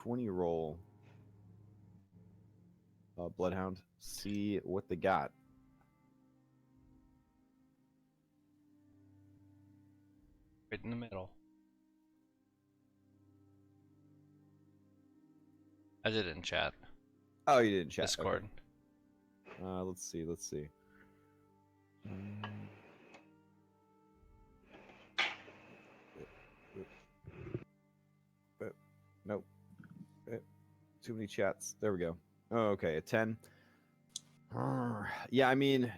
20 roll. Bloodhound. See what they got. Right in the middle. I did it in chat. Oh, you didn't chat. Discord. Okay. Let's see. Nope. Too many chats. There we go. Oh, okay, a 10. Yeah, I mean,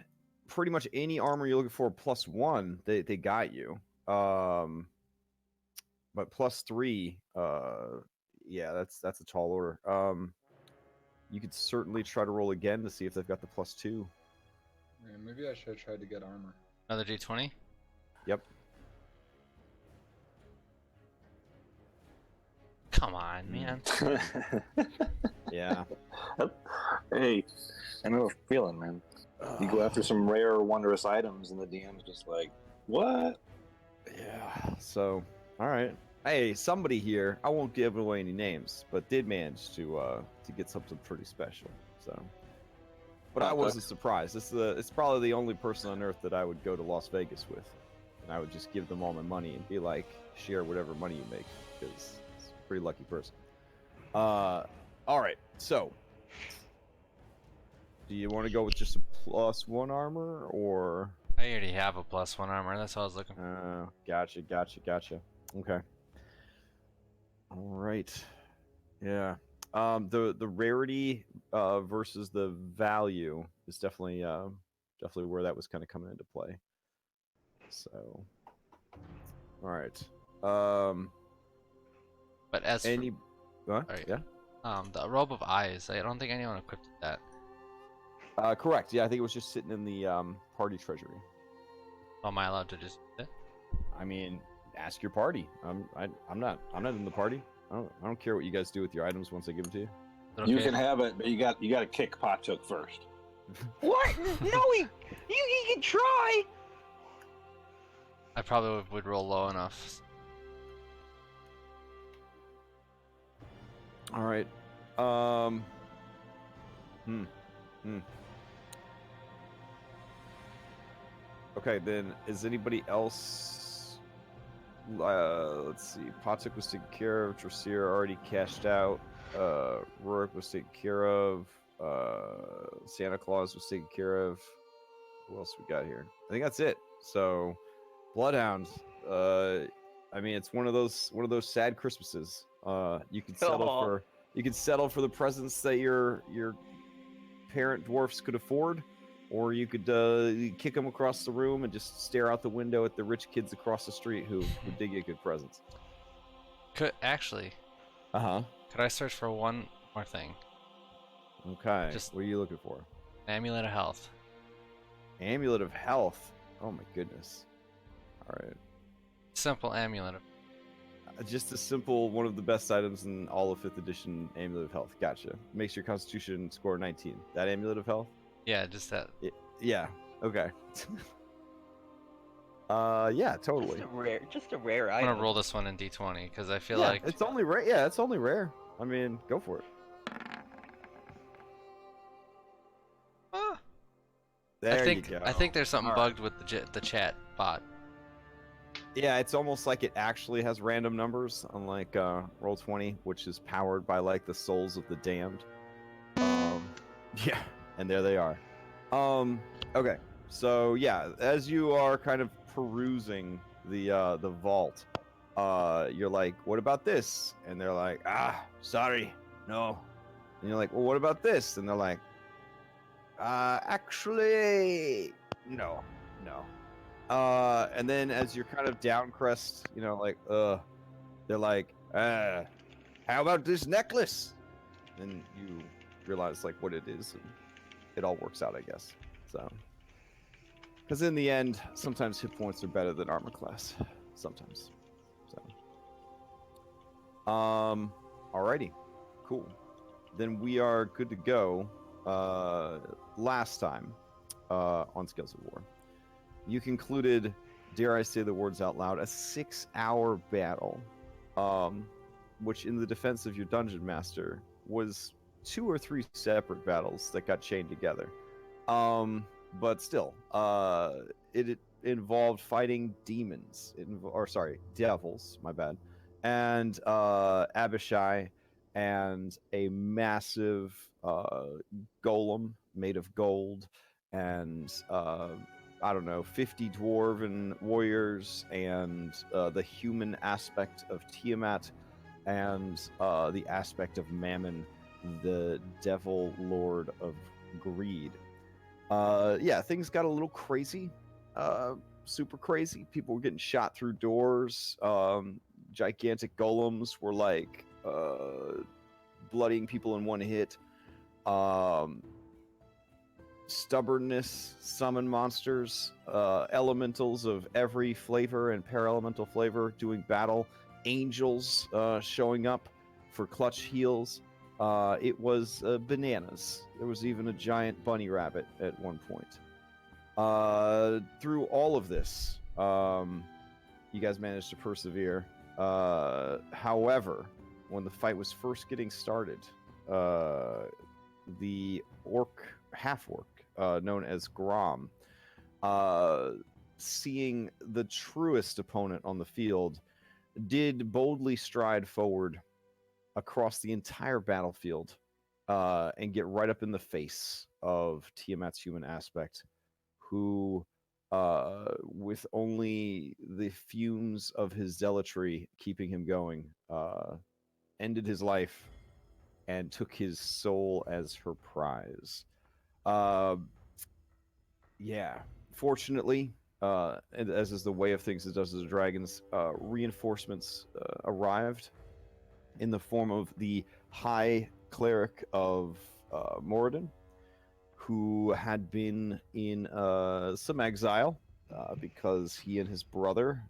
pretty much any armor you're looking for +1, they got you. But +3, yeah, that's a tall order. You could certainly try to roll again to see if they've got the +2. Yeah, maybe I should have tried to get armor. Another D20? Yep. Come on, man. Yeah. Hey, I know a feeling, man. You go after some rare, wondrous items, and the DM's just like, what? Yeah. So, all right. Hey, somebody here, I won't give away any names, but did manage to get something pretty special. So, but I wasn't surprised. It's probably the only person on Earth that I would go to Las Vegas with, and I would just give them all my money and be like, share whatever money you make, because it's a pretty lucky person. All right. So, do you want to go with just a +1 armor, or? I already have a +1 armor. That's what I was looking for. Gotcha. Okay. All right. Yeah. The rarity versus the value is definitely where that was kind of coming into play. So, all right. But as any, right. yeah. The robe of eyes. I don't think anyone equipped that. Correct. Yeah, I think it was just sitting in the party treasury. Am I allowed to just do it? I mean, ask your party. I'm not in the party. I don't care what you guys do with your items once I give them to you. Okay? You can have it, but you got to kick Potuk first. What? No, he can try. I probably would roll low enough. All right. Okay, then is anybody else? Let's see. Potuk was taken care of. Drasir already cashed out. Rourke was taken care of. Santa Claus was taken care of. Who else we got here? I think that's it. So, Bloodhound. I mean, it's one of those sad Christmases. You could settle for the presents that your parent dwarfs could afford, or you could kick them across the room and just stare out the window at the rich kids across the street who did get good presents. Could I search for one more thing? Okay. Just what are you looking for? Amulet of Health. Amulet of Health. Oh my goodness. All right. Simple amulet. Just a simple, one of the best items in all of 5th edition, Amulet of Health. Gotcha. Makes your Constitution score 19. That Amulet of Health? Yeah, just that. Yeah. Okay. Yeah, totally. Just a rare I'm item. gonna roll this one in D20 because I feel yeah, like it's only rare. Yeah, it's only rare. I mean, go for it. There you go. I think there's something All bugged with the chat bot. Yeah, it's almost like it actually has random numbers, unlike Roll20, which is powered by like the souls of the damned. Yeah, and there they are. Okay, so yeah, as you are kind of perusing the vault, you're like, "What about this?" And they're like, sorry, no." And you're like, "Well, what about this?" And they're like, actually, no. And then as you're kind of down crest, you know, like, they're like, how about this necklace? And you realize like what it is, and it all works out, I guess. So, because in the end, sometimes hit points are better than armor class. Sometimes. So, alrighty, cool. Then we are good to go. Last time, on Scales of War, you concluded, dare I say the words out loud, a 6-hour battle. which in the defense of your dungeon master was 2 or 3 separate battles that got chained together. But still, it involved fighting demons, devils, my bad, and Abishai, and a massive golem made of gold, and I don't know, 50 dwarven warriors, and the human aspect of Tiamat, and the aspect of Mammon, the devil lord of greed. Yeah, things got a little crazy, super crazy. People were getting shot through doors. Gigantic golems were like bloodying people in one hit. Stubbornness, summon monsters, elementals of every flavor and paralemental flavor doing battle, angels showing up for clutch heals. It was bananas. There was even a giant bunny rabbit at one point. Through all of this, you guys managed to persevere. However, when the fight was first getting started, the half-orc, known as Grom, seeing the truest opponent on the field, did boldly stride forward across the entire battlefield and get right up in the face of Tiamat's human aspect, who, with only the fumes of his zealotry keeping him going, ended his life and took his soul as her prize. Yeah, fortunately, as is the way of things as Dungeons and Dragons, reinforcements arrived in the form of the High Cleric of Moradin, who had been in some exile because he and his brother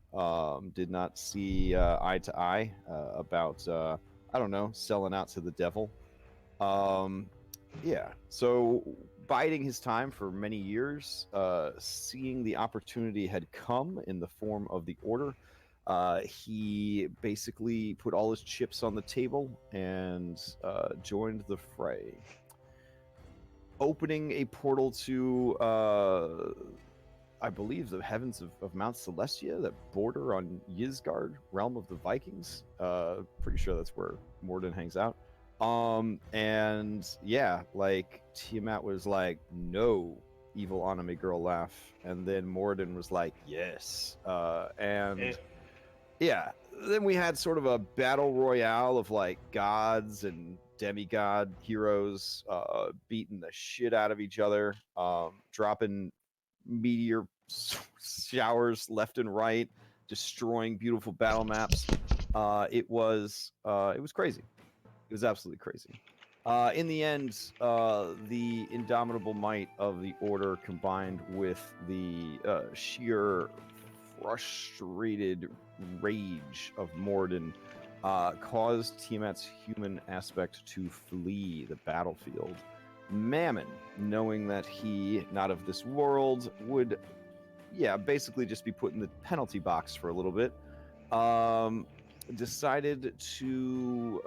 did not see eye to eye about, I don't know, selling out to the devil. Yeah, so biding his time for many years, seeing the opportunity had come in the form of the Order, he basically put all his chips on the table and joined the fray, opening a portal to, I believe, the heavens of Mount Celestia that border on Ysgard, realm of the Vikings. Pretty sure that's where Morden hangs out. And yeah, like Tiamat was like, "No, evil anime girl laugh," and then Morden was like, "Yes," and yeah, then we had sort of a battle royale of like gods and demigod heroes beating the shit out of each other, dropping meteor showers left and right, destroying beautiful battle maps. It was crazy. It was absolutely crazy. In the end, the indomitable might of the Order combined with the sheer frustrated rage of Morden caused Tiamat's human aspect to flee the battlefield. Mammon, knowing that he, not of this world, would, basically just be put in the penalty box for a little bit, decided to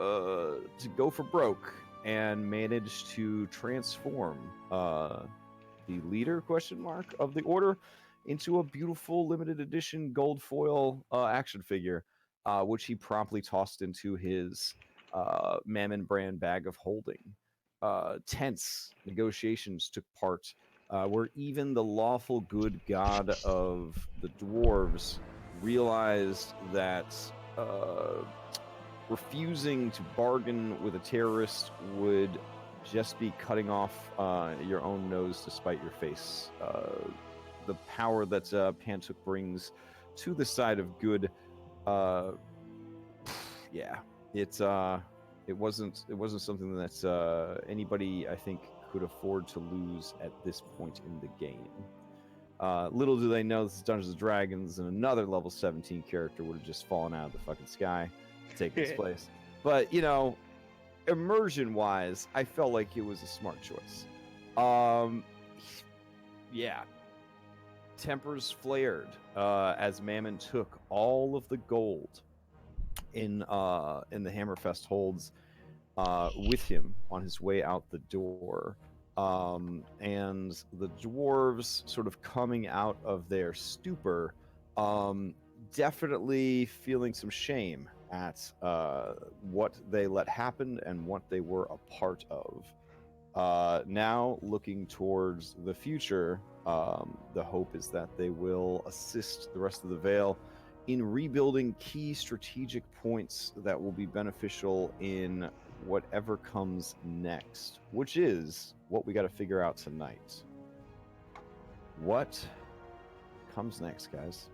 go for broke and managed to transform the leader of the Order into a beautiful limited edition gold foil action figure, which he promptly tossed into his Mammon brand bag of holding. Tense negotiations took part, where even the lawful good god of the dwarves realized that refusing to bargain with a terrorist would just be cutting off your own nose to spite your face. The power that Pantuk brings to the side of good, it wasn't something that anybody, I think, could afford to lose at this point in the game. Little do they know this is Dungeons & Dragons, and another level 17 character would have just fallen out of the fucking sky to take its place. But, immersion-wise, I felt like it was a smart choice. Yeah. Tempers flared as Mammon took all of the gold in the Hammerfest holds with him on his way out the door. And the dwarves sort of coming out of their stupor, definitely feeling some shame at what they let happen and what they were a part of. Now looking towards the future, the hope is that they will assist the rest of the Vale in rebuilding key strategic points that will be beneficial in whatever comes next, which is what we got to figure out tonight. What comes next, guys?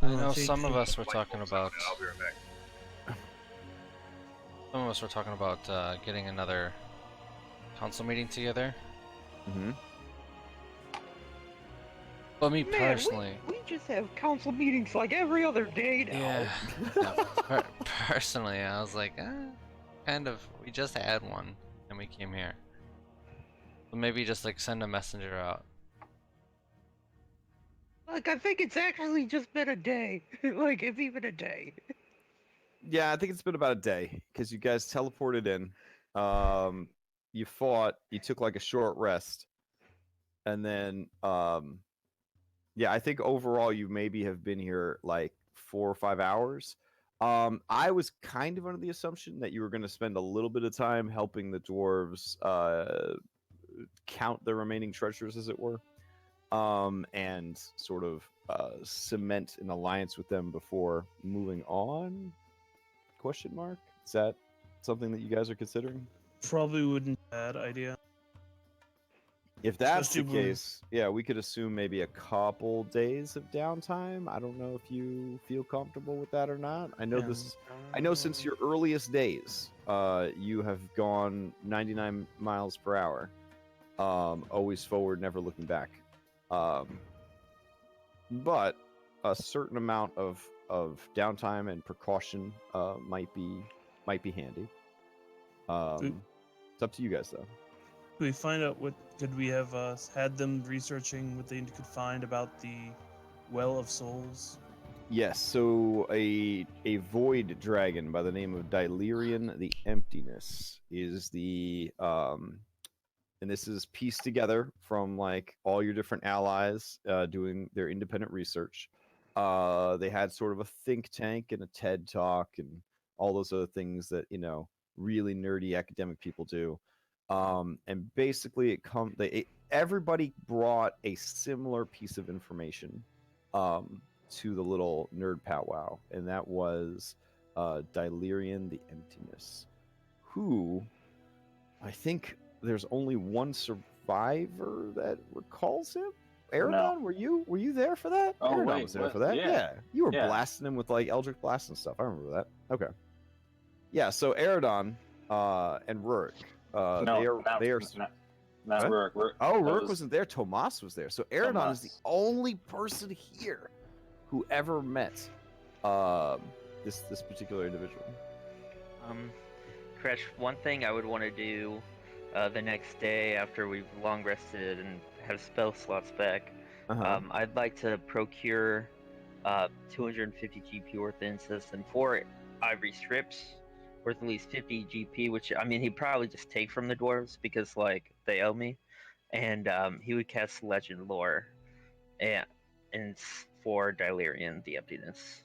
I know some of us were talking about. I'll be right back. Some of us were talking about getting another council meeting together. Mm-hmm. But me Man, personally, we just have council meetings like every other day now. yeah. Personally, I was like, kind of. We just had one, and we came here. So maybe just like send a messenger out. Like, I think it's actually just been a day. Like, it's even a day. Yeah, I think it's been about a day because you guys teleported in. You fought. You took like a short rest, and then yeah, I think overall you maybe have been here like 4 or 5 hours. I was kind of under the assumption that you were going to spend a little bit of time helping the dwarves count the remaining treasures, as it were, and sort of cement an alliance with them before moving on. Question mark? Is that something that you guys are considering? Probably wouldn't be a bad idea. If that's the Especially when- case, yeah, we could assume maybe a couple days of downtime. I don't know if you feel comfortable with that or not. I know Yeah. I know since your earliest days, you have gone 99 miles per hour, always forward, never looking back. But a certain amount of downtime and precaution might be handy. It's up to you guys, though. Could we find out what could we have had them researching what they could find about the Well of Souls? Yes, so a void dragon by the name of Dilerian the Emptiness is the and this is pieced together from like all your different allies doing their independent research. They had sort of a think tank and a TED talk and all those other things that, you know, really nerdy academic people do. And basically everybody brought a similar piece of information to the little nerd powwow, and that was Dilerian the Emptiness, who I think there's only one survivor that recalls him. Aragon, were you there for that? Oh, Aragon wait, was there what? for that. Yeah. You were Yeah. blasting him with like Eldritch Blast and stuff. I remember that. Okay. Yeah, so Aradon and Rurik, No, they are. not What? Rurik. Rurik wasn't there. Tomas was there. So Aradon is the Tomas. only person here who ever met this particular individual. Crash, one thing I would want to do the next day after we've long rested and have spell slots back, I'd like to procure 250 GP worth of incense and 4 ivory strips worth at least 50 GP, which, I mean, he'd probably just take from the dwarves because, like, they owe me. And he would cast Legend Lore and for Dilerian the Emptiness.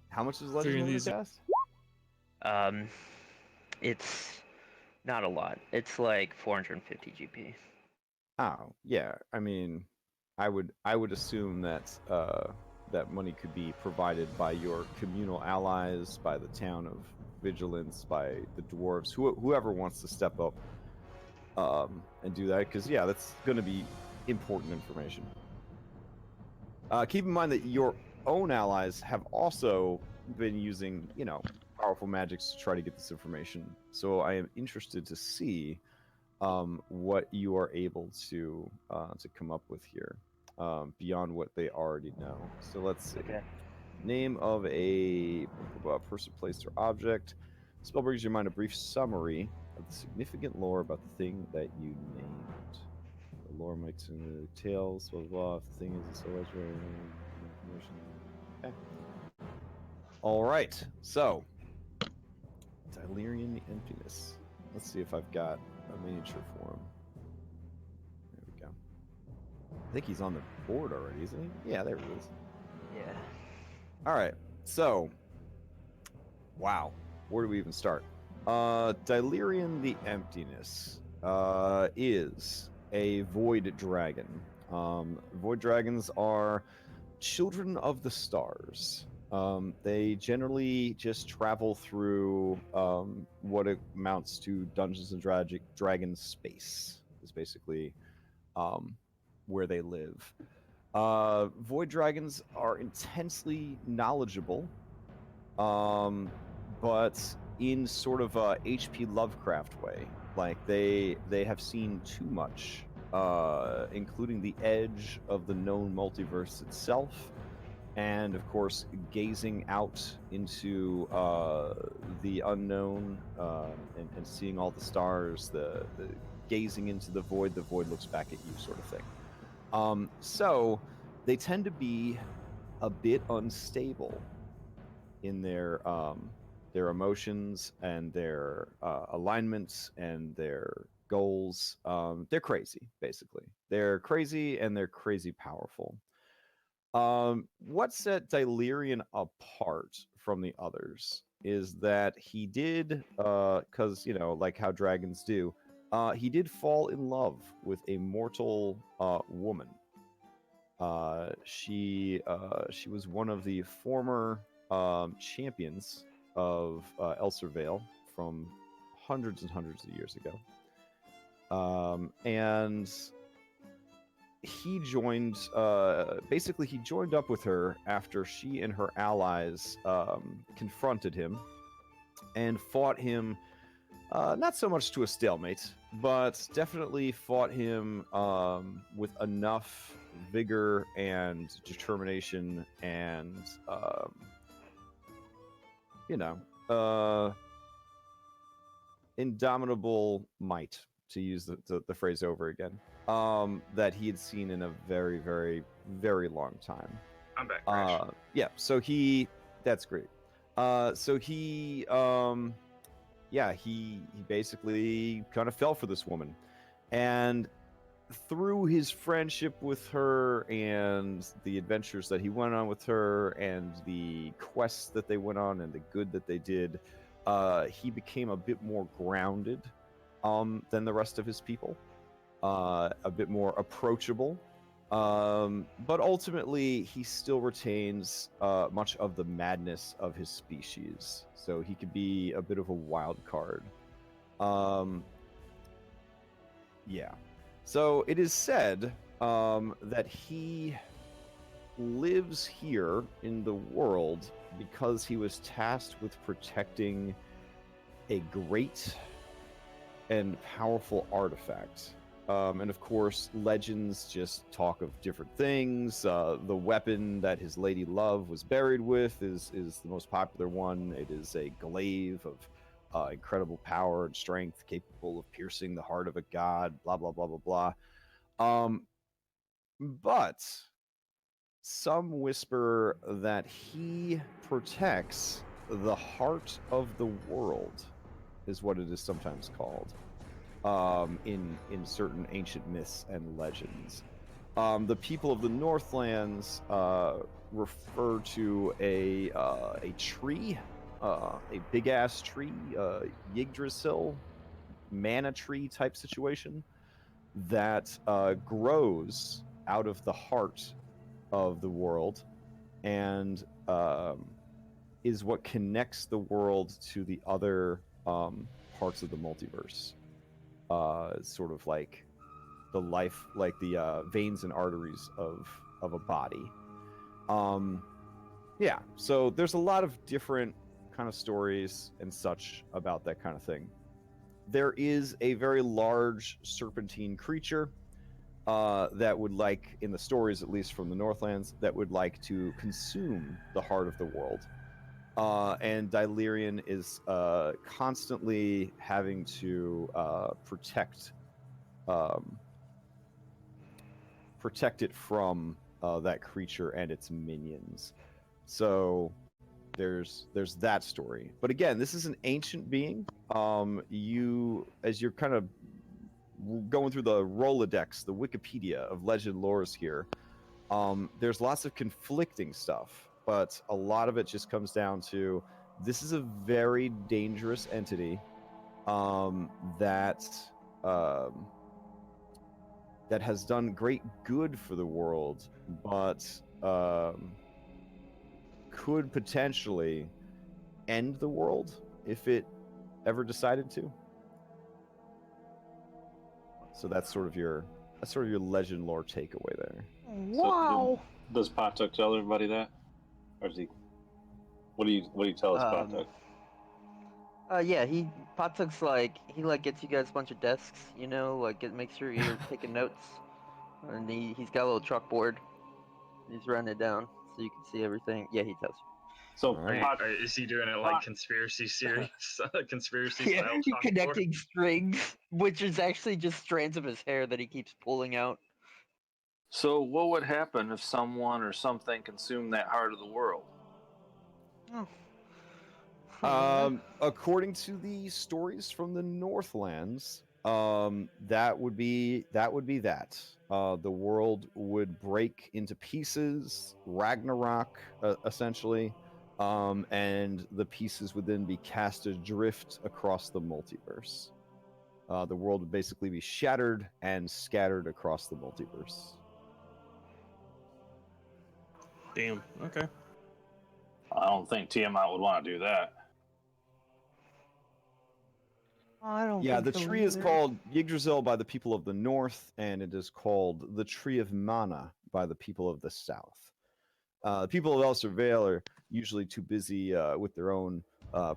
How much is Figuring Legend Lore these to cast? It's not a lot. It's like 450 GP. Oh, yeah. I mean, I would assume that that money could be provided by your communal allies, by the town of Vigilance, by the dwarves, whoever wants to step up and do that. Because yeah, that's going to be important information. Keep in mind that your own allies have also been using, you know, powerful magics to try to get this information. So I am interested to see what you are able to come up with here beyond what they already know. So let's see. Okay. Name of a person, place, or object. Spell brings your mind a brief summary of the significant lore about the thing that you named. lore might to tales, blah, blah, blah. If the thing is so legendary, information. Okay. All right. So, Delirium the Emptiness. Let's see if I've got a miniature for him. There we go. I think he's on the board already, isn't he? Yeah, there he is. Yeah. All right. So, wow. Where do we even start? Delirium the Emptiness is a void dragon. Void dragons are children of the stars. They generally just travel through what amounts to Dungeons and Dragons space, is basically where they live. Void dragons are intensely knowledgeable, but in sort of a H.P. Lovecraft way. Like they have seen too much, including the edge of the known multiverse itself, and of course gazing out into the unknown and seeing all the stars, the gazing into the void looks back at you, sort of thing. So they tend to be a bit unstable in their emotions and their alignments and their goals. They're crazy, basically. They're crazy and they're crazy powerful. What set Delirian apart from the others is that he did, because, you know, like how dragons do, he did fall in love with a mortal woman. She was one of the former champions of Elservale from hundreds and hundreds of years ago. And he joined, basically he joined up with her after she and her allies confronted him and fought him, not so much to a stalemate, but definitely fought him with enough vigor and determination and, indomitable might, to use the phrase over again, that he had seen in a very, very, very long time. I'm back, Crash. Yeah, so that's great. So he basically kind of fell for this woman. And through his friendship with her and the adventures that he went on with her and the quests that they went on and the good that they did, he became a bit more grounded than the rest of his people, a bit more approachable. But ultimately, he still retains much of the madness of his species, so he could be a bit of a wild card. Yeah. So it is said that he lives here in the world because he was tasked with protecting a great and powerful artifact. And of course, legends just talk of different things. The weapon that his lady love was buried with is the most popular one. It is a glaive of incredible power and strength, capable of piercing the heart of a god, blah, blah, blah, blah, blah. But some whisper that he protects the heart of the world, is what it is sometimes called, in certain ancient myths and legends. The people of the Northlands refer to a tree, a big ass tree, Yggdrasil, mana tree type situation that grows out of the heart of the world and is what connects the world to the other parts of the multiverse. Sort of like the life, like the veins and arteries of a body. Yeah, so there's a lot of different kind of stories and such about that kind of thing. There is a very large serpentine creature that would like, in the stories at least from the Northlands, that would like to consume the heart of the world. And Delirian is constantly having to protect protect it from that creature and its minions. So there's that story. But again, this is an ancient being. As you're kind of going through the Rolodex, the Wikipedia of legend lores here, there's lots of conflicting stuff, but a lot of it just comes down to this is a very dangerous entity that has done great good for the world, but could potentially end the world if it ever decided to. So that's sort of your legend lore takeaway there. Wow. So does Patuk tell everybody that, or is he? What do you tell us, Patuk? Yeah, Patuk's he gets you guys a bunch of desks, make sure you're taking notes, and he's got a little chalkboard. He's running it down so you can see everything. Yeah, he tells you. So is he doing it like conspiracy series, conspiracy Yeah, style? connecting strings, which is actually just strands of his hair that he keeps pulling out. So what would happen if someone or something consumed that heart of the world? According to the stories from the Northlands, that would be that. The world would break into pieces, Ragnarok, essentially, and the pieces would then be cast adrift across the multiverse. The world would basically be shattered and scattered across the multiverse. Damn. Okay. I don't think Tiamat would want to do that. I don't. Yeah, the tree is called Yggdrasil by the people of the north, and it is called the Tree of Mana by the people of the south. The people of Elservale are usually too busy with their own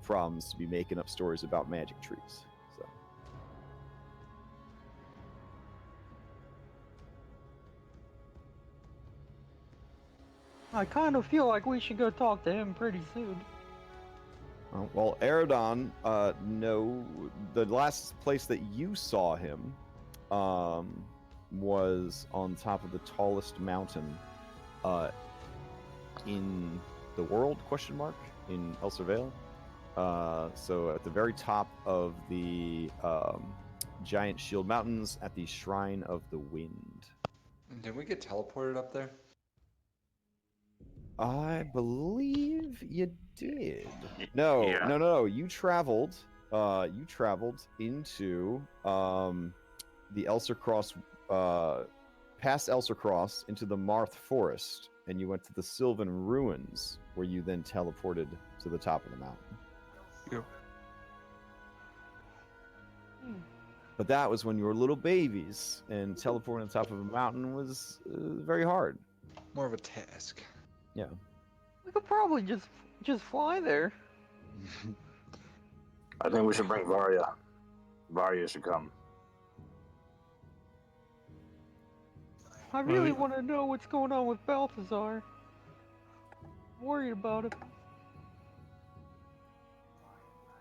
problems to be making up stories about magic trees. So. I kind of feel like we should go talk to him pretty soon. Well, Eridon, no, the last place that you saw him was on top of the tallest mountain in the world, in Elservale. So at the very top of the giant shield mountains at the Shrine of the Wind. Did we get teleported up there? I believe you did. No. You traveled into the Elsercross, past Elsercross into the Marth Forest, and you went to the Sylvan Ruins, where you then teleported to the top of the mountain. Yep. But that was when you were little babies, and teleporting to the top of a mountain was very hard. More of a task. Yeah. We could probably just fly there. I think we should bring Varya. Varya should come. I really want to know what's going on with Balthazar. I'm worried about it.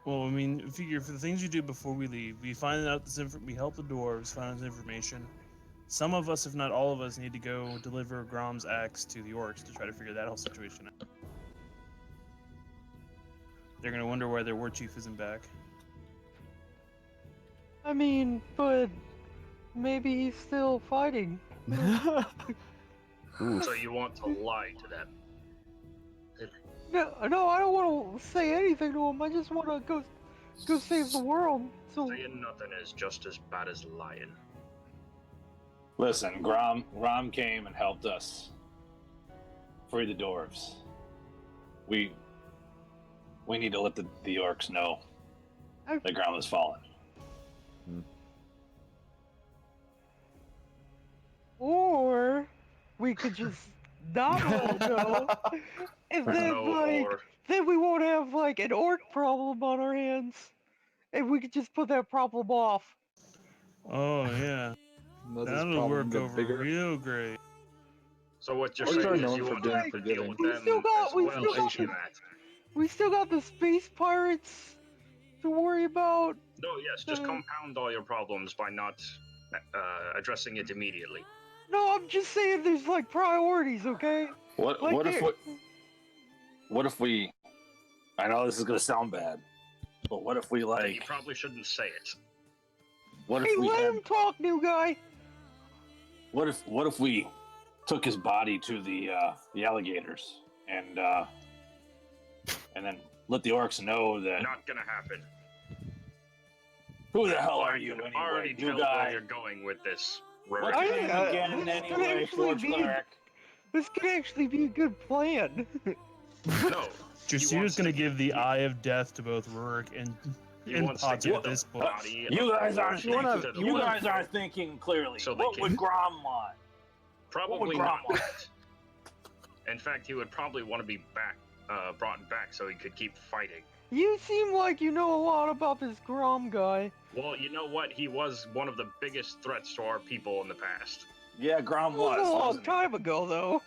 Well, I mean, figure for the things you do before we leave, we find out we help the dwarves find out this information. Some of us, if not all of us, need to go deliver Grom's axe to the orcs to try to figure that whole situation out. They're gonna wonder why their war chief isn't back. I mean, but maybe he's still fighting. So you want to lie to them? No, I don't want to say anything to him. I just want to go save the world. So saying nothing is just as bad as lying. Listen, Grom came and helped us free the dwarves. We need to let the orcs know that Grom has fallen. Or we could just not let them know, and then then we won't have an orc problem on our hands, and we could just put that problem off. Oh yeah, that'll work over real great. So what you're saying is you want to deal with them as well. We still got the space pirates to worry about. No, yes, just compound all your problems by not addressing it immediately. No, I'm just saying there's like priorities, okay? What Like what if we? I know this is gonna sound bad, but what if we You like? probably shouldn't say it. What Hey, if we let had? him talk, new guy. What if we took his body to the alligators and then let the orcs know that? Not gonna happen. Who the hell I are you can anyway, already you tell guy? where you're going with this. What's Rurik. your name again this could anyway, actually Forge be Cleric? this could actually be a good plan. No. Jasir's gonna give the eye of death to both Rurik and wants to Potter give at this the point. body You of guys the aren't orc thinking. to the You wolf. guys aren't thinking clearly. So they What would can- Grom want? Probably Grom not want? that. In fact, he would probably want to be brought back so he could keep fighting. You seem like you know a lot about this Grom guy. Well, you know what? He was one of the biggest threats to our people in the past. Yeah, Grom That was a long wasn't he? time ago, though.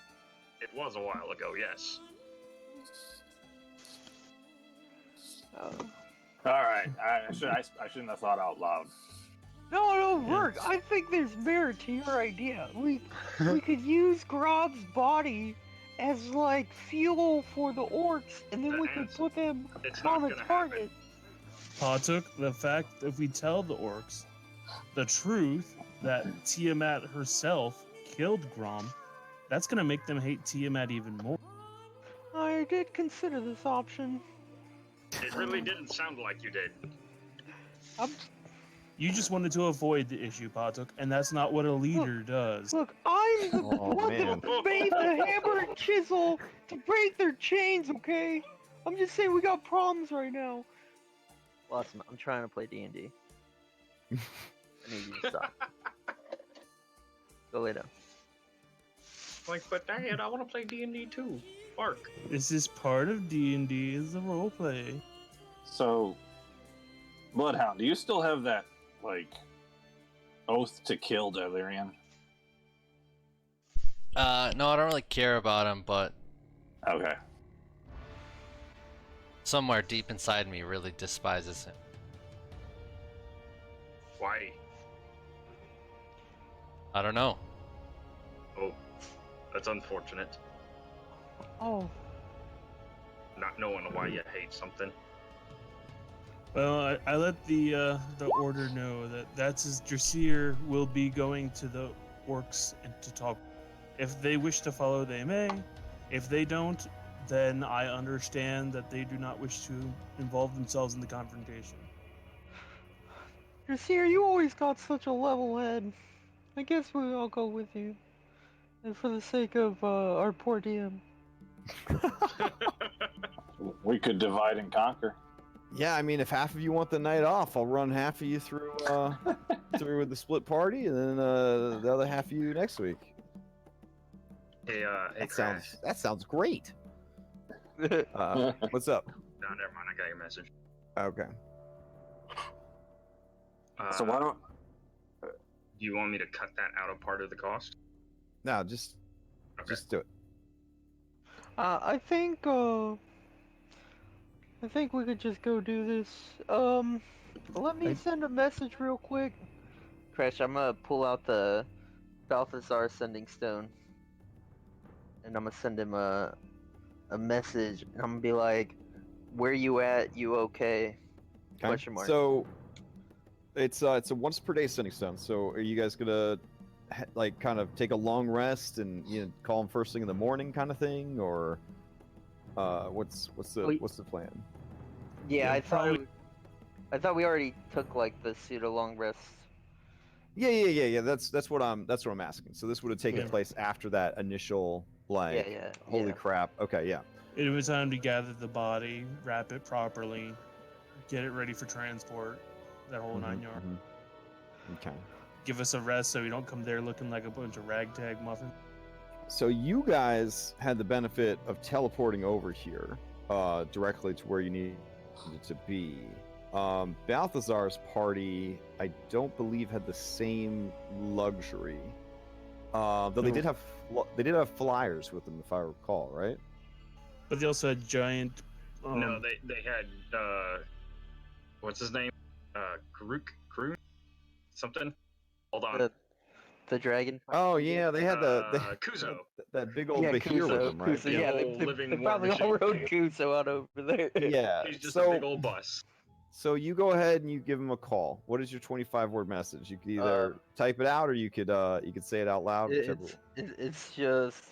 It was a while ago, yes. All right, I shouldn't have thought out loud. No, Rourke, I think there's merit to your idea. We could use Grob's body as like fuel for the orcs, and then The we could ants- put them It's not on a gonna target. Patuk, the fact that if we tell the orcs the truth that Tiamat herself killed Grom, that's gonna make them hate Tiamat even more. I did consider this option. It really didn't sound like you did. You just wanted to avoid the issue, Patuk, and that's not what a leader does. Look, I'm the Oh, one man. that made the hammer and chisel to break their chains, okay? I'm just saying we got problems right now. Listen, I'm trying to play D&D. I need you to stop. Go lay down. Like, but Dad, I want to play D&D too. Bark. This is part of D&D, is the roleplay. So, Bloodhound, do you still have that like oath to kill Delirian? No, I don't really care about him, but Okay. somewhere deep inside me really despises him. Why? I don't know. Oh, that's unfortunate. Oh, Not knowing why you hate something. Well, I let the order know that that's as Drasir will be going to the orcs and to talk. If they wish to follow, they may. If they don't, then I understand that they do not wish to involve themselves in the confrontation. Drasir, you always got such a level head. I guess we'll go with you. And for the sake of our poor DM. We could divide and conquer. Yeah, I mean, if half of you want the night off, I'll run half of you through through with the split party, and then the other half of you next week. Hey, That sounds great. What's up? No, never mind. I got your message. Okay. So why don't? Do you want me to cut that out of part of the cost? No, just do it. I think we could just go do this. Let me send a message real quick. Crash, I'm gonna pull out the Balthazar sending stone. And I'm gonna send him a message. And I'm gonna be like, where you at? You okay? Question mark. So it's a once per day sending stone. So are you guys gonna like kind of take a long rest and call him first thing in the morning kind of thing, or what's the plan? Yeah, Yeah, I thought we already took like the pseudo long rest. Yeah. That's what I'm asking. So this would have taken Yeah. place after that initial like holy yeah. crap. Okay, yeah. It was time to gather the body, wrap it properly, get it ready for transport, that whole 9 yards. Okay. Give us a rest so we don't come there looking like a bunch of ragtag muffins. So you guys had the benefit of teleporting over here directly to where you needed to be. Balthazar's party, I don't believe, had the same luxury. Though they did have flyers with them, if I recall, right? But they also had giant. No, they had what's his name? Karuk something. Hold on. The dragon. Oh yeah, they had Kuzo. that big old Yeah, Bahir with Kuzo. them, right? Kuzo. Yeah, Yeah, whole they living war probably all machine. rode Kuzo out over there. Yeah. He's just so, a big old bus. So you go ahead and you give him a call. What is your 25-word message? You could either type it out or you could say it out loud. Whichever. It's just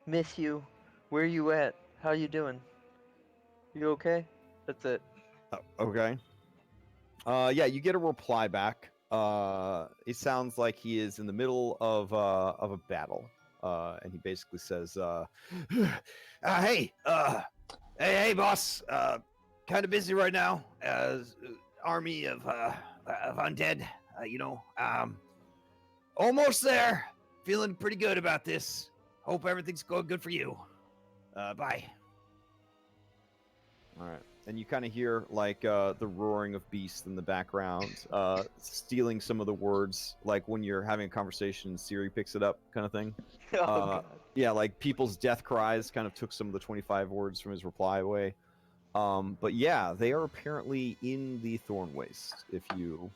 miss you. Where you at? How you doing? You okay? That's it. Okay. Yeah, you get a reply back. It sounds like he is in the middle of a battle. And he basically says, hey, boss. Kind of busy right now. Army of undead. Almost there. Feeling pretty good about this. Hope everything's going good for you. Bye. All right. And you kind of hear like the roaring of beasts in the background, stealing some of the words, like when you're having a conversation, Siri picks it up, kind of thing. God. Yeah, like people's death cries kind of took some of the 25 words from his reply away. But yeah, they are apparently in the Thornwaste. If you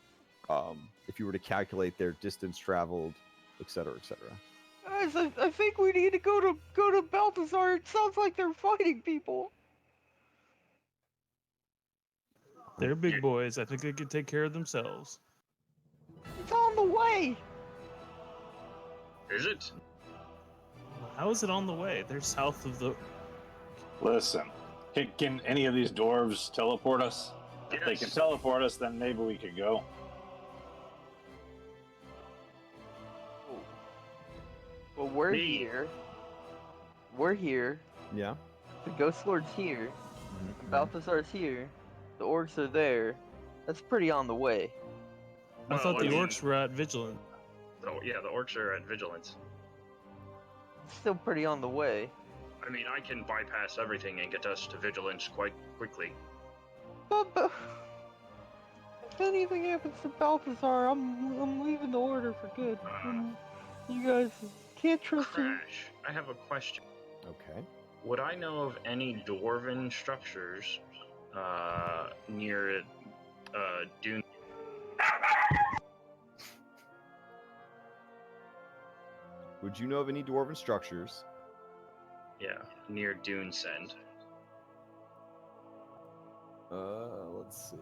were to calculate their distance traveled, etc., etc. Guys, I think we need to go to Balthazar. It sounds like they're fighting people. They're big boys. I think they can take care of themselves. It's on the way. Is it? How is it on the way? They're south of the. Listen, can any of these dwarves teleport us? If they can teleport us, then maybe we could go. Well, we're here. We're here. Yeah. The Ghostlord's here. Balthazar's here. The orcs are there. That's pretty on the way. I thought the orcs were at Vigilant. Yeah, the orcs are at Vigilance. It's still pretty on the way. I mean, I can bypass everything and get us to Vigilance quite quickly. But if anything happens to Balthazar, I'm leaving the order for good. You guys can't trust me. Crash, I have a question. Okay. Would I know of any dwarven structures near Dune? Would you know of any dwarven structures? Yeah, near Dune Send. Let's see.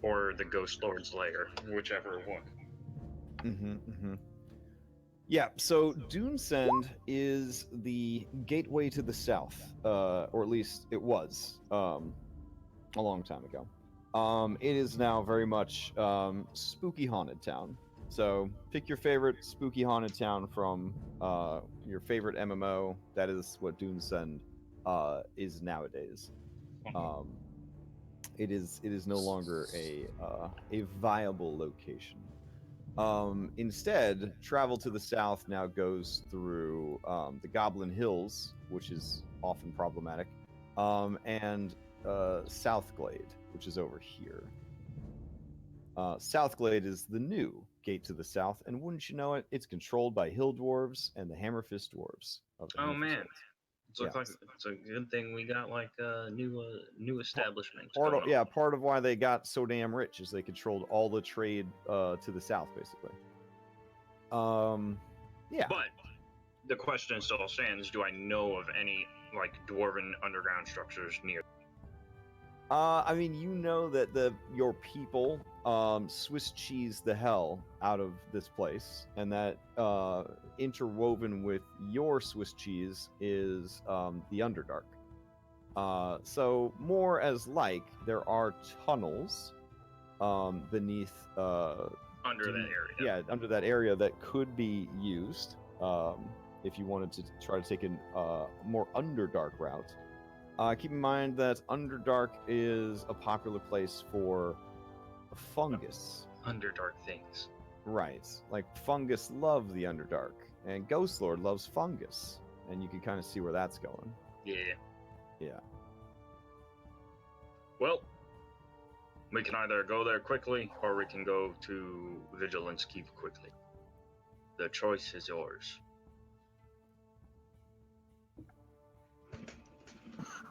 Or the Ghostlord's lair, whichever one. Yeah, so Dunesend is the gateway to the south, or at least it was a long time ago. It is now very much spooky haunted town. So pick your favorite spooky haunted town from your favorite MMO. That is what Dunesend is nowadays. It is no longer a viable location. Instead, travel to the south now goes through the Goblin Hills, which is often problematic, and Southglade, which is over here. Southglade is the new gate to the south, and wouldn't you know it, it's controlled by hill dwarves and the Hammerfist dwarves. Oh man, it looks like it's a good thing we got like new establishments. Part of why they got so damn rich is they controlled all the trade to the south, basically. Yeah. But the question still stands: do I know of any like dwarven underground structures near? I mean, you know that your people Swiss cheese the hell out of this place, and that interwoven with your Swiss cheese is the Underdark. So more as like there are tunnels beneath Under that area. Yeah, under that area that could be used if you wanted to try to take a more Underdark route. Keep in mind that Underdark is a popular place for fungus. Underdark things. Right. Like, fungus love the Underdark, and Ghostlord loves fungus. And you can kind of see where that's going. Yeah. Yeah. Well, we can either go there quickly, or we can go to Vigilance Keep quickly. The choice is yours.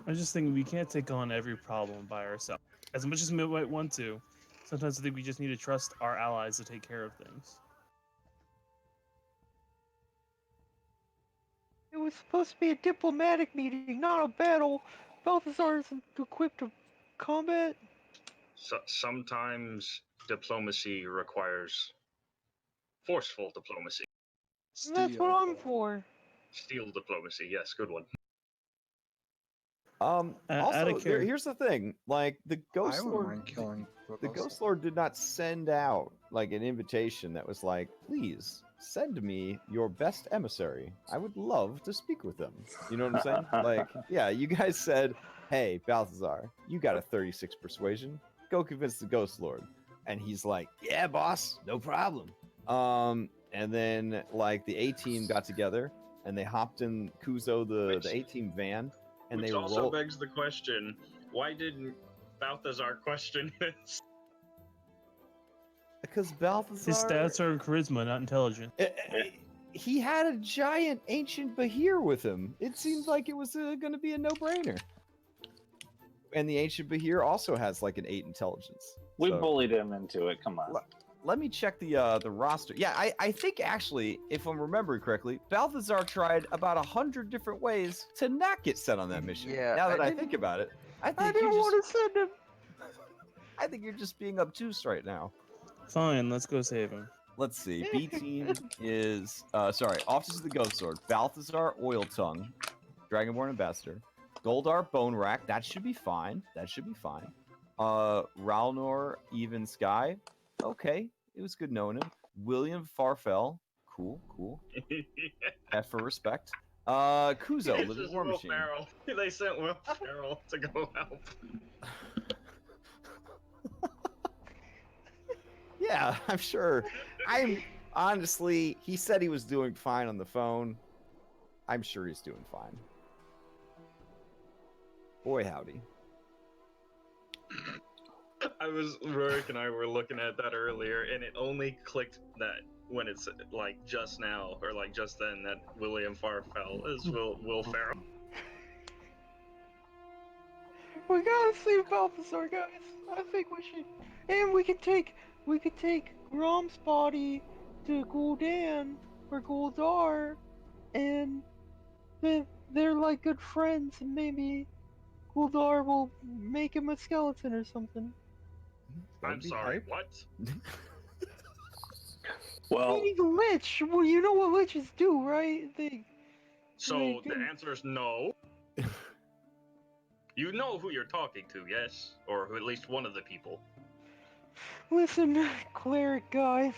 I just think we can't take on every problem by ourselves. As much as we might want to, Sometimes I think we just need to trust our allies to take care of things. It was supposed to be a diplomatic meeting, not a battle. Balthazar isn't equipped to combat. So, sometimes diplomacy requires forceful diplomacy. That's what I'm for. Steel diplomacy, yes, good one. Out Also, of character. here's the thing: like the I wouldn't Ghostlord, mind killing the Ghostlord did not send out like an invitation that was like, "Please send me your best emissary. I would love to speak with them." You know what I'm saying? Like, yeah, you guys said, "Hey, Balthazar, you got a 36 persuasion. Go convince the Ghostlord." And he's like, "Yeah, boss, no problem." And then like the A team got together and they hopped in Kuzo the A team van. And Which they also rolled begs the question, why didn't Balthazar question this? because Balthazar. His stats are charisma, not intelligence. He had a giant ancient Bahir with him. It seemed like it was going to be a no-brainer. And the ancient Bahir also has like an 8 intelligence. We So, bullied him into it. Come on. let me check the roster. Yeah, I think actually, if I'm remembering correctly, Balthazar tried about 100 different ways to not get sent on that mission. Yeah, Now that I didn't- think about it, I I think didn't you're want just, to send him. I think you're just being obtuse right now. Fine, let's go save him. Let's see. B team is Officers of the Ghostlord, Balthazar Oiltongue, Dragonborn Ambassador, Goldar Bone Rack. That should be fine. Ralnor Even Sky. Okay, it was good knowing him. William Farfell. Cool. F for respect. Kuzo, It's Living just War Will Machine. Ferrell. They sent Will Ferrell to go help. Yeah, I'm sure. I'm honestly, he said he was doing fine on the phone. I'm sure he's doing fine. Boy, howdy. Rurik and I were looking at that earlier, and it only clicked that when it's like just now, or like just then, that William Farfell is Will Ferrell. We gotta save Balthazar, guys. I think we should, and we could take Grom's body to Gul'dan or Guldar, and they're like good friends, and maybe Guldar will make him a skeleton or something. I'm sorry, what? Well, Maybe the lich. Well, you know what liches do, right? So the answer is no. You know who you're talking to, yes? Or who, at least one of the people. Listen, cleric guy.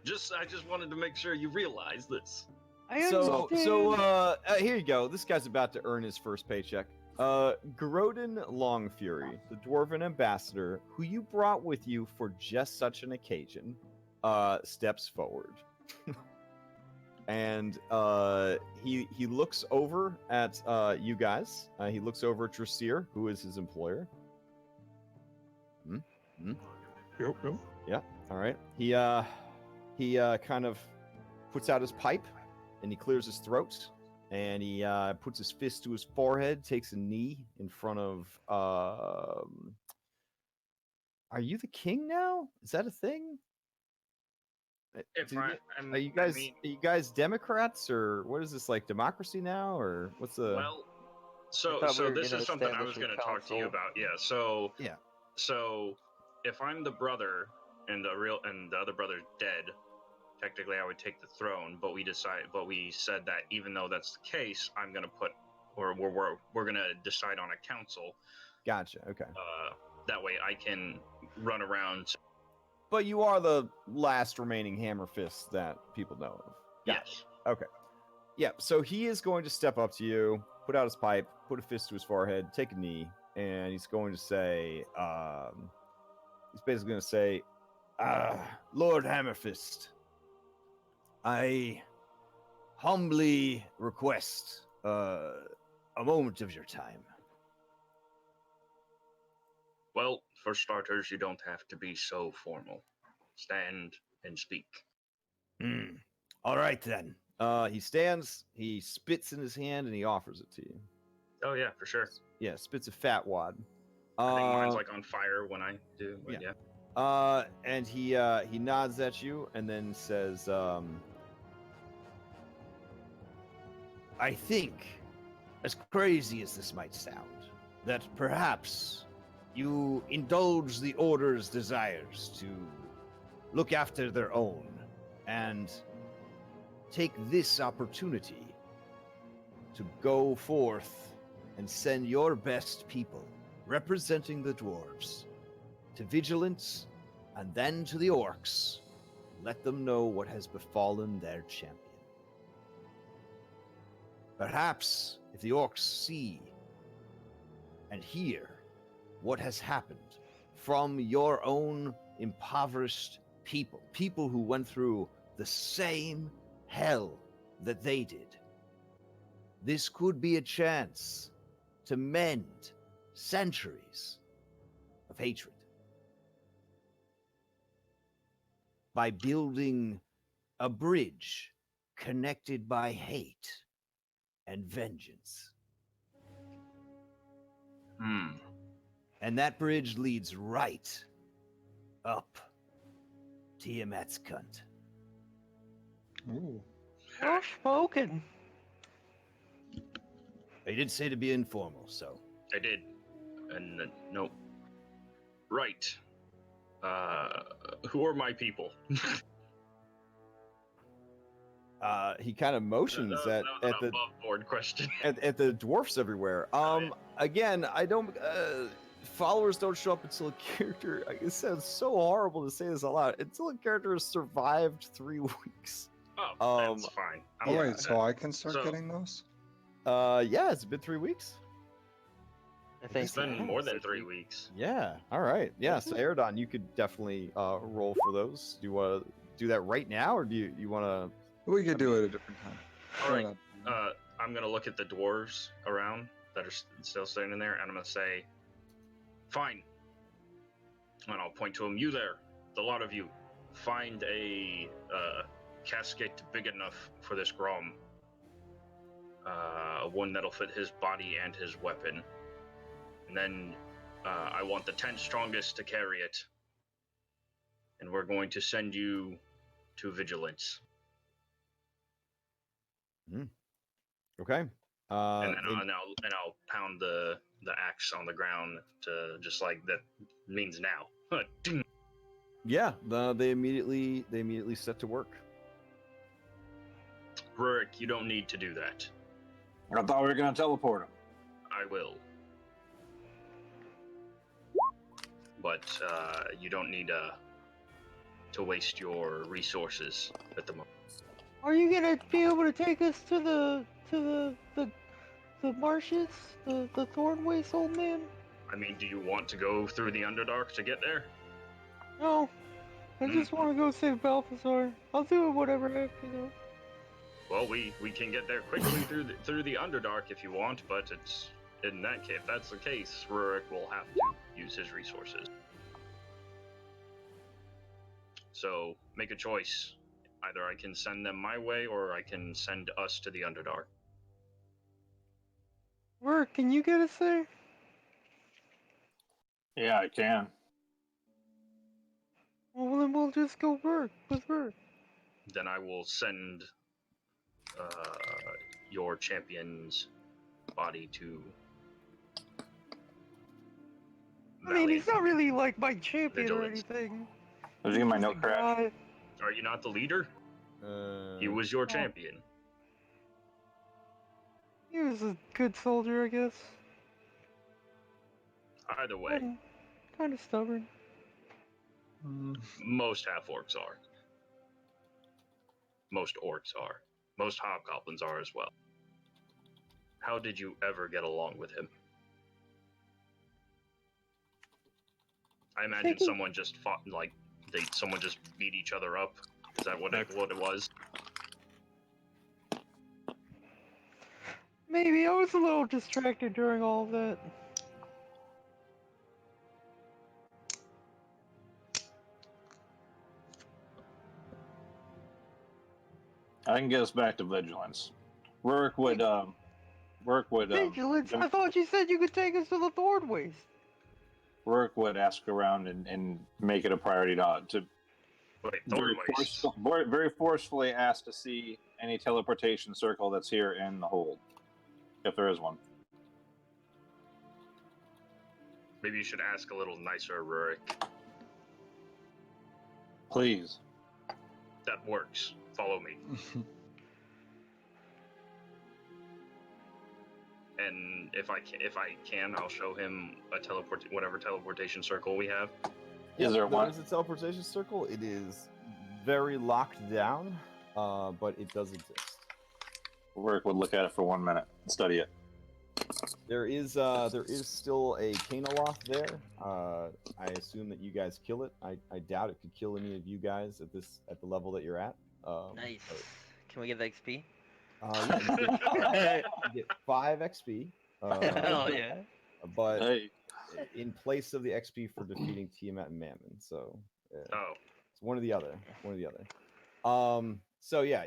I just wanted to make sure you realize this. I So, understand. here you go. This guy's about to earn his first paycheck. Groden Longfury, the Dwarven ambassador, who you brought with you for just such an occasion, steps forward. And he looks over at you guys. He looks over at Trasir, who is his employer. Yep. Yeah. All right. He kind of puts out his pipe, and he clears his throat, and he puts his fist to his forehead, takes a knee in front of. Are you the king now? Is that a thing? Are you guys Democrats, or what is this, like democracy now, or what's the? Well, I thought we were this gonna is something I was establish a going to talk to you council. about. Yeah. So if I'm the brother and the other brother's dead, technically I would take the throne. But we said that even though that's the case, I'm going to put, or we're going to decide on a council. Gotcha. Okay. That way I can run around. But you are the last remaining hammer fist that people know of. Yes. Okay. Yeah, so he is going to step up to you, put out his pipe, put a fist to his forehead, take a knee, and he's going to say, he's basically going to say, Lord Hammerfist, I humbly request a moment of your time. Well, for starters, you don't have to be so formal. Stand and speak. All right, then. He stands, he spits in his hand, and he offers it to you. Oh, yeah, for sure. Yeah, spits a fat wad. I think mine's like on fire when I do. But yeah. yeah. And he nods at you and then says, I think, as crazy as this might sound, that perhaps you indulge the Order's desires to look after their own and take this opportunity to go forth and send your best people, representing the dwarves, to vigilance and then to the orcs. Let them know what has befallen their champion. Perhaps if the orcs see and hear what has happened from your own impoverished people, people who went through the same hell that they did, this could be a chance to mend centuries of hatred by building a bridge connected by hate and vengeance. And that bridge leads right up Tiamat's cunt. Ooh. Well spoken. I did say to be informal, so. I did. And no. Right. Who are my people? He kind of motions that was at an the above board question. at the dwarfs everywhere. Again, I don't. Followers don't show up until a character. It sounds so horrible to say this out loud. Until a character has survived 3 weeks. Oh, that's fine. Oh wait, so I can start So- getting those? Yeah, it's been 3 weeks. I think It's been so. more than 3 weeks. Yeah. All right. Yeah. So Aerodon, you could definitely roll for those. Do you want to do that right now, or do you want to? We could do it at a different time. All right. I'm gonna look at the dwarves around that are still standing there, and I'm gonna say, "Fine." And I'll point to them. You there, the lot of you, find a casket big enough for this Grom. One that'll fit his body and his weapon. And then I want the 10 strongest to carry it. And we're going to send you to Vigilance. Okay. And I'll pound the axe on the ground to just like that means now. Yeah. They immediately set to work. Rurik, you don't need to do that. I thought we were gonna teleport him. I will. But you don't need to waste your resources at the moment. Are you gonna be able to take us to the marshes, the Thornwaste, old man? I mean, do you want to go through the Underdark to get there? No, I just want to go save Balthazar. I'll do whatever I have to do. Well, we can get there quickly through the Underdark if you want, but it's in that case, if that's the case, Rurik will have to use his resources. So make a choice. Either I can send them my way, or I can send us to the Underdark. Work, can you get us there? Yeah, I can. Well, then we'll just go work with work. Then I will send your champion's body to. I mean, he's not really like my champion or Vigilance. anything. Did you get my He's note a correct? guy. Are you not the leader? He was your champion. He was a good soldier, I guess. Either way, Kind of stubborn. most half-orcs are. Most orcs are. Most hobgoblins are as well. How did you ever get along with him? I imagine someone just fought, like, someone just beat each other up. Is that what it was? Maybe I was a little distracted during all of that. I can get us back to Vigilance. Rurik would Vigilance? I thought you said you could take us to the Thornwaste. Rourke would ask around and make it a priority to Wait, very, Thornwaste. very forcefully ask to see any teleportation circle that's here in the hold, if there is one. Maybe you should ask a little nicer, Rurik. Please. That works. Follow me. And if I can, I'll show him a whatever teleportation circle we have. Is there one? Is a teleportation circle. It is very locked down, but it does exist. Rourke would look at it for 1 minute and study it. There is still a Canoloth there. I assume that you guys kill it. I doubt it could kill any of you guys at the level that you're at. Nice. Can we get the XP? You get 5 XP. Hell yeah. But Hey. in place of the XP for defeating Tiamat and Mammon, so it's Oh, one or the other. So yeah,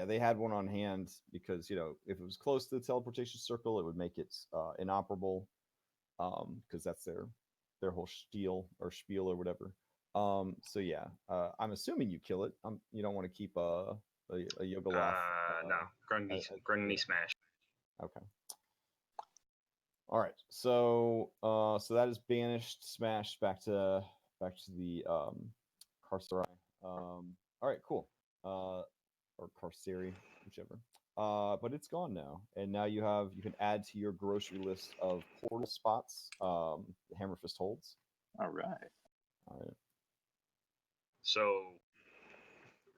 they had one on hand because if it was close to the teleportation circle, it would make it inoperable, because that's their whole spiel or whatever. So yeah, I'm assuming you kill it. You don't want to keep a Yogoloth. no. Grungy smash. Okay. All right. So that is banished, smashed back to the carcerai. All right, cool. Or carceri, whichever. But it's gone now, and now you can add to your grocery list of portal spots. The Hammerfist holds. All right. So,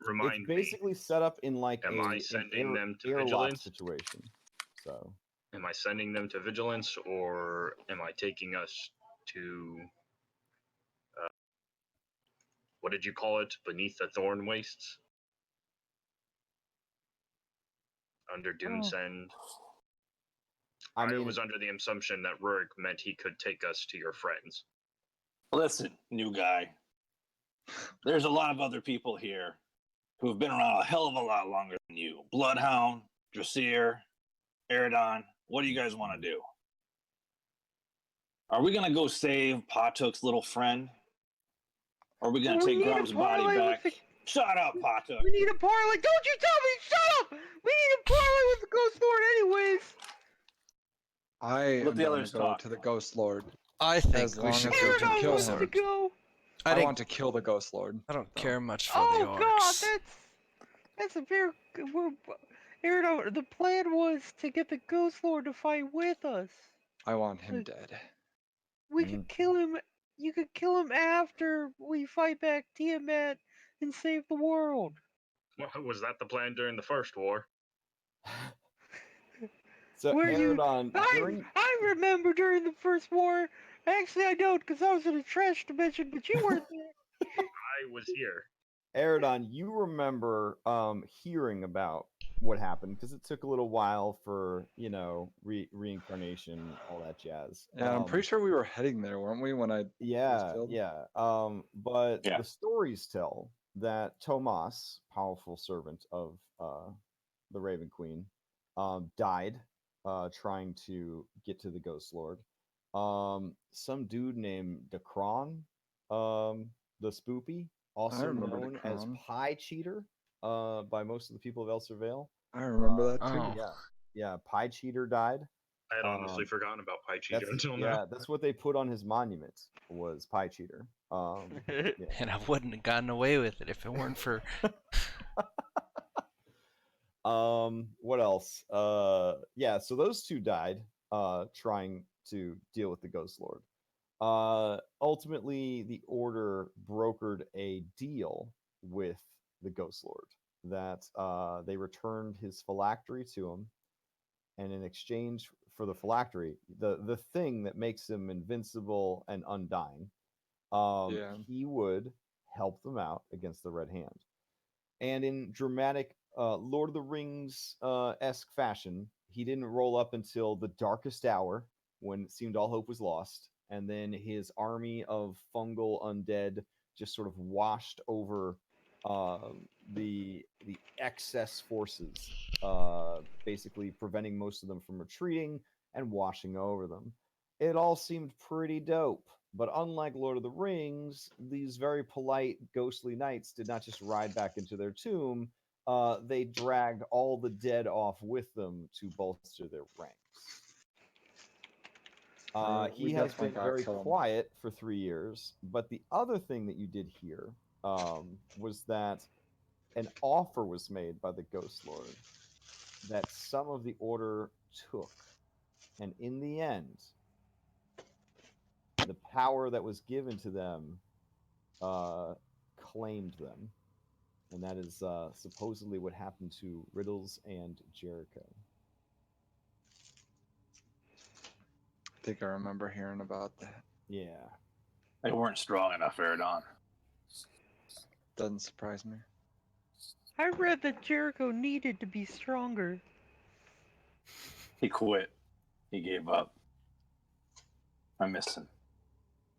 remind It's basically set up in like Am I sending them to airlock Vigilance? situation. So. Am I sending them to Vigilance, or am I taking us to what did you call it? Beneath the Thornwaste? Under Doomsend? I was under the assumption that Rurik meant he could take us to your friends. Listen, new guy. There's a lot of other people here who have been around a hell of a lot longer than you. Bloodhound, Drasir, Eridon. What do you guys want to do? Are we going to go save Patuk's little friend? Or are we going to take Grum's body back? Shut up, Patuk! We need a parlay. Don't you tell me! Shut up! We need a parlay with the Ghost Lord, anyways. I Let am the going others to go talk. to the Ghost Lord. I think As we long should as go we to can the kill Ghost him. Lord. I want to kill the Ghost Lord. I don't care much for Oh the orcs. God, that's a very good. Aaron, the plan was to get the Ghost Lord to fight with us. I want him dead. We could kill him. You could kill him after we fight back Tiamat and save the world. Was that the plan during the first war? So Eridon, I remember during the first war. Actually, I don't, because I was in a trash dimension, but you weren't there. I was here. Eridon, you remember hearing about what happened because it took a little while for reincarnation, all that jazz. Yeah, I'm pretty sure we were heading there, weren't we? When I was killed? Yeah. But the stories tell that Tomas, powerful servant of the Raven Queen, died trying to get to the Ghost Lord. Some dude named Decron, the Spoopy, also known as Pie Cheater by most of the people of El Surveil. I remember that too. Yeah, Pie Cheater died. I had honestly forgotten about Pie Cheater until now. Yeah, that's what they put on his monument was Pie Cheater. And I wouldn't have gotten away with it if it weren't for. What else? So those two died trying to deal with the Ghost Lord. Ultimately, the Order brokered a deal with the Ghost Lord that they returned his phylactery to him, and in exchange for the phylactery, the thing that makes him invincible and undying, he would help them out against the Red Hand. And in dramatic Lord of the Rings esque fashion, he didn't roll up until the darkest hour when it seemed all hope was lost, and then his army of fungal undead just sort of washed over the excess forces, basically preventing most of them from retreating and washing over them. it all seemed pretty dope. But unlike Lord of the Rings, these very polite, ghostly knights did not just ride back into their tomb. They dragged all the dead off with them to bolster their ranks. We He has definitely been gotta very kill him. quiet for 3 years. But the other thing that you did hear was that an offer was made by the Ghost Lord that some of the order took. And in the end, the power that was given to them claimed them. And that is supposedly what happened to Riddles and Jericho. I think I remember hearing about that. Yeah. They weren't strong enough, Eridon. Doesn't surprise me. I read that Jericho needed to be stronger. He quit. He gave up. I miss him.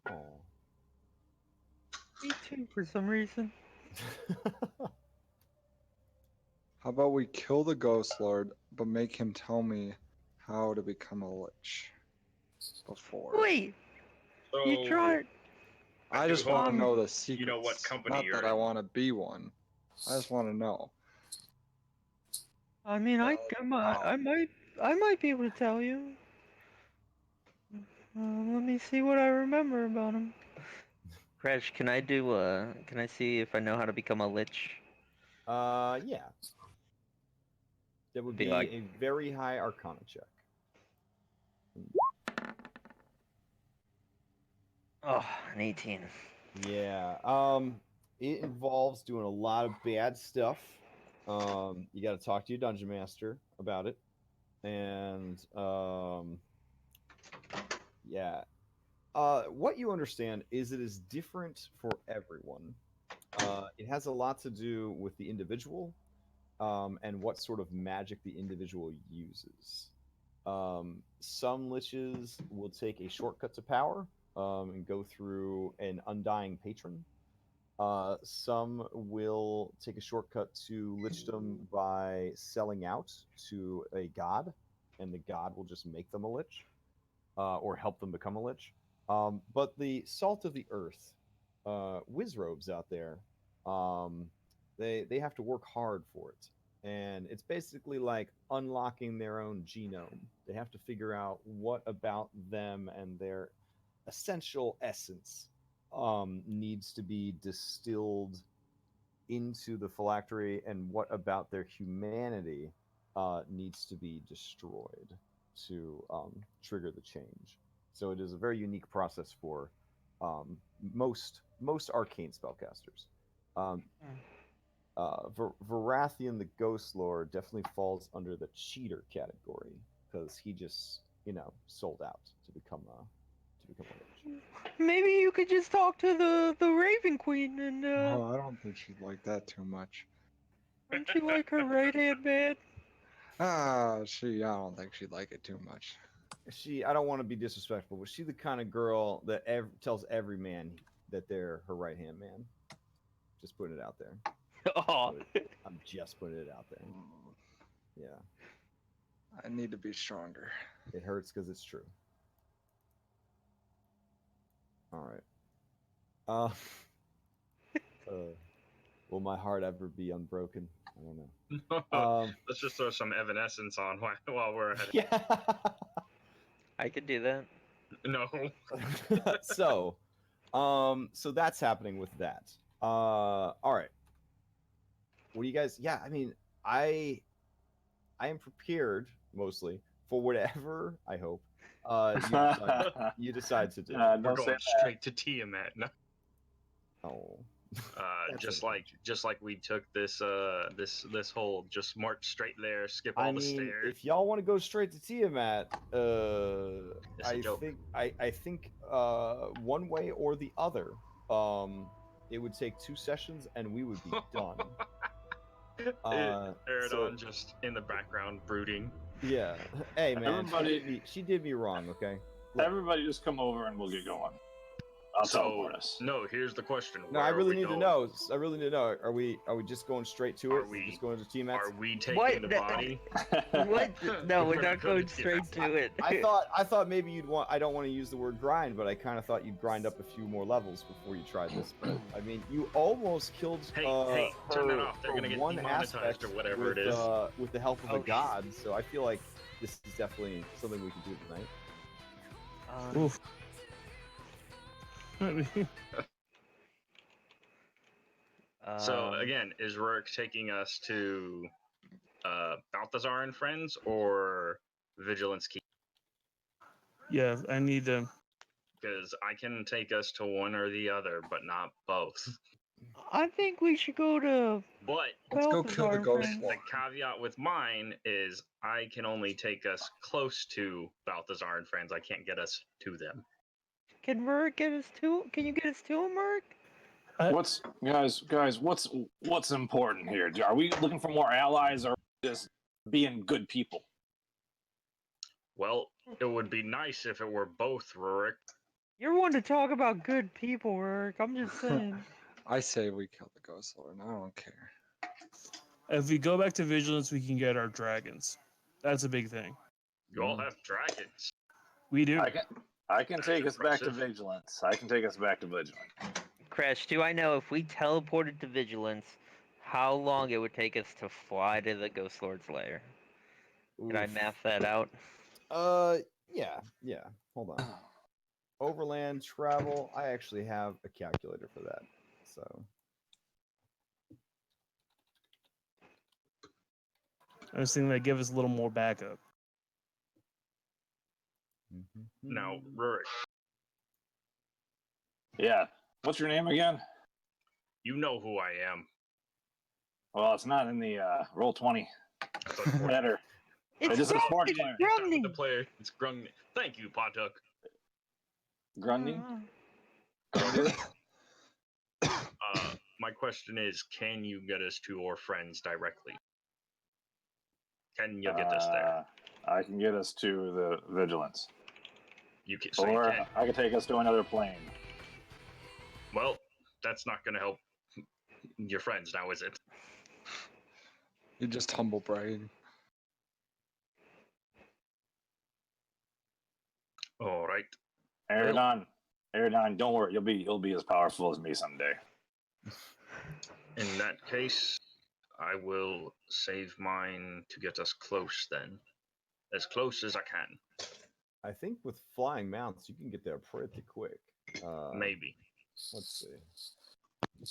Oh. Me too, for some reason. How about we kill the Ghost Lord, but make him tell me how to become a lich before. Wait, So, you tried. I just want to know the secrets. You know what company Not you're that in. I want to be one. I just want to know. I mean, I might be able to tell you. Let me see what I remember about him. Crash, can I see if I know how to become a lich? Yeah. That would be like- a very high Arcana check. Oh, an 18. Yeah. It involves doing a lot of bad stuff. You got to talk to your dungeon master about it, and yeah. What you understand is it is different for everyone. It has a lot to do with the individual, and what sort of magic the individual uses. Some liches will take a shortcut to power and go through an undying patron. Some will take a shortcut to lichdom by selling out to a god, and the god will just make them a lich, or help them become a lich. But the salt of the earth, wizrobes out there, they have to work hard for it. And it's basically like unlocking their own genome. They have to figure out what about them and their essential essence needs to be distilled into the phylactery, and what about their humanity needs to be destroyed to trigger the change. So it is a very unique process for most arcane spellcasters. Varathian the Ghostlord definitely falls under the cheater category because he just sold out to become a lich. Maybe you could just talk to the Raven Queen and Oh, I don't think she'd like that too much. don't you like her right hand man? I don't think she'd like it too much. I don't want to be disrespectful, but she's the kind of girl that tells every man that they're her right hand man. Just putting it out there. Oh. I'm just putting it out there. Yeah. I need to be stronger. It hurts because it's true. All right. Will my heart ever be unbroken? I don't know. Let's just throw some evanescence on while we're ahead. Yeah. I could do that. No. So that's happening with that. All right. What do you guys? Yeah, I mean, I am prepared mostly for whatever I hope you decide to do. We're going straight to Tiamat. No. Oh. Just like we took this whole just march straight there, skip all the stairs. If y'all want to go straight to Tiamat, I think one way or the other, it would take 2 sessions and we would be done. Eridon just in the background brooding. Yeah. Hey man, Everybody, she did me wrong. Okay. Everybody, just come over and we'll get going. I'll teleport us. No, here's the question. No, Where I are really we need to going? know. I really need to know. Are we just going straight to it? Are we- Just going to team X? Are we taking What? the No- body? What? No, we're We're not gonna going team straight X. to it. I thought maybe you'd want. I don't want to use the word grind, but I kind of thought you'd grind up a few more levels before you tried this. But I mean, you almost killed. Hey, turn that her off. They're for gonna get one demonetized aspect or whatever with, it is. with the help of Oh, a god. So I feel like this is definitely something we can do tonight. Oof. I mean, So Um, again, is Rourke taking us to Balthazar and Friends or Vigilance Keep? yeah, I need to. Because I can take us to one or the other, but not both. I think we should go to But Let's go kill the Balthazar, ghost friend. lord. the caveat with mine is I can only take us close to Balthazar and Friends. I can't get us to them. Can Merc get us to? Can you get us to him, Merc? What's guys? What's important here? Are we looking for more allies, or just being good people? Well, it would be nice if it were both, Rurik. You're one to talk about good people, Merc. I'm just saying. I say we kill the ghost lord. I don't care. If we go back to vigilance, we can get our dragons. That's a big thing. You all have dragons. We do. I can take us back to impressive. vigilance. I can take us back to vigilance. Crash, do I know if we teleported to vigilance, how long it would take us to fly to the ghost lord's lair? Can I Oof. math that out? Yeah. Hold on. Overland travel. I actually have a calculator for that. So. I was thinking that give us a little more backup. Now, Rurik, Yeah. What's your name again? you know who I am. Well, it's not in the roll 20 But header. It's just a sport Grumney! player. Grumney! the player, it's Grung. Thank you, Potuk. Grundy. My question is, can you get us to our friends directly? Can you get us there? I can get us to the vigilance, You can. So or you can. I can take us to another plane. Well, that's not going to help your friends now, is it? You just humble brag. All right. Aridon, don't worry. You'll be as powerful as me someday. In that case, I will save mine to get us close then. As close as I can. I think with flying mounts, you can get there pretty quick. Maybe. Let's see.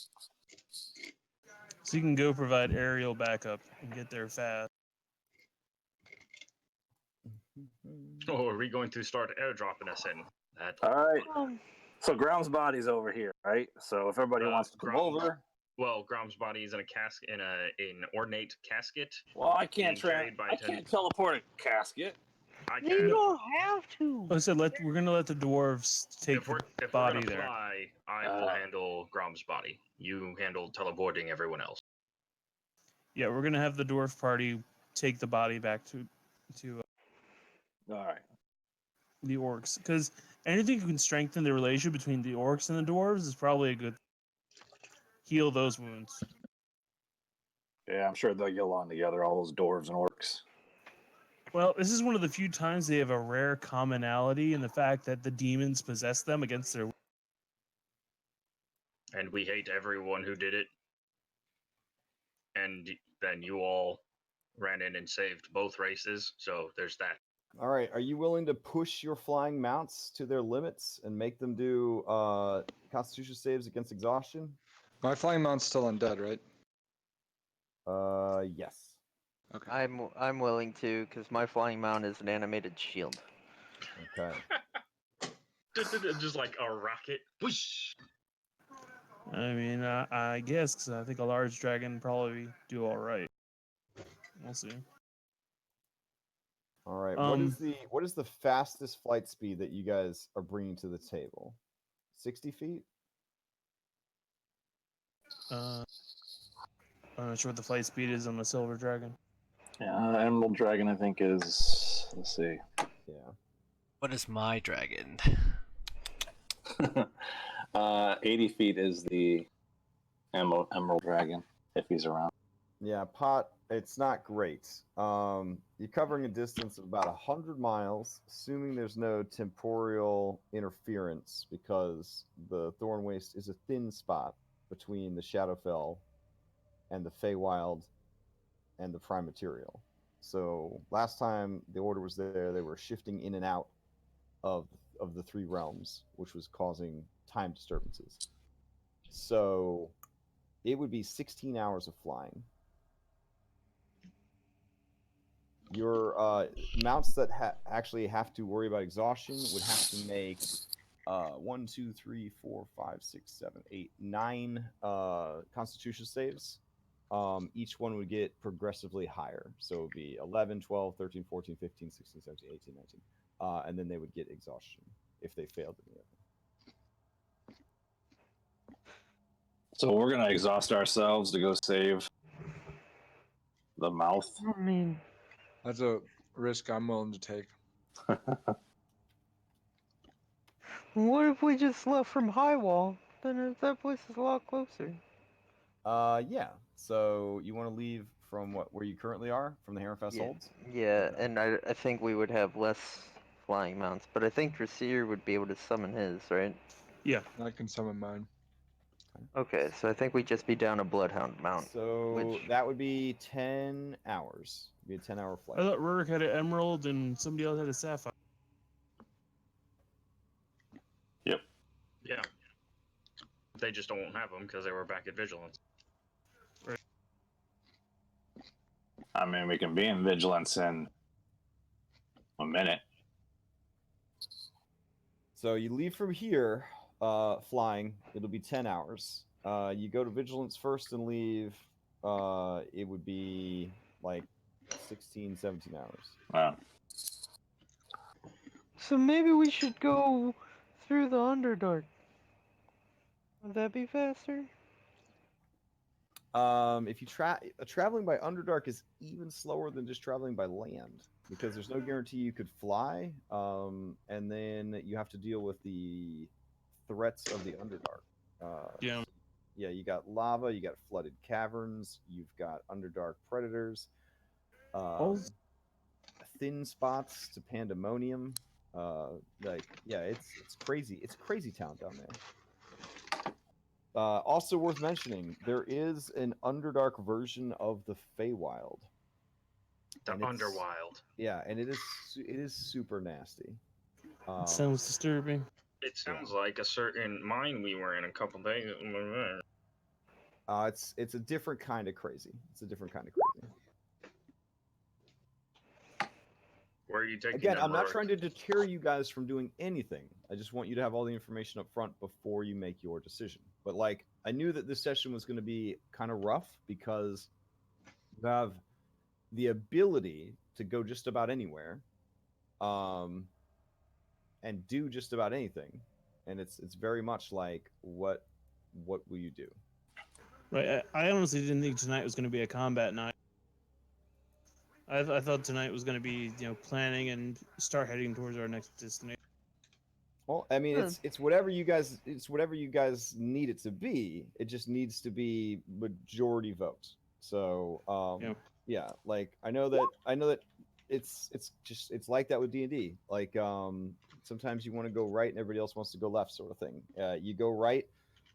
So you can go provide aerial backup and get there fast. Oh, are we going to start airdropping us in? That All right. Um, So Ground's body's over here, right? So if everybody wants to come Ground- over, Well, Grom's body is in a casket, in an ornate casket. well, I can't Being carried by I 10 can't teleport a casket. I you can. don't have to. Oh, so we're gonna let the dwarves take If we're body gonna there. fly, I will handle Grom's body. You handle teleporting everyone else. Yeah, we're gonna have the dwarf party take the body back to All right. the orcs, because anything that can strengthen the relationship between the orcs and the dwarves is probably a good. Heal those wounds. Yeah, I'm sure they'll get along together, all those dwarves and orcs. Well, this is one of the few times they have a rare commonality in the fact that the demons possess them against their. And we hate everyone who did it. And then you all ran in and saved both races, so there's that. All right. Are you willing to push your flying mounts to their limits and make them do Constitution saves against exhaustion? My flying mount's still undead, right? Yes. Okay. I'm willing to, because my flying mount is an animated shield. Okay. Just like a rocket. Whoosh! I mean, I guess because I think a large dragon probably do all right. We'll see. All right. Um, what is the fastest flight speed that you guys are bringing to the table? 60 feet? I'm not sure what the flight speed is on the silver dragon. Yeah, Emerald Dragon, I think, is. Let's see. Yeah. What is my dragon? 80 feet is the Emerald Dragon, if he's around. Yeah, Pot, it's not great. You're covering a distance of about 100 miles, assuming there's no temporal interference, because the Thornwaste is a thin spot between the Shadowfell and the Feywild and the Prime Material. So last time the Order was there, they were shifting in and out of the three realms, which was causing time disturbances. So it would be 16 hours of flying. Your mounts that actually have to worry about exhaustion would have to make 1, 2, 3, 4, 5, 6, 7, 8, 9 Constitution saves. Each one would get progressively higher. So it would be 11, 12, 13, 14, 15, 16, 17, 18, 19. And then they would get exhaustion if they failed any of them. So we're going to exhaust ourselves to go save the mouth. I mean, That's a risk I'm willing to take. what if we just left from Highwall? Then that place is a lot closer. Yeah. So you want to leave from where you currently are, from the Harrenfest Yeah, holds? yeah, Okay. and I think we would have less flying mounts, but I think Dressir would be able to summon his, right? Yeah. I can summon mine. Okay, so I think we'd just be down a Bloodhound mount. So which- that would be 10 hours. It'd be a 10-hour flight. I thought Rurik had an emerald and somebody else had a sapphire. Yeah. They just don't have them because they were back at Vigilance. I mean, we can be in Vigilance in a minute. So you leave from here, flying. It'll be 10 hours. You go to Vigilance first and leave. It would be like 16, 17 hours. Wow. So maybe we should go through the Underdark. Would that be faster? If you traveling by Underdark is even slower than just traveling by land, because there's no guarantee you could fly. And then you have to deal with the threats of the Underdark. Yeah. Yeah, you got lava, you got flooded caverns, you've got Underdark predators, thin spots to pandemonium. It's crazy. It's crazy town down there. Also worth mentioning, there is an Underdark version of the Feywild. The Underwild. Yeah, and it is super nasty. It sounds disturbing. It sounds like a certain mine we were in a couple days. It's a different kind of crazy. It's a different kind of crazy. Where are you taking Again, them, I'm not Rurik? trying to deter you guys from doing anything. I just want you to have all the information up front before you make your decision. But like, I knew that this session was going to be kind of rough because you have the ability to go just about anywhere, and do just about anything, and it's very much like what will you do? Right. I honestly didn't think tonight was going to be a combat night. I thought tonight was going to be, planning and start heading towards our next destination. Well, I mean, it's whatever you guys need it to be. It just needs to be majority vote. So yeah, like I know that it's like that with D&D. Like sometimes you want to go right and everybody else wants to go left, sort of thing. You go right,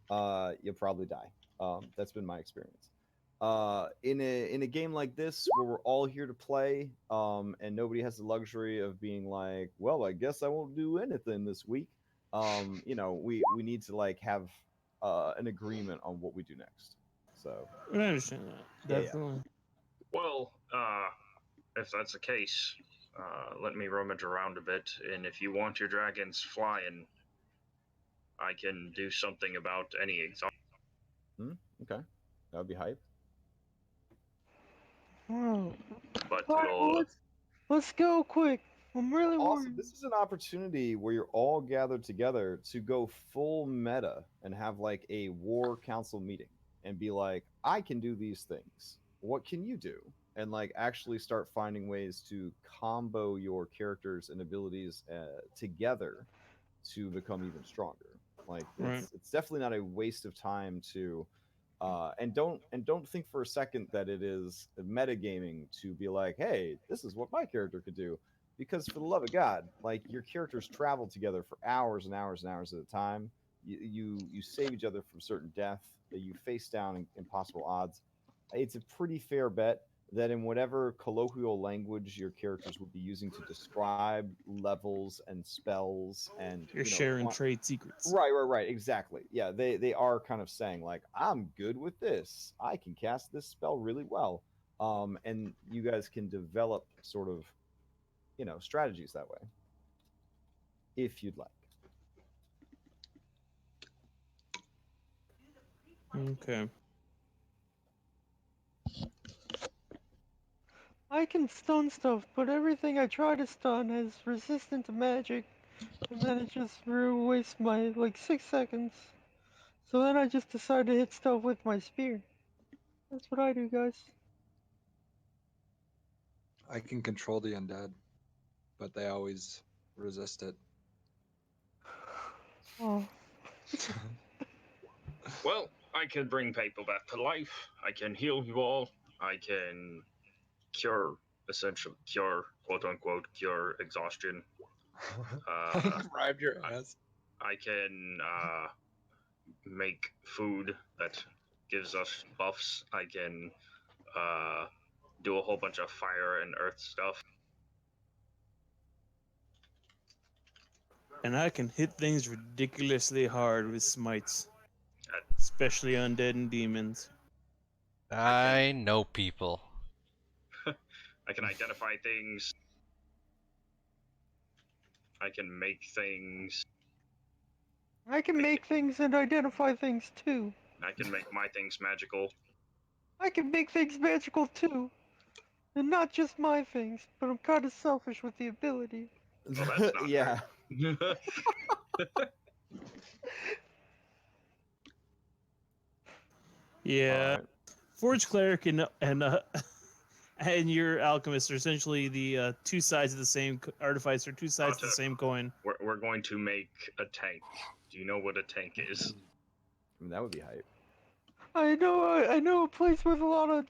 you'll probably die. That's been my experience. In a game like this where we're all here to play, and nobody has the luxury of being like, well, I guess I won't do anything this week. We need to like have an agreement on what we do next. So I understand that. Definitely. Well, if that's the case, let me rummage around a bit, and if you want your dragons flying, I can do something about any exhaustion. Okay, that would be hype. Oh. But All right, well, let's go quick. I'm really Also, worried. this is an opportunity where you're all gathered together to go full meta and have like a war council meeting and be like, I can do these things. What can you do? And like actually start finding ways to combo your characters and abilities together to become even stronger. Like Right. it's definitely not a waste of time to and don't think for a second that it is metagaming to be like, hey, this is what my character could do. Because for the love of God, like your characters travel together for hours and hours and hours at a time. You save each other from certain death. You face down impossible odds. It's a pretty fair bet that in whatever colloquial language your characters would be using to describe levels and spells and You're sharing trade secrets. right, exactly. Yeah, they are kind of saying like, I'm good with this. I can cast this spell really well. And you guys can develop sort of, strategies that way if you'd like. Okay. I can stun stuff, but everything I try to stun is resistant to magic, and then it just wastes my like 6 seconds. So then I just decide to hit stuff with my spear. That's what I do, guys. I can control the undead, but they always resist it. Oh, Well, I can bring people back to life. I can heal you all. I can cure, essentially, quote unquote, cure exhaustion. I bribed your ass. I can make food that gives us buffs. I can do a whole bunch of fire and earth stuff. And I can hit things ridiculously hard with smites, especially undead and demons. I know people. I can identify things. I can make things. I can make things and identify things too. I can make my things magical. I can make things magical too. And not just my things, but I'm kind of selfish with the ability. Well, that's not yeah. Yeah. Right. Forge cleric and and your alchemist are essentially the two sides of the same artificer, two sides of the same coin. We're going to make a tank. Do you know what a tank is? I mean, that would be hype. I know a place with a lot of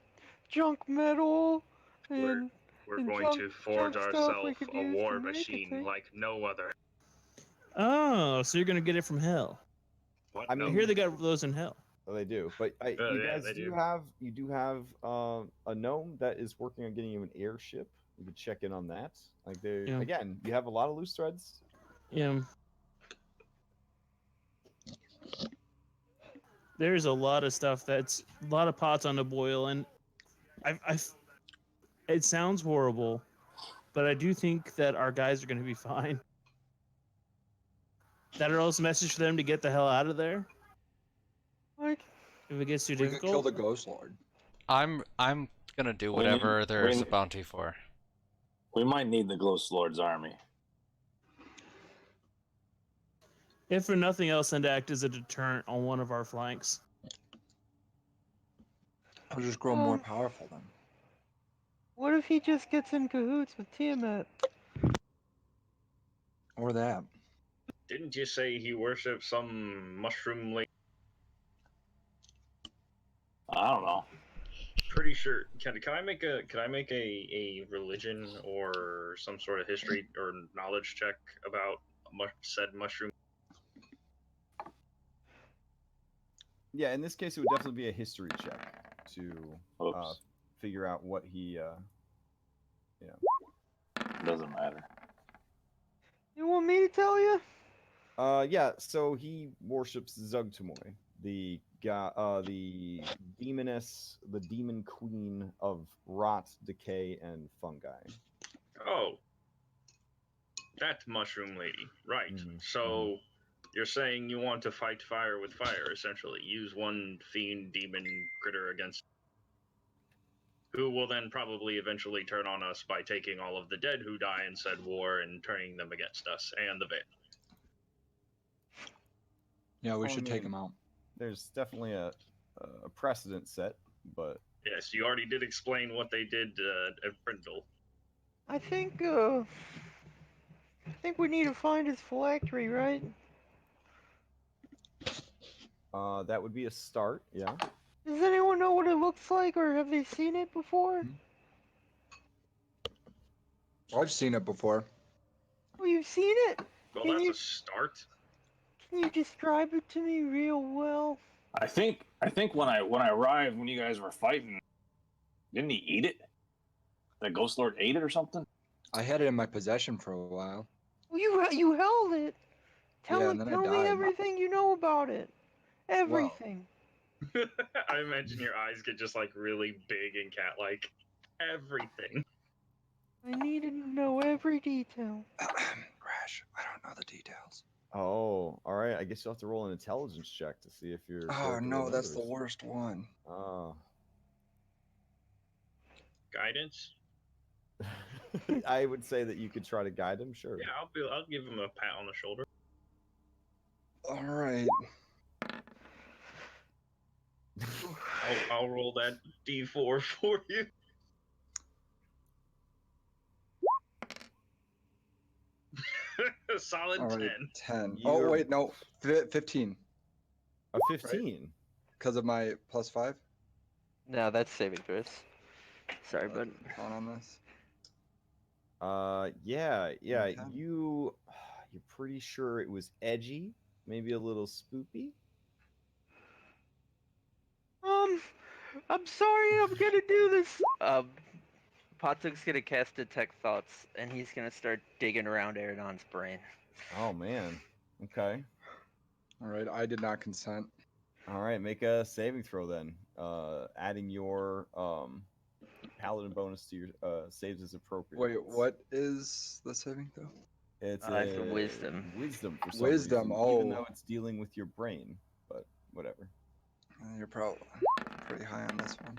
junk metal and We're and going to forge junk stuff we ourselves could a use war to make a machine tank. like no other. Oh, so you're gonna get it from hell. What? I I mean, hear they got those in hell. Oh, they do, but you yeah, guys they do. have a gnome that is working on getting you an airship. You could check in on that. Like again, you have a lot of loose threads. Yeah. There's a lot of stuff that's a lot of pots on the boil, and it sounds horrible, but I do think that our guys are going to be fine. That are also a message for them to get the hell out of there. Like, if it gets too We could kill difficult. the Ghostlord. I'm gonna do whatever there's a bounty for. We might need the Ghostlord's army. If for nothing else, then to act as a deterrent on one of our flanks. I'll just grow more powerful then. What if he just gets in cahoots with Tiamat? Or that. Didn't you say he worships some mushroom lady? I don't know. Pretty sure. Can I make a religion or some sort of history or knowledge check about said mushroom? Yeah, in this case, it would definitely be a history check to figure out what he. Doesn't matter. You want me to tell you? Yeah. So he worships Zugtamoy, the the demoness, the demon queen of rot, decay, and fungi. Oh, that mushroom lady, right? Mhm, So you're saying you want to fight fire with fire, essentially. Use one fiend demon critter against, who will then probably eventually turn on us by taking all of the dead who die in said war and turning them against us and the Veil. Yeah, we should take him out. There's definitely a precedent set, but Yes, you already did explain what they did at Brindle. I think we need to find his phylactery, right? That would be a start. Yeah. Does anyone know what it looks like, or have they seen it before? I've seen it before. Oh, you've seen it? Well, Can that's you a start. can you describe it to me real well? I think when I arrived, when you guys were fighting, didn't he eat it? The Ghost Lord ate it or something? I had it in my possession for a while. Well, you held it. Yeah, and then I Tell me died. everything you know about it. Everything. I imagine your eyes get just like really big and cat-like. Everything. I needed to know every detail. Rash, I don't know the details. Oh, all right. I guess you'll have to roll an intelligence check to see if your Oh character no, that's the remembers. worst one. Oh. Guidance. I would say that you could try to guide him. Sure. Yeah, I'll give him a pat on the shoulder. All right. I'll roll that D4 for you. Solid All right, 10. 10. Oh wait, no, 15. A 15. Because of my +5. No, that's saving throws. Sorry, bud. Count on this. Yeah. Okay. You're pretty sure it was edgy, maybe a little spoopy. I'm sorry, I'm gonna do this. Patuk's gonna cast Detect Thoughts, and he's gonna start digging around Eridon's brain. Oh man. Okay. All right, I did not consent. All right, make a saving throw then. Adding your paladin bonus to your saves as appropriate. Wait, what is the saving throw? It's It's a wisdom. Wisdom for some Wisdom, reason, even oh. though it's dealing with your brain. But whatever. You're probably pretty high on this one.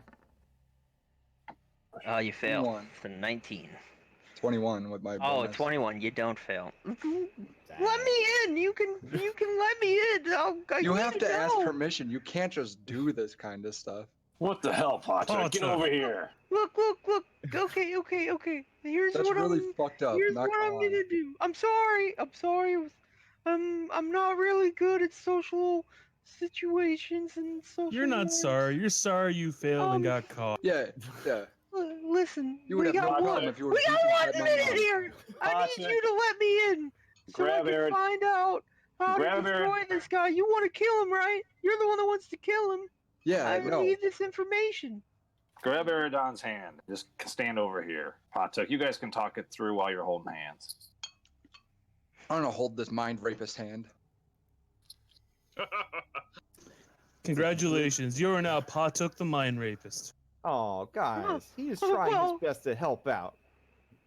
You fail. 21. It's a 19. 21 with my Oh, bonus. 21. You don't fail. Let me in. You can let me in. You have to ask permission. You can't just do this kind of stuff. What the hell, Potter? Get over here. Look. Okay. Here's That's what really fucked up. Here's Not what I'm gonna lie. gonna do. I'm sorry. I'm not really good at social situations and social. You're not norms. sorry. You're sorry you failed and got caught. Yeah. Listen, You would we have no got problem one. if you were We got beaten 1 by my minute mom. here. I need you to let me in so I can find out how to destroy this guy. You want to kill him, right? You're the one that wants to kill him. Yeah, I no. need this information. Grab Eridon's hand. Just stand over here. Potuk, you guys can talk it through while you're holding hands. I'm gonna hold this mind rapist hand. Congratulations, you are now Patuk the Mind Rapist. Oh, guys, he is trying his best to help out.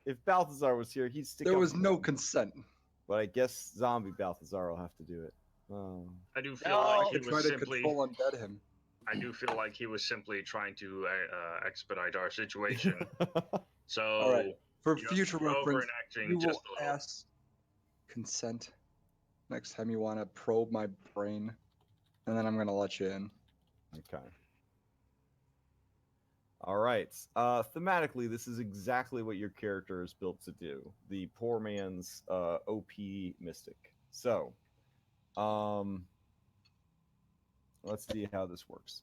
If Balthazar was here, he'd stick There up was for no him. consent. But I guess zombie Balthazar will have to do it. Oh. I do feel like he To was try to simply. control undead him. I do feel like he was simply trying to expedite our situation. So, All right. For you know, future reference, overenacting you just will a little. ask consent next time you want to probe my brain, and then I'm gonna let you in. Okay. All right. Thematically, this is exactly what your character is built to do. The poor man's OP mystic. So, let's see how this works.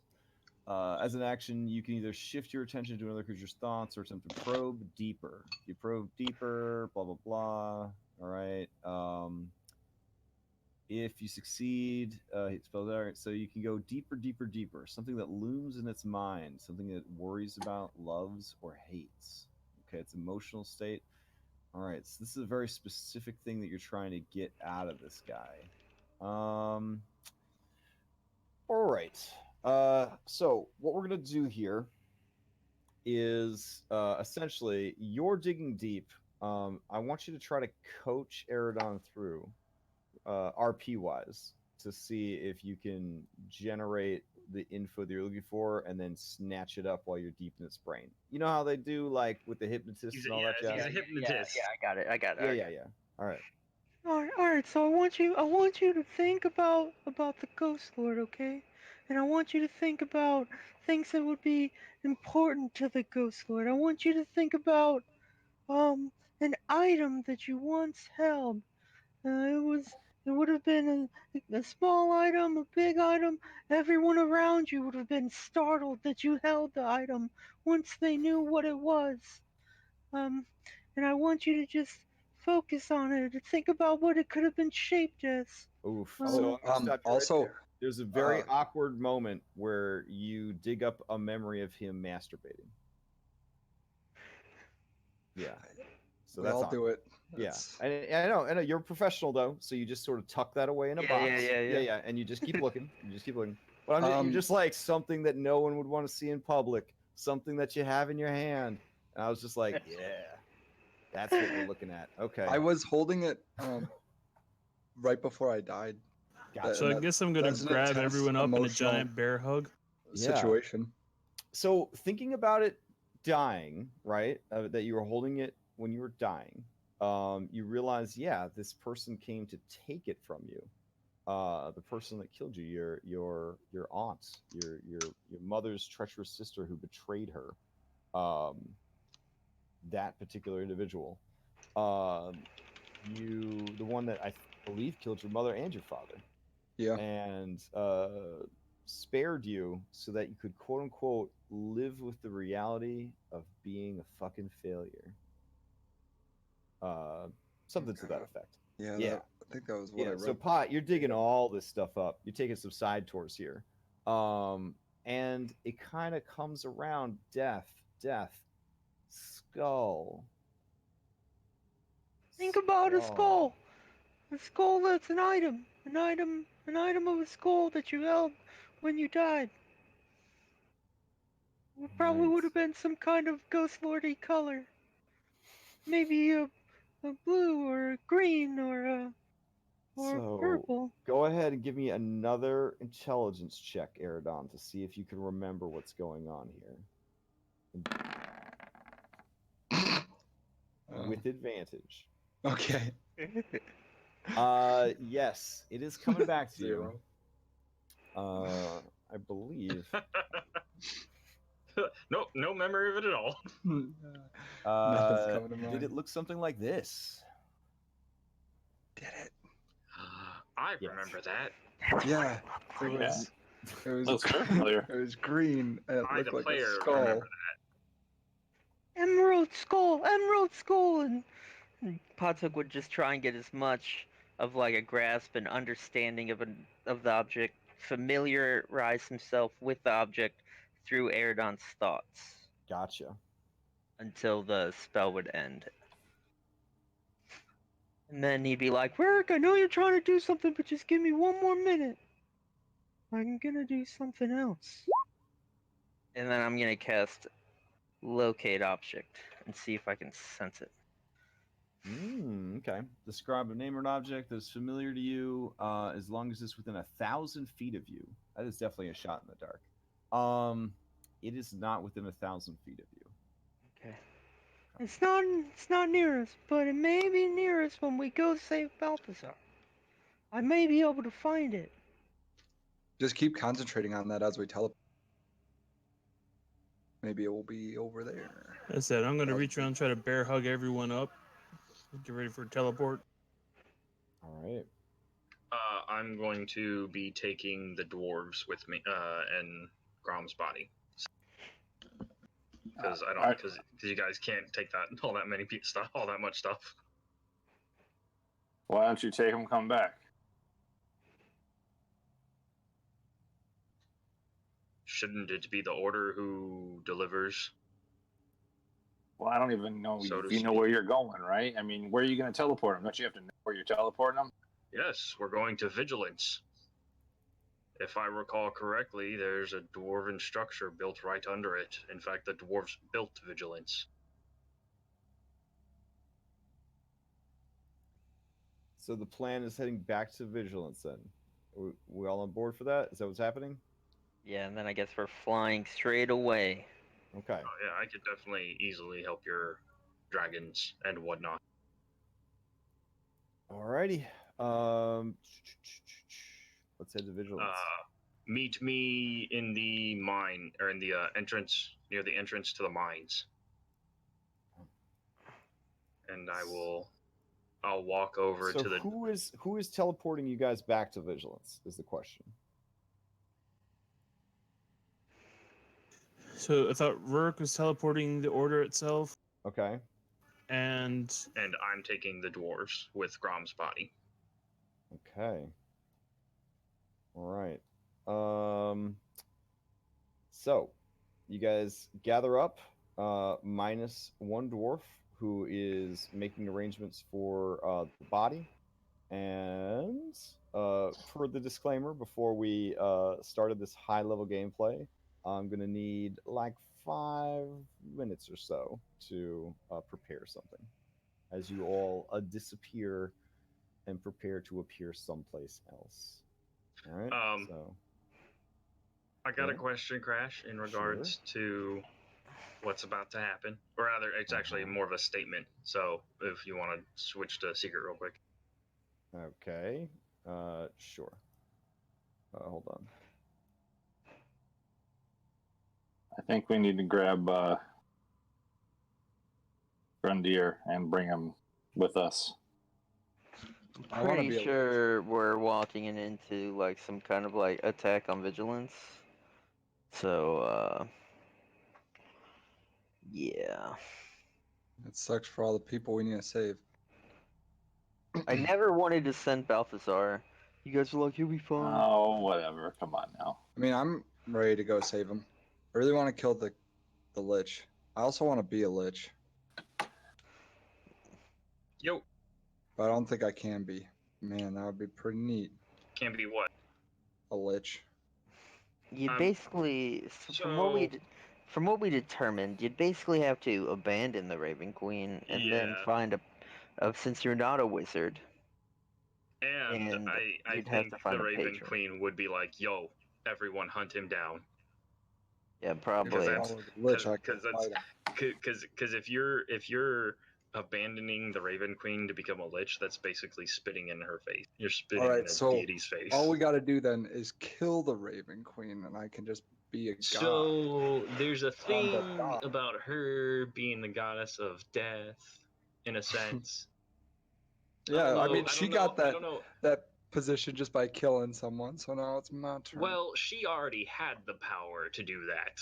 As an action, you can either shift your attention to another creature's thoughts or attempt to probe deeper. You probe deeper, blah, blah, blah. All right. If you succeed, it spells out. So you can go deeper, deeper, deeper. Something that looms in its mind, something that worries about, loves, or hates. Okay, it's emotional state. All right, so this is a very specific thing that you're trying to get out of this guy. All right. So what we're gonna do here is essentially you're digging deep. I want you to try to coach Eridon through. RP wise to see if you can generate the info that you're looking for and then snatch it up while you're deep in its brain. You know how they do like with the hypnotist and all that jazz? He's a hypnotist. Yeah, I got it. Yeah. All right. All right. So I want you to think about the Ghost Lord, okay? And I want you to think about things that would be important to the Ghost Lord. I want you to think about an item that you once held. It would have been a small item, a big item. Everyone around you would have been startled that you held the item once they knew what it was. Um, and I want you to just focus on it and think about what it could have been shaped as. Oof. Um, So I'm gonna stop you right also, there. There's a very awkward moment where you dig up a memory of him masturbating. Yeah. So we that's all awkward. do it. Yeah, I know. You're a professional though, so you just sort of tuck that away in a box. Yeah. And you just keep looking. You just keep looking. But you're just like something that no one would want to see in public, something that you have in your hand. And I was just like, yeah, that's what we're looking at. Okay. I was holding it right before I died. Gotcha. So I guess I'm gonna that's an grab intense everyone up in a emotional giant bear hug. situation. So thinking about it dying, right? That you were holding it when you were dying. You realize, yeah, this person came to take it from you. The person that killed you, your aunt, your mother's treacherous sister who betrayed her. That particular individual. The one that I believe killed your mother and your father. Yeah. And spared you so that you could quote unquote live with the reality of being a fucking failure. Something to that effect. Yeah. Yeah. I think that was what I wrote. So Pot, you're digging all this stuff up. You're taking some side tours here. And it kind of comes around death, skull. Think about a skull. A skull that's an item. An item of a skull that you held when you died. It probably would have been some kind of ghostlordy color. Maybe a blue or a green or purple. Go ahead and give me another intelligence check, Eridon, to see if you can remember what's going on here. With advantage. Okay. Yes, it is coming back to you. I believe. No memory of it at all. Nothing's coming to mind. Did it look something like this? Did it? I remember that. Yeah. It was Looks familiar. It was green and it I, looked the like player, a skull. remember Emerald skull, and Potuk would just try and get as much of like a grasp and understanding of the object, familiarize himself with the object through Eridon's thoughts. Gotcha. Until the spell would end. And then he'd be like, Rick, I know you're trying to do something, but just give me one more minute. I'm gonna do something else. And then I'm gonna cast Locate Object and see if I can sense it. Okay. Describe a name or an object that is familiar to you, as long as it's within 1,000 feet of you. That is definitely a shot in the dark. It is not within 1,000 feet of you. Okay. It's not near us, but it may be near us when we go save Balthazar. I may be able to find it. Just keep concentrating on that as we teleport. Maybe it will be over there. I said I'm gonna reach around and try to bear hug everyone up. Get ready for a teleport. All right. I'm going to be taking the dwarves with me and Grom's body. Because because you guys can't take all that much stuff. Why don't you take him? Come back. Shouldn't it be the order who delivers? Well, I don't even know So if you know where you're going, right? I mean, where are you going to teleport him? Don't you have to know where you're teleporting him? Yes, we're going to Vigilance. If I recall correctly, there's a dwarven structure built right under it. In fact, the dwarves built Vigilance. So the plan is heading back to Vigilance then. We all on board for that? Is that what's happening? Yeah, and then I guess we're flying straight away. Okay. Oh, yeah, I could definitely easily help your dragons and whatnot. Alrighty. Let's head to Vigilance. Meet me in the mine, or in the entrance, near the entrance to the mines. And I will I'll walk over So to the. who is teleporting you guys back to vigilance? Is the question. So I thought Rurik was teleporting the order itself, Okay. and And I'm taking the dwarves with Grom's body. Okay. All right. So you guys gather up, minus one dwarf who is making arrangements for the body. And for the disclaimer, before we started this high level gameplay, I'm going to need like 5 minutes or so to prepare something as you all disappear and prepare to appear someplace else. All right. So I got a yeah. question, Crash, in regards to what's about to happen. Or rather, it's actually more of a statement. So if you want to switch to secret real quick. Okay. Sure. Hold on. I think we need to grab Grundir and bring him with us. I want to Pretty be. sure we're walking into like some kind of like attack on vigilance. So yeah. It sucks for all the people we need to save. I never wanted to send Balthazar. You guys were like, he'll be fine. Oh, whatever. Come on now. I mean, I'm ready to go save him. I really want to kill the lich. I also want to be a lich, Yo, but I don't think I can be. Man, that would be pretty neat. can't be what? A lich. You Um, basically, from what we determined, you'd basically have to abandon the Raven Queen and then Yeah. find since you're not a wizard. And I you'd have think to find the a Raven patron. Queen would be like, "Yo, everyone, hunt him down." Yeah, probably. Because Oh, the lich, I because can that's fight him. because if you're abandoning the Raven Queen to become a lich, that's basically spitting in her face. You're spitting All in right, a so deity's face. all we got to do then is kill the Raven Queen, and I can just be a god. So there's a thing god. about her being the goddess of death, in a sense. Yeah, I mean, I she don't got know. I that don't know. that position just by killing someone, so now it's my turn. Well, she already had the power to do that.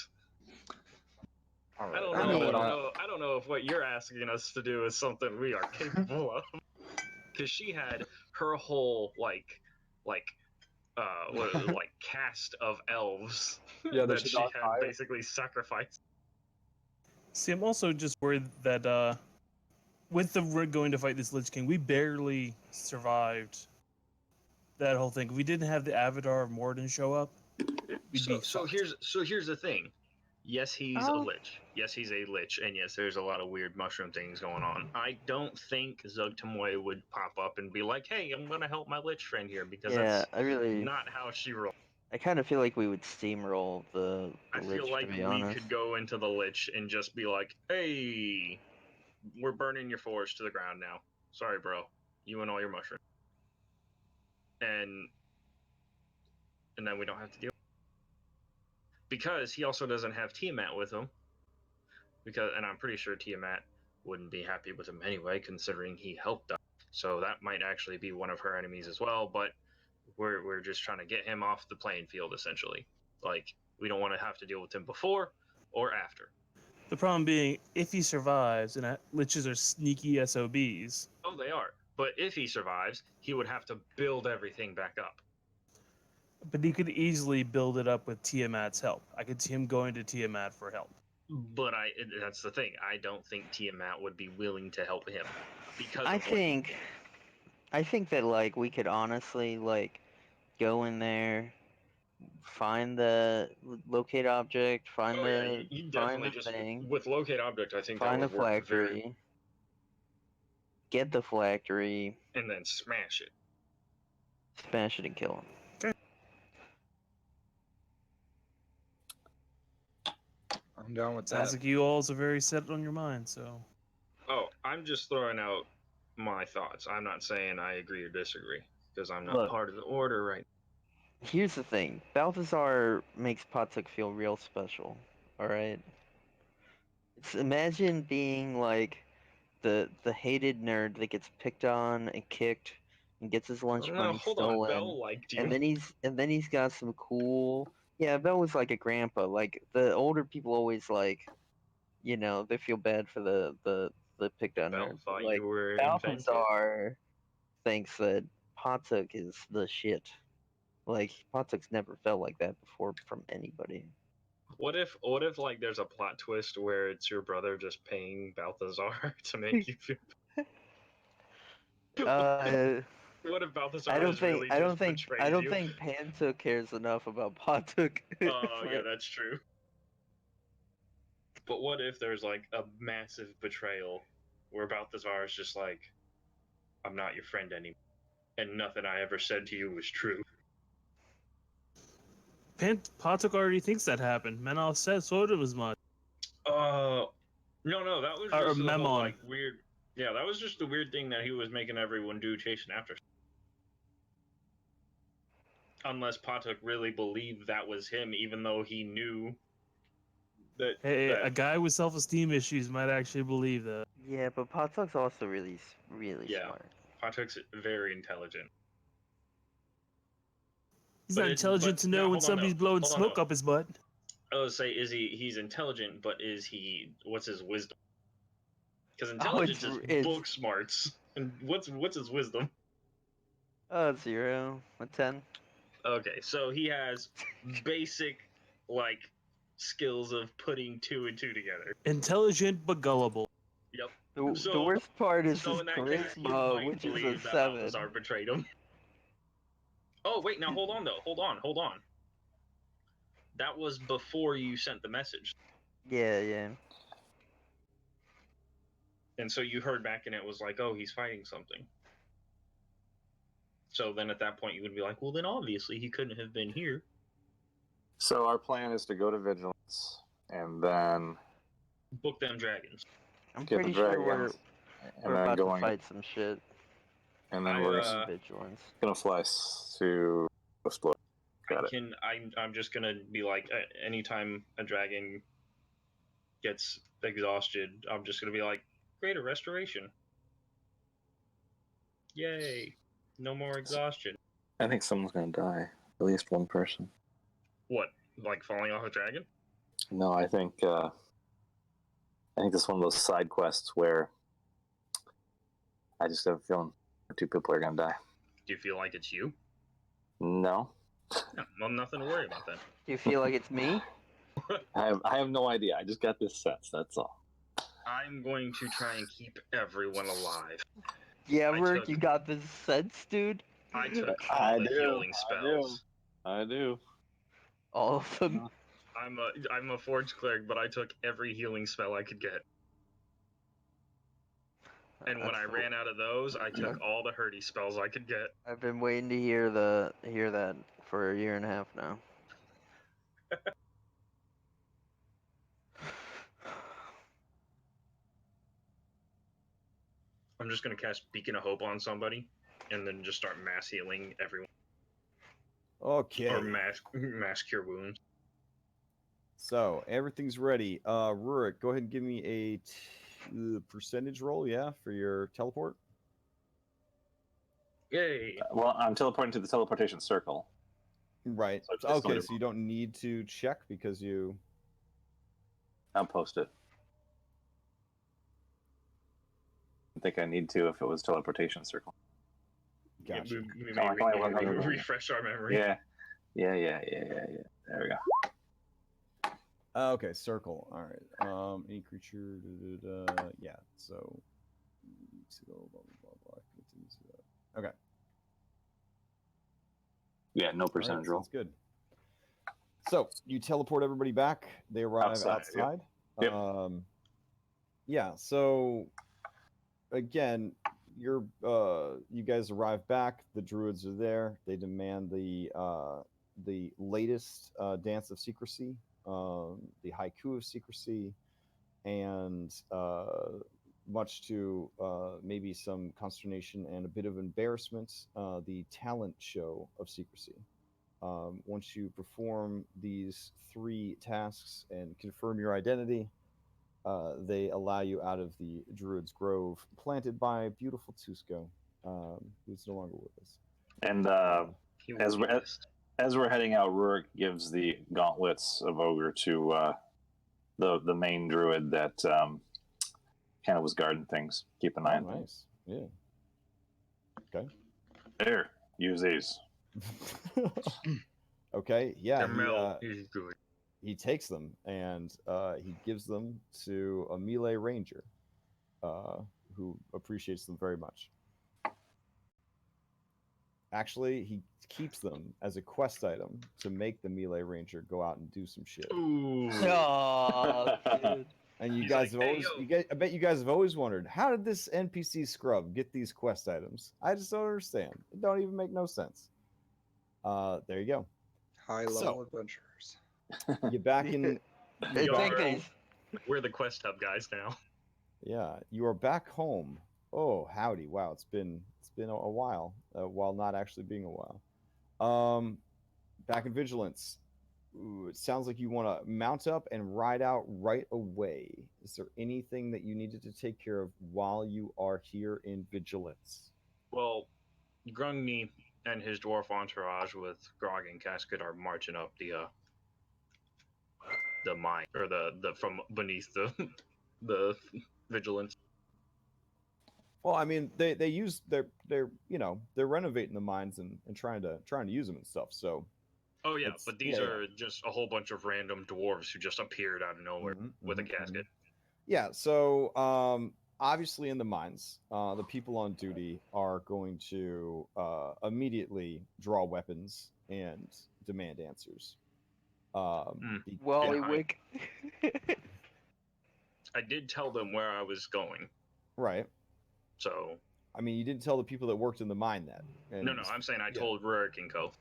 All I right, don't I know. know I what don't know. I don't know if what you're asking us to do is something we are capable of. Because she had her whole like like cast of elves Yeah, that she had basically sacrificed. see, I'm also just worried that with the Rig going to fight this Lich King, we barely survived that whole thing. If we didn't have the Avatar of Morden show up, we'd be So fucked. here's the thing. Yes, he's a lich. Yes, he's a lich, and yes, there's a lot of weird mushroom things going on. I don't think Zugtamoy would pop up and be like, "Hey, I'm gonna help my lich friend here," because Yeah, that's not how she rolls. I kind of feel like we would steamroll the I lich, feel like to be we honest. could go into the lich and just be like, "Hey, we're burning your forest to the ground now. Sorry, bro. You and all your mushrooms." And then we don't have to deal. Because he also doesn't have Tiamat with him. And I'm pretty sure Tiamat wouldn't be happy with him anyway, considering he helped us. So that might actually be one of her enemies as well. But we're just trying to get him off the playing field, essentially. Like, we don't want to have to deal with him before or after. The problem being, if he survives, and Liches are sneaky SOBs. Oh, they are. But if he survives, he would have to build everything back up. But he could easily build it up with Tiamat's help. I could see him going to Tiamat for help. But that's the thing. I don't think Tiamat would be willing to help him because I of what he think, I think that like we could honestly like go in there, find the locate object, find you find definitely the just thing, with locate object. I think that find the would work very, phylactery, get the phylactery, and then smash it. smash it, and kill him. I'm down with Sounds that. like you all are very set on your mind, so. Oh, I'm just throwing out my thoughts. I'm not saying I agree or disagree because I'm not Look. part of the order right. Here's the thing. Balthazar makes Patuk feel real special. Alright? Imagine being like the hated nerd that gets picked on and kicked and gets his lunch No, money hold on. stolen. Bell liked you. And then he's got some cool. Yeah, Bell was like a grandpa. Like the older people always like, they feel bad for the picked on Bell nerd. thought Like you were inventive. Balthazar thinks that Potuk is the shit. Like Potuk's never felt like that before from anybody. What if like there's a plot twist where it's your brother just paying Balthazar to make you feel? What if Balthazar I don't is think really I don't just think betrays I don't you? think Pantuk cares enough about Potuk. Oh yeah, that's true. But what if there's like a massive betrayal where Balthazar is just like, I'm not your friend anymore, and nothing I ever said to you was true. Patuk already thinks that happened. Menal said told him as much. No, that was Or just the whole Memon. like weird. Yeah, that was just the weird thing that he was making everyone do chasing after. Unless Patuk really believed that was him, even though he knew that. Hey, that a guy with self-esteem issues might actually believe that. Yeah, but Potuk's also really yeah, smart. Patuk's very intelligent. He's not intelligent to know when somebody's blowing smoke up his butt. I would say, he's intelligent, but is he? What's his wisdom? Because Oh, intelligence is book smarts, and what's his wisdom? 0, a 10. Okay, so he has basic like skills of putting 2 and 2 together. Intelligent but gullible. Yep. The worst part is so his in that case, he charisma, might which is a believe that 7. Balthazar betrayed him. Oh wait, now hold on though. Hold on. That was before you sent the message. Yeah. And so you heard back and it was like, oh, he's fighting something. So then at that point you would be like, well then obviously he couldn't have been here. So our plan is to go to Vigilance and then book them dragons. I'm get pretty the sure dragons, we're and then about to going, fight some shit. and then we're Vigilance. gonna fly to Ghostlord. I'm just gonna be like, anytime a dragon gets exhausted, I'm just gonna be like, greater restoration. Yay! No more exhaustion. I think someone's gonna die. At least one person. What? Like falling off a dragon? No, I think this is one of those side quests where I just have a feeling 2 people are gonna die. Do you feel like it's you? No. No, well, nothing to worry about then. Do you feel like it's me? I have no idea. I just got this sense. That's all. I'm going to try and keep everyone alive. Yeah, Merc, you got this sense, dude. I took all the healing spells. I do. All of them. I'm a forge cleric, but I took every healing spell I could get. And when I ran out of those, I took all the hurty spells I could get. I've been waiting to hear that for a year and a half now. I'm just gonna cast Beacon of Hope on somebody, and then just start mass healing everyone. Okay. Or mass cure wounds. So everything's ready. Rurik, go ahead and give me a percentage roll, yeah, for your teleport. Yay! Well, I'm teleporting to the teleportation circle. Right. So okay, so you don't need to check because you. I'll post it. I think I need to if it was teleportation circle. Gotcha. We may refresh our memory. Yeah. There we go. Okay, circle. All right. Any creature. Yeah. So. Okay. Yeah, no percentage roll. Sounds good. So you teleport everybody back. They arrive outside. Yep. Yeah. So again, you guys arrive back. The druids are there. They demand the latest dance of secrecy, the haiku of secrecy, and much to maybe some consternation and a bit of embarrassment, the talent show of secrecy. Once you perform these 3 tasks and confirm your identity, they allow you out of the Druid's Grove, planted by beautiful Tusco, who's no longer with us. And He will as be we're missed. as we're heading out, Rurik gives the gauntlets of ogre to the main druid that kind of was guarding things. Keep an eye on things. Nice. Yeah. Okay. There, use these. Okay. Yeah. Carmel is good. He takes them and he gives them to a melee ranger, who appreciates them very much. Actually, he keeps them as a quest item to make the melee ranger go out and do some shit. Ooh. Oh, dude. And you He's guys like, have "Hey, always, yo." I bet you guys have always wondered, how did this NPC scrub get these quest items? I just don't understand. It don't even make no sense. There you go. High level So- adventurers. You're back in. We It's like are- they- We're the quest hub guys now. Yeah, you are back home. Oh, howdy! Wow, it's been a while, while not actually being a while. Back in Vigilance. Ooh, it sounds like you want to mount up and ride out right away. Is there anything that you needed to take care of while you are here in Vigilance? Well, Grungni and his dwarf entourage with Grog and Casket are marching up the mine or the from beneath the vigilance. Well, I mean, they use they're they're renovating the mines and trying to use them and stuff. So Oh yeah, It's- but these yeah, are just a whole bunch of random dwarves who just appeared out of nowhere with a casket. Yeah, so obviously in the mines, the people on duty are going to immediately draw weapons and demand answers. Wally Yeah, Wick. I did tell them where I was going, Right. so I mean, you didn't tell the people that worked in the mine that. And no, I'm saying I yeah. told Rurik and Co.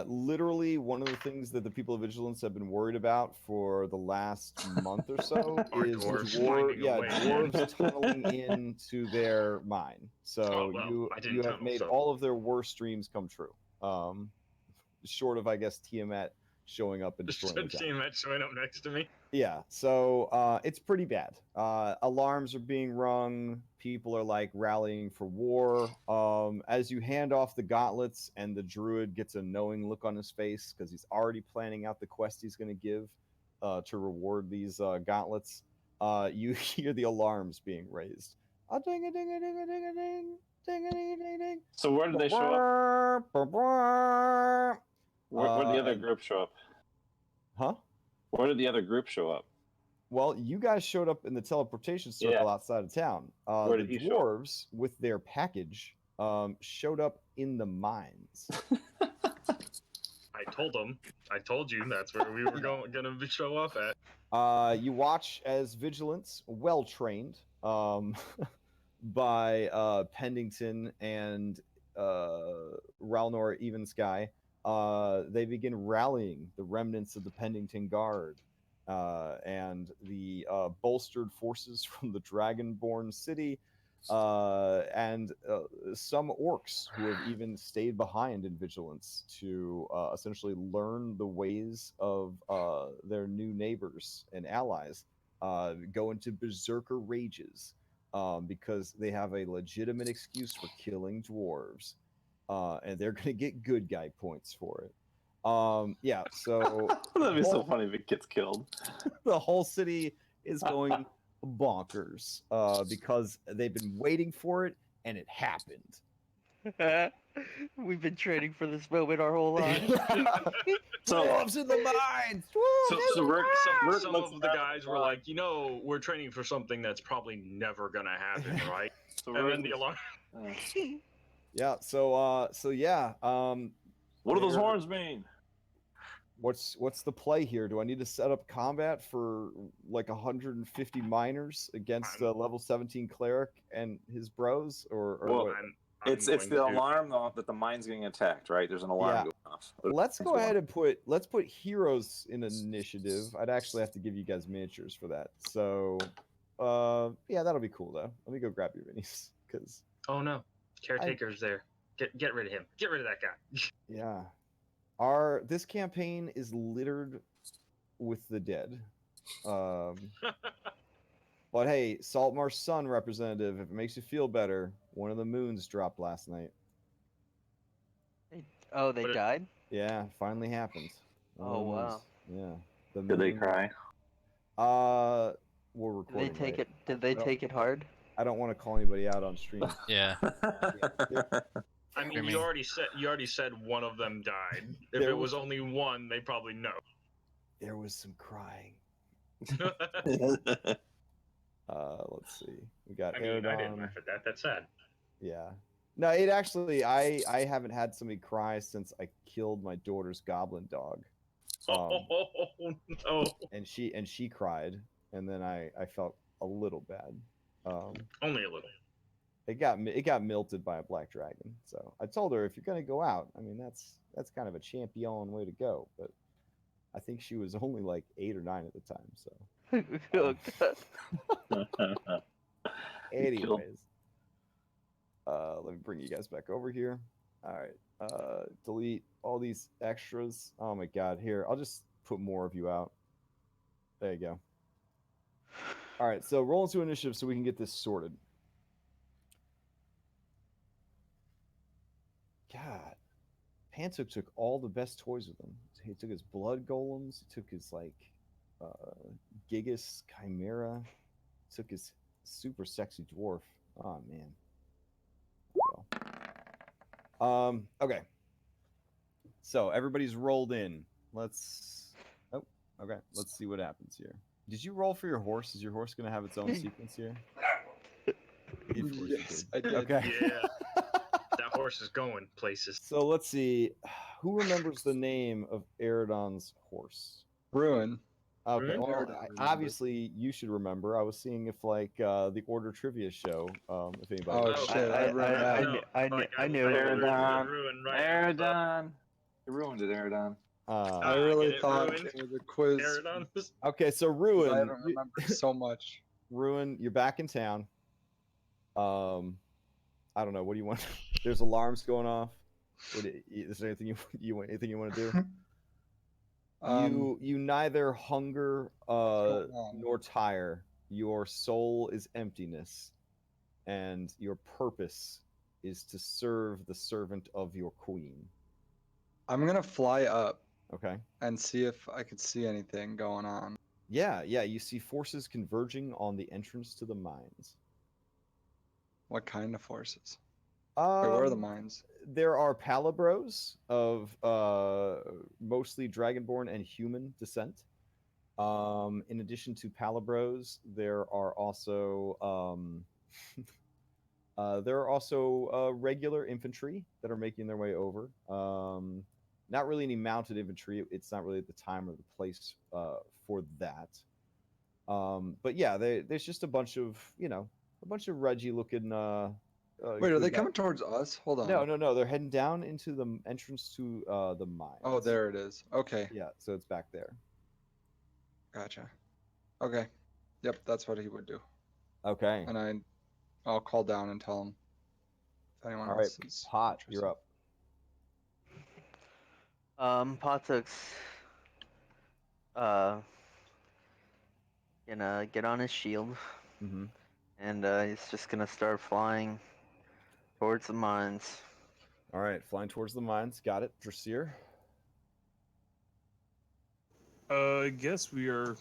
Literally, one of the things that the people of Vigilance have been worried about for the last month or so Are is dwarves finding a way in. dwarves tunneling into their mine. So Oh, well, I didn't you have tunnel, made so- all of their worst dreams come true. Short of, I guess, Tiamat showing up and Just destroying the town. seeing that showing up next to me. Yeah, so it's pretty bad. Alarms are being rung. People are like rallying for war. As you hand off the gauntlets, and the druid gets a knowing look on his face because he's already planning out the quest he's going to give to reward these gauntlets. You hear the alarms being raised. A ding a ding a ding a ding a ding ding a ding a ding ding. So where did they show up? Where did the other and- group show up? Huh? Where did the other group show up? Well, you guys showed up in the teleportation circle Yeah. outside of town. Where The did he show up? dwarves, with their package, showed up in the mines. I told you that's where we were gonna show up at. You watch as Vigilance, well trained by Pendington and Ralnor Evensky, they begin rallying the remnants of the Pendington Guard and the bolstered forces from the Dragonborn city, and some orcs who have even stayed behind in Vigilance to essentially learn the ways of their new neighbors and allies, go into berserker rages because they have a legitimate excuse for killing dwarves, and they're going to get good guy points for it. Yeah, so That'd be so funny if it gets killed. the whole city is going bonkers because they've been waiting for it, and it happened. We've been training for this moment our whole lives. So, Dwarves in the mines! so Rick Some looks of the around guys were like, we're training for something that's probably never gonna happen, right? So And Rick then the looks- alarm. Yeah, so yeah. What do those They're- horns mean? What's the play here? Do I need to set up combat for like 150 miners against a level 17 cleric and his bros, or Well, what? It's going the to- alarm though that the mine's getting attacked, right? There's an alarm Yeah. going off. Let's go ahead and put heroes in initiative. I'd actually have to give you guys miniatures for that. So, yeah, that'll be cool though. Let me go grab your minis because Oh no, caretaker's there. Get rid of him. Get rid of that guy. yeah, this campaign is littered with the dead. But hey, Saltmarsh Sun representative, if it makes you feel better, one of the moons dropped last night. Oh, they But died? Yeah, finally happened. One of Oh, the moons. wow. Yeah. The Did they moon- cry? We're Did they recording. take right? it? Did they I don't- take it hard? I don't want to call anybody out on stream. Yeah. I mean, Screaming. you already said one of them died. If There it was was- only one, they probably know. There was some crying. Let's see. We got I mean, I didn't Aerodon. laugh at that. That's sad. Yeah. No, it actually I haven't had somebody cry since I killed my daughter's goblin dog. Oh no! And she cried, and then I felt a little bad. Only a little. It got milted by a black dragon. So I told her, if you're gonna go out, I mean that's kind of a champion way to go. But I think she was only like 8 or 9 at the time. So Oh, God. anyways, let me bring you guys back over here. All right, delete all these extras. Oh my god, here, I'll just put more of you out. There you go. All right, so roll into initiative so we can get this sorted. God, Pantuk took all the best toys with him. He took his blood golems. He took his Gigas Chimera. He took his super sexy dwarf. Oh man. Well. Okay. So everybody's rolled in. Let's. Oh. Okay. Let's see what happens here. Did you roll for your horse? Is your horse going to have its own sequence here? Of course you Yes, did. I did. Okay. Yeah. That horse is going places. So let's see. Who remembers the name of Aerodon's horse? Ruin. Okay, Ruin? well, Aerodon remembers. obviously you should remember. I was seeing if the Order Trivia show, if anybody. Oh, shit, I ruined that. I knew. Aerodon. Ruin right Aerodon. You ruined it, Aerodon. I get really it, thought ruined. it was a quiz. Aerodon was- Okay, so 'cause Ruin, I haven't remembered so much. Ruin, you're back in town. I don't know. What do you want? There's alarms going off. Is there anything anything you want to do? You neither hunger going on? nor tire. Your soul is emptiness, and your purpose is to serve the servant of your queen. I'm gonna fly up Okay. and see if I could see anything going on. Yeah. You see forces converging on the entrance to the mines. What kind of forces? Wait, where are the mines? There are palabros of mostly dragonborn and human descent. In addition to palabros, there are also regular infantry that are making their way over. Not really any mounted infantry. It's not really the time or the place for that. But yeah, there's just a bunch of Reggie looking. Wait, are good they guys. coming towards us? Hold on. No. They're heading down into the entrance to the mines. Oh, there it is. Okay, Yeah, so it's back there. gotcha. Okay, yep, that's what he would do. Okay. And I'll call down and tell him if anyone All right, else is Pot, you're interested. up. Potux, gonna get on his shield, Mm-hmm. and he's just gonna start flying towards the mines. All right, flying towards the mines. Got it. Dressir. I guess we are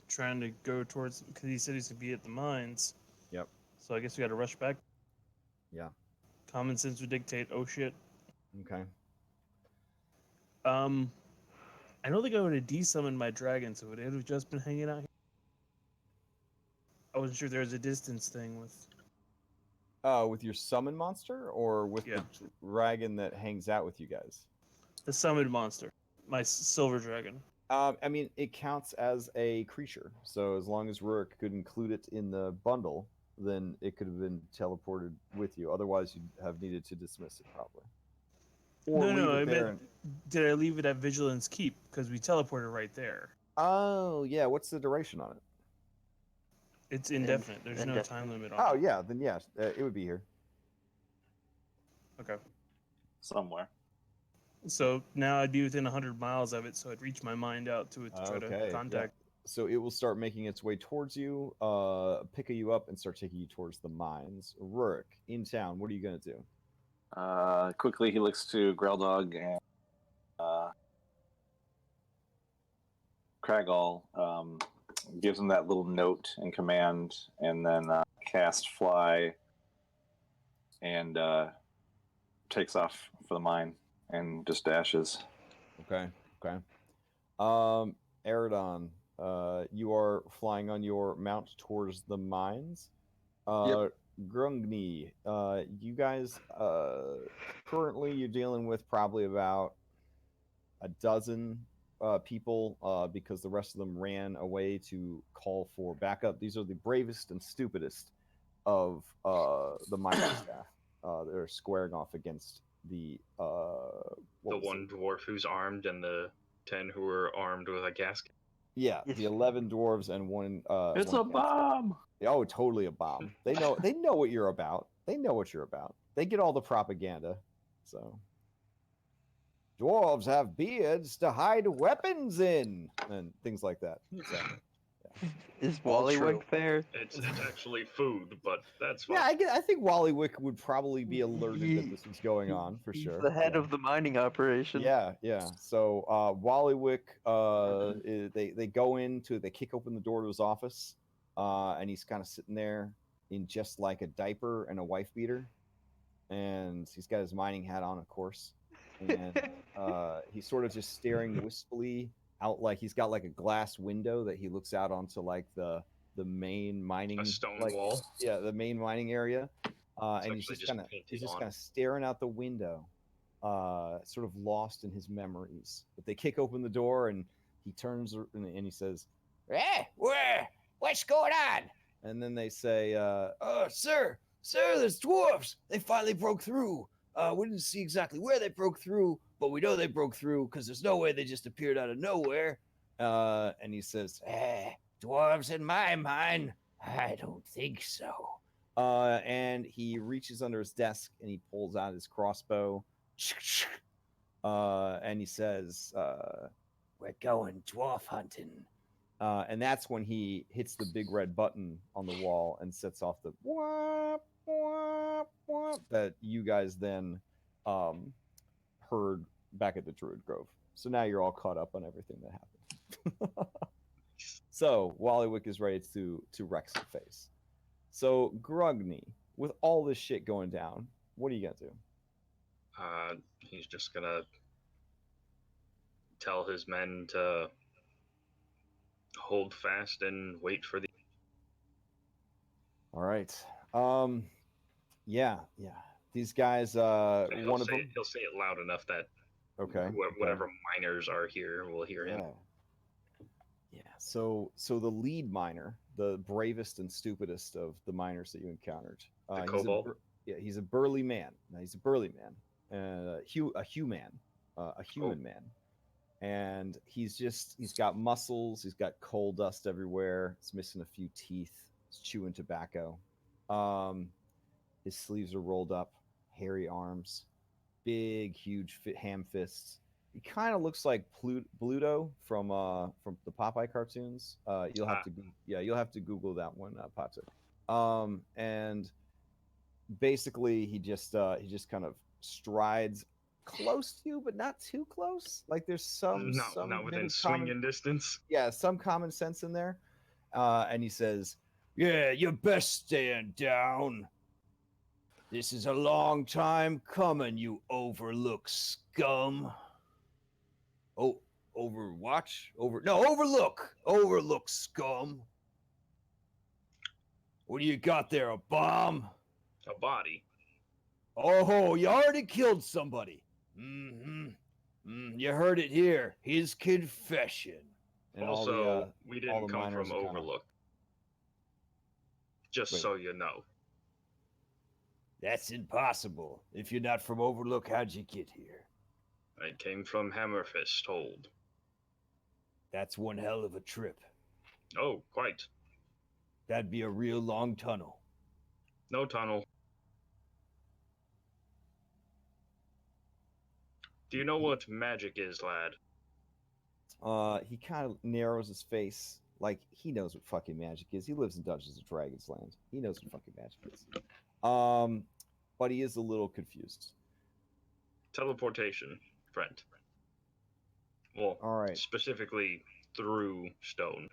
trying to go towards, because he said he's gonna be at the mines. Yep. So I guess we got to rush back. Yeah. Common sense would dictate. Oh shit. Okay. I don't think I would have desummoned my dragon, so would it have just been hanging out here? I wasn't sure there was a distance thing with. With your summon monster, or with Yeah. the dragon that hangs out with you guys? The summoned monster, my silver dragon. I mean, it counts as a creature, so as long as Rurik could include it in the bundle, then it could have been teleported with you. Otherwise, you'd have needed to dismiss it, probably. Or No, I leave it there meant, did I leave it at Vigilance Keep? Because we teleported right there. Oh, yeah. What's the duration on it? It's indefinite. There's no Indefinite. time limit on Oh, it. yeah. Then yes, it would be here. Okay. Somewhere. So now I'd be within 100 miles of it, so I'd reach my mind out to it to try Okay, to contact. so it will start making its way towards you, picking you up, and start taking you towards the mines. Rurik, in town, what are you gonna do? Quickly, he looks to Greldog and Cragall, gives him that little note and command, and then cast Fly and takes off for the mine and just dashes. Okay. Eridon, you are flying on your mount towards the mines. Grungni, you guys, currently you're dealing with probably about a dozen people because the rest of them ran away to call for backup. These are the bravest and stupidest of the mining staff. They're squaring off against the one dwarf who's armed and the 10 who are armed with a gas can. Yeah, the 11 dwarves and one. It's one a bomb. Oh, totally a bomb. They know. They know what you're about. They know what you're about. They get all the propaganda. So, dwarves have beards to hide weapons in, and things like that. So, Is All true. Wallywick there? It's actually food, but that's fine. yeah, I think Wallywick would probably be alerted that this was going on for He's sure. the head of the mining operation. Yeah. So Wallywick, they go into, they kick open the door to his office, and he's kind of sitting there in just like a diaper and a wife beater, and he's got his mining hat on, of course, and he's sort of just staring wistfully out, like he's got like a glass window that he looks out onto like the main mining, A stone like, wall. yeah, the main mining area, and he's actually just just kind painted on. of staring out the window, sort of lost in his memories. But they kick open the door, and he turns and he says, what's going on? And then they say, oh, sir, there's dwarves. They finally broke through. We didn't see exactly where they broke through, but we know they broke through because there's no way they just appeared out of nowhere. And he says, dwarves in my mine? I don't think so. And he reaches under his desk and he pulls out his crossbow. And he says, we're going dwarf hunting. And that's when he hits the big red button on the wall and sets off the wah, wah, wah, that you guys then heard back at the Druid Grove. So now you're all caught up on everything that happened. So Wallywick is ready to wreck some face. So Grugny, with all this shit going down, what are you gonna do? He's just gonna tell his men to hold fast and wait for the. All right. Yeah. These guys, one of them. He'll say it loud enough that Okay. whatever miners are here will hear him. Yeah. So the lead miner, the bravest and stupidest of the miners that you encountered, The kobold. He's a burly man. He's a burly man, a human man, and he's got muscles. He's got coal dust everywhere. He's missing a few teeth. He's chewing tobacco. His sleeves are rolled up, hairy arms, big, huge ham fists. He kind of looks like Bluto from the Popeye cartoons. You'll have to Google that one, Patrick. And basically, he just kind of strides close to you, but not too close. Like there's some not within swinging distance. Yeah, some common sense in there. And he says, "Yeah, you best stand down. This is a long time coming, you overlook scum." Oh, Overwatch? Overlook scum. What do you got there, a bomb? A body. Oh, you already killed somebody. You heard it here. His confession. And also, we didn't all the come from miners Overlook. Just Wait. so you know. That's impossible. If you're not from Overlook, how'd you get here? I came from Hammerfist Hold. That's one hell of a trip. Oh, quite. That'd be a real long tunnel. No tunnel. Do you know what magic is, lad? He kind of narrows his face Like, he knows what fucking magic is. He lives in Dungeons and Dragons land. He knows what fucking magic is. But he is a little confused. Teleportation, friend. Well, All right. specifically through stone.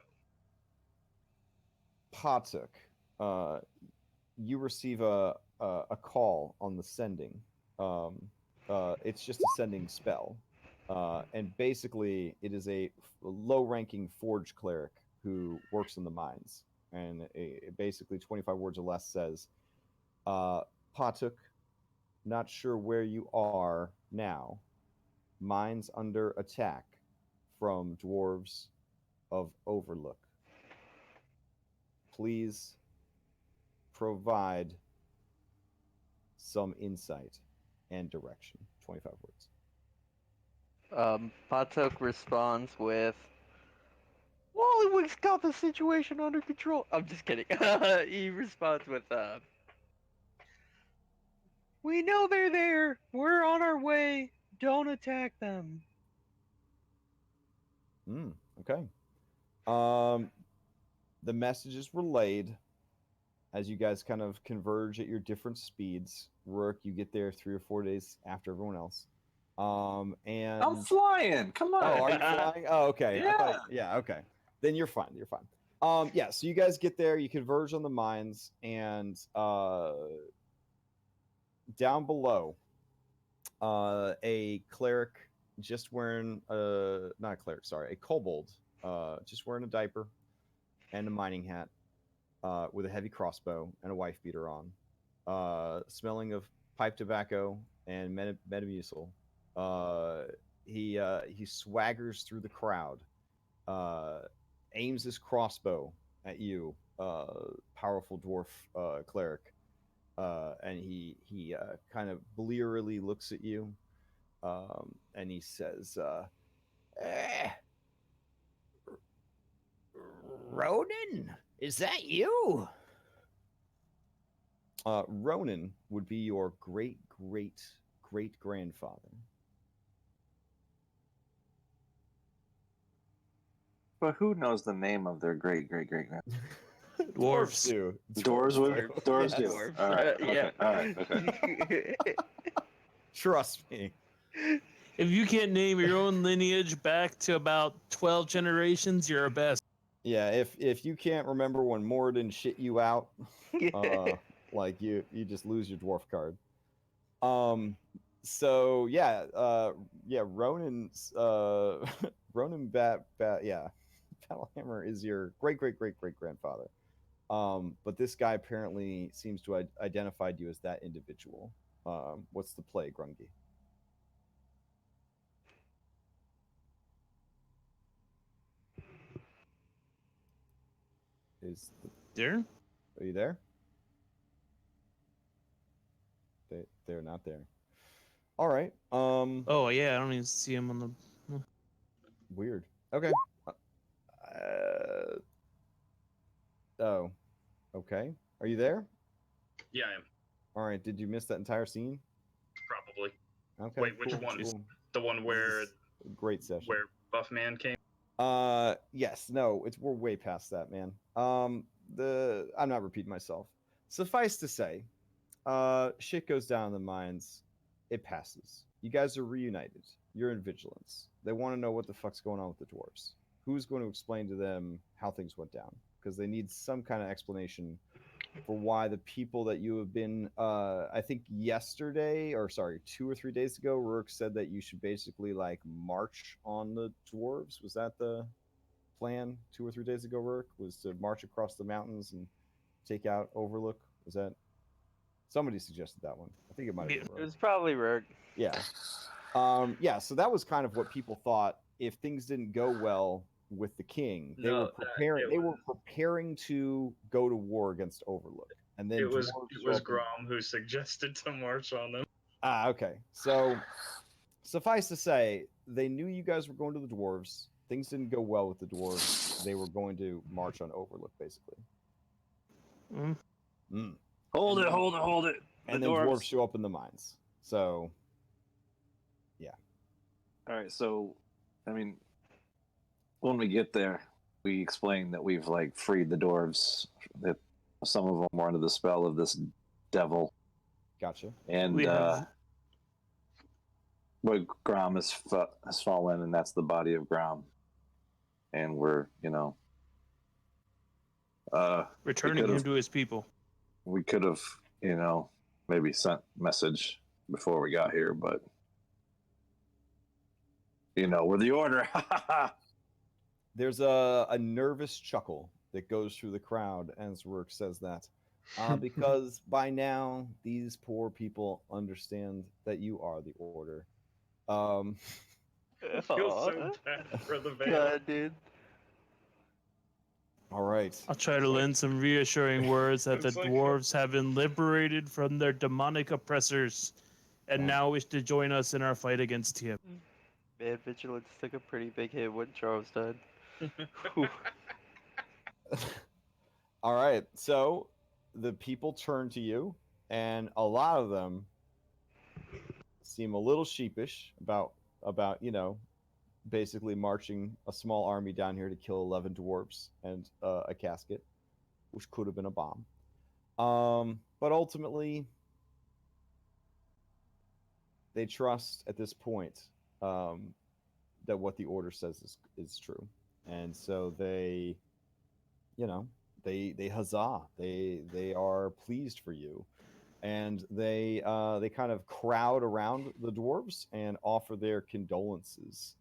Patuk, you receive a call on the sending. It's just a sending spell. And basically, it is a low-ranking forge cleric who works in the mines. And basically, 25 words or less says, Patuk, not sure where you are now. Mines under attack from dwarves of Overlook. Please provide some insight and direction. 25 words. Patok responds with, Wallywick's got the situation under control. I'm just kidding. He responds with, we know they're there. We're on our way. Don't attack them. Okay. The message is relayed as you guys kind of converge at your different speeds. Rourke, you get there 3 or 4 days after everyone else. And I'm flying. Come on. Oh, are you flying? Oh, okay. Yeah. Yeah, okay. Then you're fine. You're fine. Yeah, so you guys get there, you converge on the mines, and down below, a cleric just wearing not a cleric, sorry, a kobold, just wearing a diaper and a mining hat, with a heavy crossbow and a wife beater on, smelling of pipe tobacco and metamucil. He swaggers through the crowd, aims his crossbow at you, powerful dwarf cleric, and he kind of blearily looks at you, and he says, Ronan, is that you? Ronan would be your great grandfather. But who knows the name of their great grandparents? Dwarves. do. Dwarves would. Dwarves do. Dwarves. All right. Yeah. Okay. All right. Okay. Trust me. If you can't name your own lineage back to about 12 generations, you're a best. Yeah, if you can't remember when Moradin shit you out, like you just lose your dwarf card. So yeah, Ronan's Ronan Battlehammer is your great grandfather. But this guy apparently seems to identified you as that individual. What's the play, Grungy? There? Are you there? They're not there. All right. Oh yeah, I don't even see him on the. Weird. Okay. Oh. Okay. Are you there? Yeah, I am. All right. Did you miss that entire scene? Probably. Okay. Wait, which one? Cool. The one where Great session. where Buffman came? Yes. No. We're way past that, man. I'm not repeating myself. Suffice to say, shit goes down in the mines. It passes. You guys are reunited. You're in vigilance. They want to know what the fuck's going on with the dwarves. Who's going to explain to them how things went down? Because they need some kind of explanation for why the people that you have been, I think 2 or 3 days ago, Rourke said that you should basically like march on the dwarves. Was that the plan 2 or 3 days ago, Rourke? Was to march across the mountains and take out Overlook? Was that somebody suggested that one? I think it might have been Rourke. It was probably Rourke. Yeah. Yeah, so that was kind of what people thought if things didn't go well with the king. They were preparing to go to war against Overlook. And then it was Grom who suggested to march on them. Ah, okay. So suffice to say, they knew you guys were going to the dwarves. Things didn't go well with the dwarves. They were going to march on Overlook, basically. Hold it. And then dwarves show up in the mines. So, yeah. All right. So, I mean, when we get there, we explain that we've like freed the dwarves, that some of them were under the spell of this devil, Gotcha. and We have but Grom has fallen, and that's the body of Grom, and we're returning him to his people. we could have maybe sent message before we got here, but we're the order. There's a nervous chuckle that goes through the crowd as Rourke says that. Because by now, these poor people understand that you are the order. I feel so bad for the Veil. God, dude. All right. I'll try to lend some reassuring words that the It's like- dwarves have been liberated from their demonic oppressors and now wish to join us in our fight against him. Man, Vigilance took a pretty big hit when Charles died. All right. So the people turn to you, and a lot of them seem a little sheepish about basically marching a small army down here to kill 11 dwarves and a casket, which could have been a bomb. But ultimately, they trust at this point that what the order says is true, and so they huzzah. They are pleased for you, and they kind of crowd around the dwarves and offer their condolences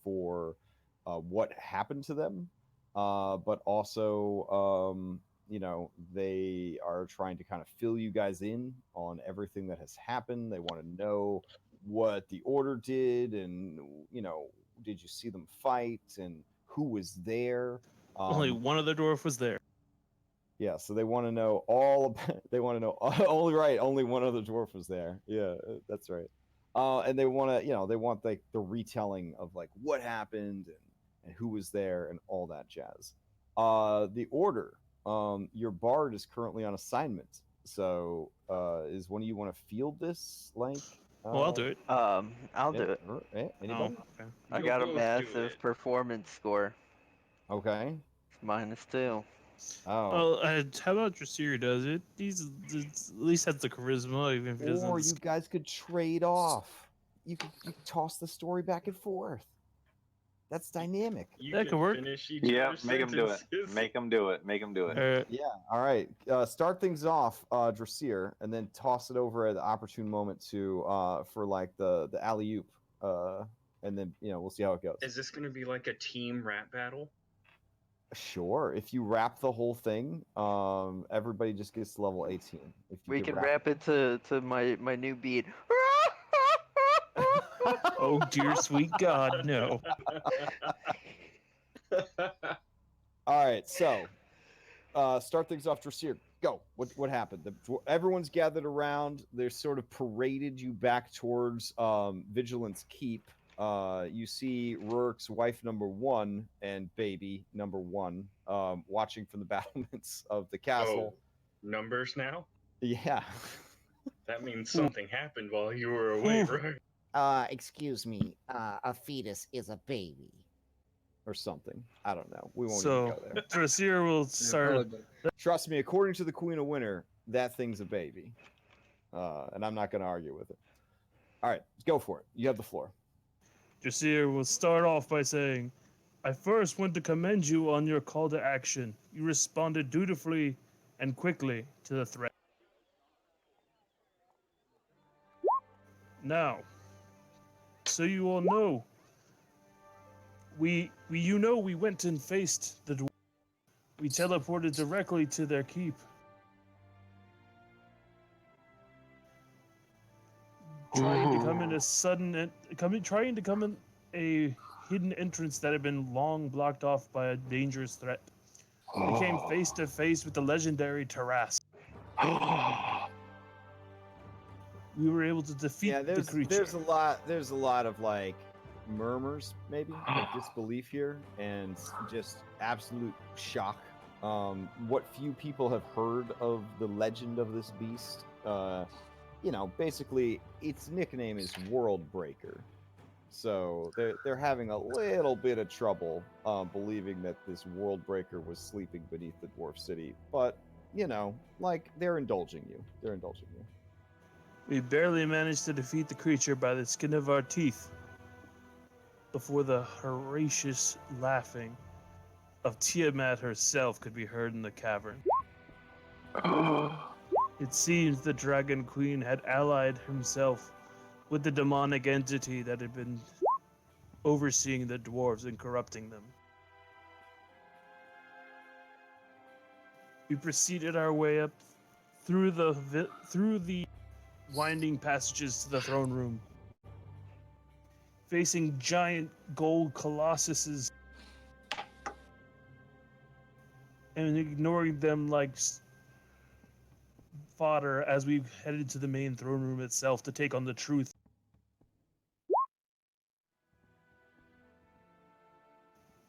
for what happened to them, but also they are trying to kind of fill you guys in on everything that has happened. They want to know what the order did, and did you see them fight, and who was there. Only one other dwarf was there. Yeah, so they want to know all about. They want to know only one other dwarf was there. Yeah, that's right. And they want to, they want like the retelling of like what happened and who was there and all that jazz. The order. Your bard is currently on assignment. So, is one of you want to field this? Like, Well, I'll do it. I'll do it. Anybody? Oh, okay. I You'll got a both do massive it. performance score. Okay. -2. Oh. Well, how about Drasir does it? He's at least has the charisma, even if he doesn't. Or have the you guys could trade off. You could toss the story back and forth. That's dynamic. You That can could work. finish each Yeah, other's make them do it. sentences. Make them do it. Make them do it. Yeah. All right. Start things off, Drasir, and then toss it over at the opportune moment to for like the alley oop, and then we'll see how it goes. Is this going to be like a team rap battle? Sure. If you wrap the whole thing, everybody just gets to level 18. If you We can wrap it to my new beat. Oh dear sweet God, no. All right. So, start things off, Drasir. Go. What happened? Everyone's gathered around. They're sort of paraded you back towards Vigilance Keep. You see Rourke's wife number 1 and baby number 1 watching from the battlements of the castle. Oh, numbers now? Yeah. That means something happened while you were away, right? Excuse me. A fetus is a baby. Or something. I don't know. We won't So even go there. Drasir will start. Trust me, according to the Queen of Winter, that thing's a baby. And I'm not going to argue with it. All right, go for it. You have the floor. Drasir will start off by saying, I first want to commend you on your call to action. You responded dutifully and quickly to the threat. Now, so you all know, we went and faced the dwarves. We teleported directly to their keep. Trying to come in a trying to come in a hidden entrance that had been long blocked off by a dangerous threat. We came face to face with the legendary Taras. We were able to defeat the creature. There's a lot of like murmurs, maybe, of disbelief here, and just absolute shock. What few people have heard of the legend of this beast, basically its nickname is World Breaker. So they're having a little bit of trouble believing that this world breaker was sleeping beneath the dwarf city. But you know, like they're indulging you. They're indulging you. We barely managed to defeat the creature by the skin of our teeth before the voracious laughing of Tiamat herself could be heard in the cavern. It seems the Dragon Queen had allied himself with the demonic entity that had been overseeing the dwarves and corrupting them. We proceeded our way up through the winding passages to the throne room, facing giant gold colossuses and ignoring them like fodder as we headed to the main throne room itself to take on the truth.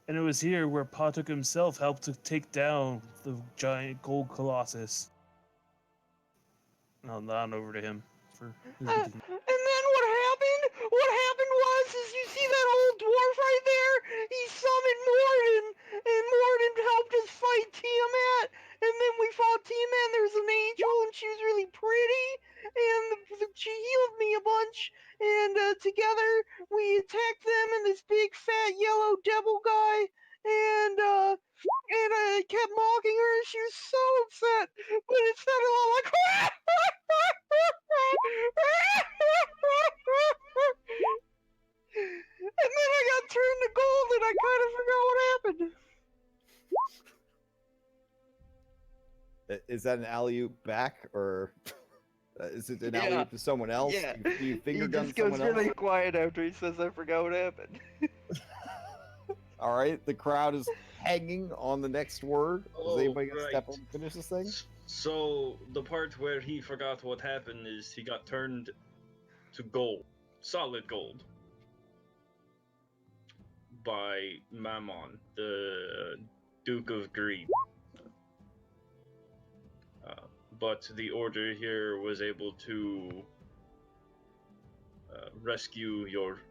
And it was here where Patuk himself helped to take down the giant gold colossus. I'll nod over to him for his And then what happened? What happened was, you see that old dwarf right there? He summoned Morden, and Morden helped us fight Tiamat. And then we fought Tiamat, and there was an angel, and she was really pretty, and she healed me a bunch. And together we attacked them and this big fat yellow devil guy. And I kept mocking her, and she was so upset. But it sounded a lot like. And then I got turned to gold, and I kind of forgot what happened. Is that an alley-oop back, or is it an Yeah. alley-oop to someone else? Yeah. Do you finger He gun just goes someone really else? quiet after he says, "I forgot what happened." All right, the crowd is hanging on the next word. Is anybody gonna step right. up and finish this thing? So the part where he forgot what happened is he got turned to gold, solid gold, by Mammon, the Duke of Greed. But the Order here was able to rescue your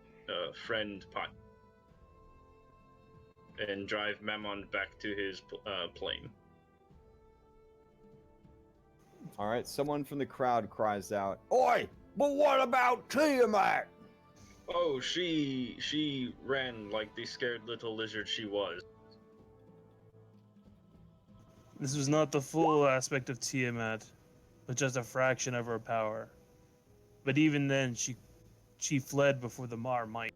friend Pot and drive Mammon back to his plane. All right, someone from the crowd cries out, "Oi! But what about Tiamat?" Oh, she ran like the scared little lizard she was. This was not the full aspect of Tiamat, but just a fraction of her power. But even then, she fled before the Mar might.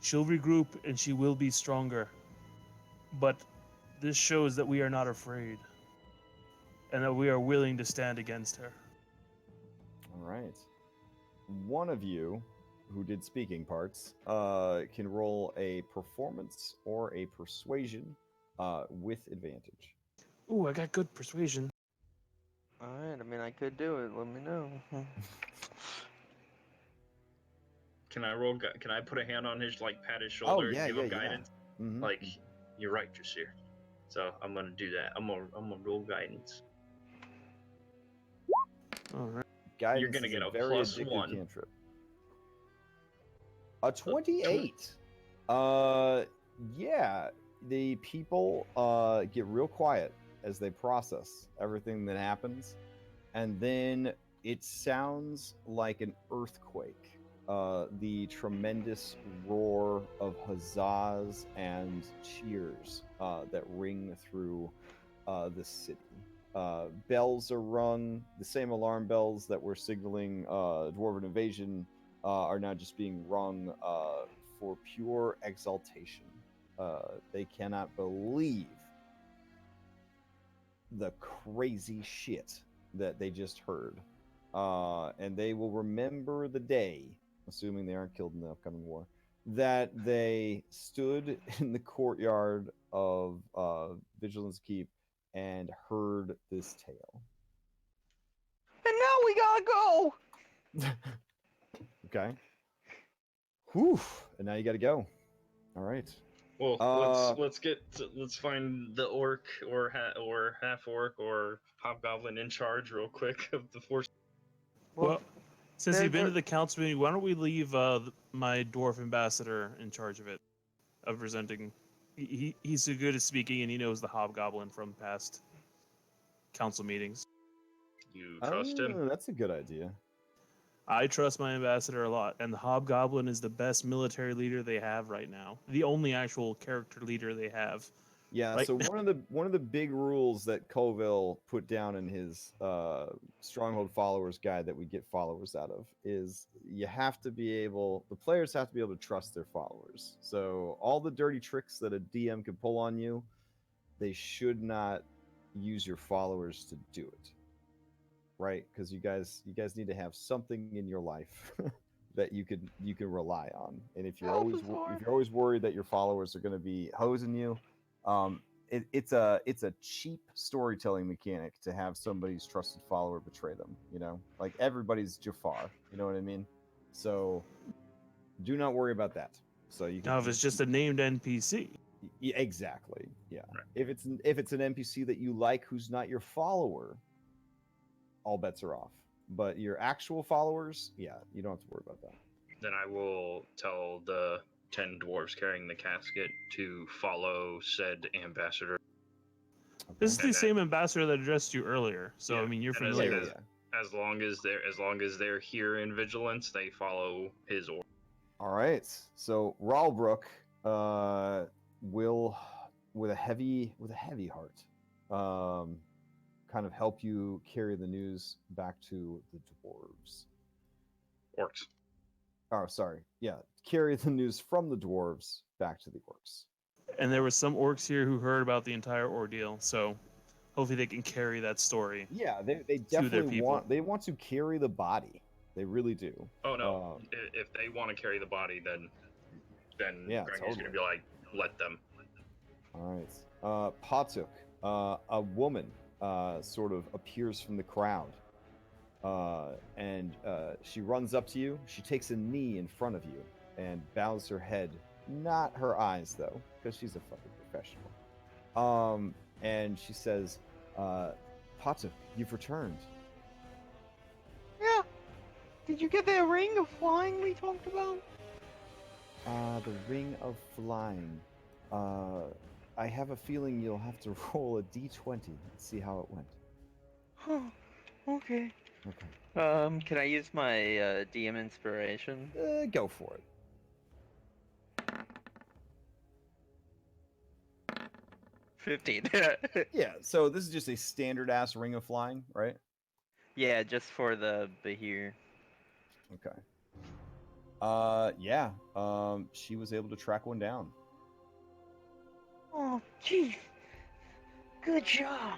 She'll regroup and she will be stronger. But this shows that we are not afraid, and that we are willing to stand against her. All right. One of you who did speaking parts can roll a performance or a persuasion with advantage. Ooh, I got good persuasion. Alright, I mean, I could do it. Let me know. Can I roll? Can I put a hand on his pat his shoulder and give him guidance? Mm-hmm. Like, you're right, Jasir. So I'm gonna do that. I'm gonna roll guidance. All right. Guidance You're gonna is get a very +1. cantrip. A 28. Yeah, the people get real quiet as they process everything that happens, and then it sounds like an earthquake. The tremendous roar of huzzas and cheers that ring through the city. Bells are rung. The same alarm bells that were signaling dwarven invasion are now just being rung for pure exaltation. They cannot believe the crazy shit that they just heard. And they will remember the day, assuming they aren't killed in the upcoming war, that they stood in the courtyard of Vigilance Keep and heard this tale. And now we gotta go! Okay. Whew. And now you gotta go. All right. Well, let's find the orc or half orc or hobgoblin in charge real quick of the force. Well, Since you've been to the council meeting, why don't we leave my dwarf ambassador in charge of it, of presenting. He's so good at speaking, and he knows the hobgoblin from past council meetings. You trust him? Oh, that's a good idea. I trust my ambassador a lot, and the hobgoblin is the best military leader they have right now. The only actual character leader they have. Yeah, Right so one of the big rules that Colville put down in his Stronghold Followers guide that we get followers out of is the players have to be able to trust their followers. So all the dirty tricks that a DM can pull on you, they should not use your followers to do it. Right? Because you guys need to have something in your life that you can rely on. And if you're always worried that your followers are going to be hosing you, it's a cheap storytelling mechanic to have somebody's trusted follower betray them. You know, like everybody's Jafar. You know what I mean? So do not worry about that. So you can. Now, if it's just a named NPC. Yeah, exactly. Yeah. Right. If it's an NPC that you like who's not your follower, all bets are off. But your actual followers, yeah, you don't have to worry about that. Then I will tell the 10 dwarves carrying the casket to follow said ambassador. Okay. This is the same ambassador that addressed you earlier, so yeah, I mean you're familiar with it. As long as they're here in vigilance, they follow his order. All right. So Ralbrook will, with a heavy heart, kind of help you carry the news back to the dwarves. Orcs. Oh, sorry. Yeah, carry the news from the dwarves back to the orcs. And there were some orcs here who heard about the entire ordeal, so hopefully they can carry that story. Yeah, they definitely want to carry the body. They really do. Oh no! If they want to carry the body, then yeah, Grangy's gonna be like, let them. All right. Patuk, a woman, sort of appears from the crowd, and she runs up to you. She takes a knee in front of you and bows her head, not her eyes though, because she's a fucking professional. And she says, "Patuk, you've returned." Yeah. Did you get that ring of flying we talked about? The ring of flying. I have a feeling you'll have to roll a d20 and see how it went. Oh, okay. Okay. Can I use my DM inspiration? Go for it. 15. Yeah, so this is just a standard ass ring of flying, right? Yeah, just for the Bahir. Okay. Yeah. She was able to track one down. Oh, geez. Good job.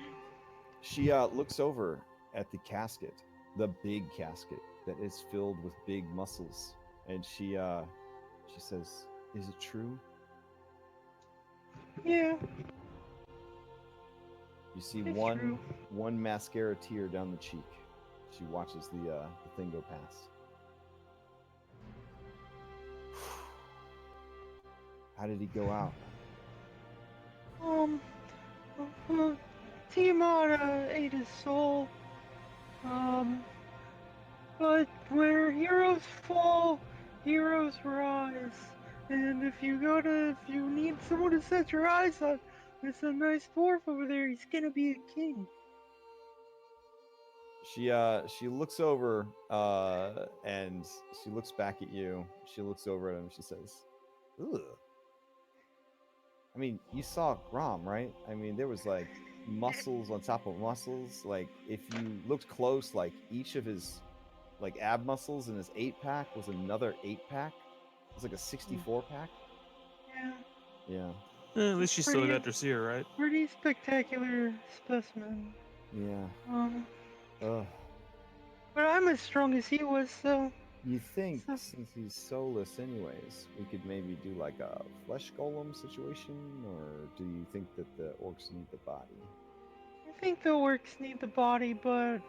She looks over at the casket, the big casket that is filled with big muscles, and she says, "Is it true?" Yeah. You see It's one true. mascara tear down the cheek. She watches the thing go past. How did he go out? Tiamata ate his soul. But where heroes fall, heroes rise. And if you need someone to set your eyes on, there's a nice dwarf over there. He's gonna be a king. She looks over and she looks back at you. She looks over at him and she says, "Ugh." I mean, you saw Grom, right? I mean, there was like muscles on top of muscles. Like if you looked close, like each of his like ab muscles in his 8-pack was another 8-pack. It was like a 64-pack. Yeah. Yeah. At least she still got Dressir, right? Pretty spectacular specimen. Yeah. Ugh. But I'm as strong as he was, so. You think since he's soulless anyways, we could maybe do like a flesh golem situation, or do you think that the orcs need the body? I think the orcs need the body, but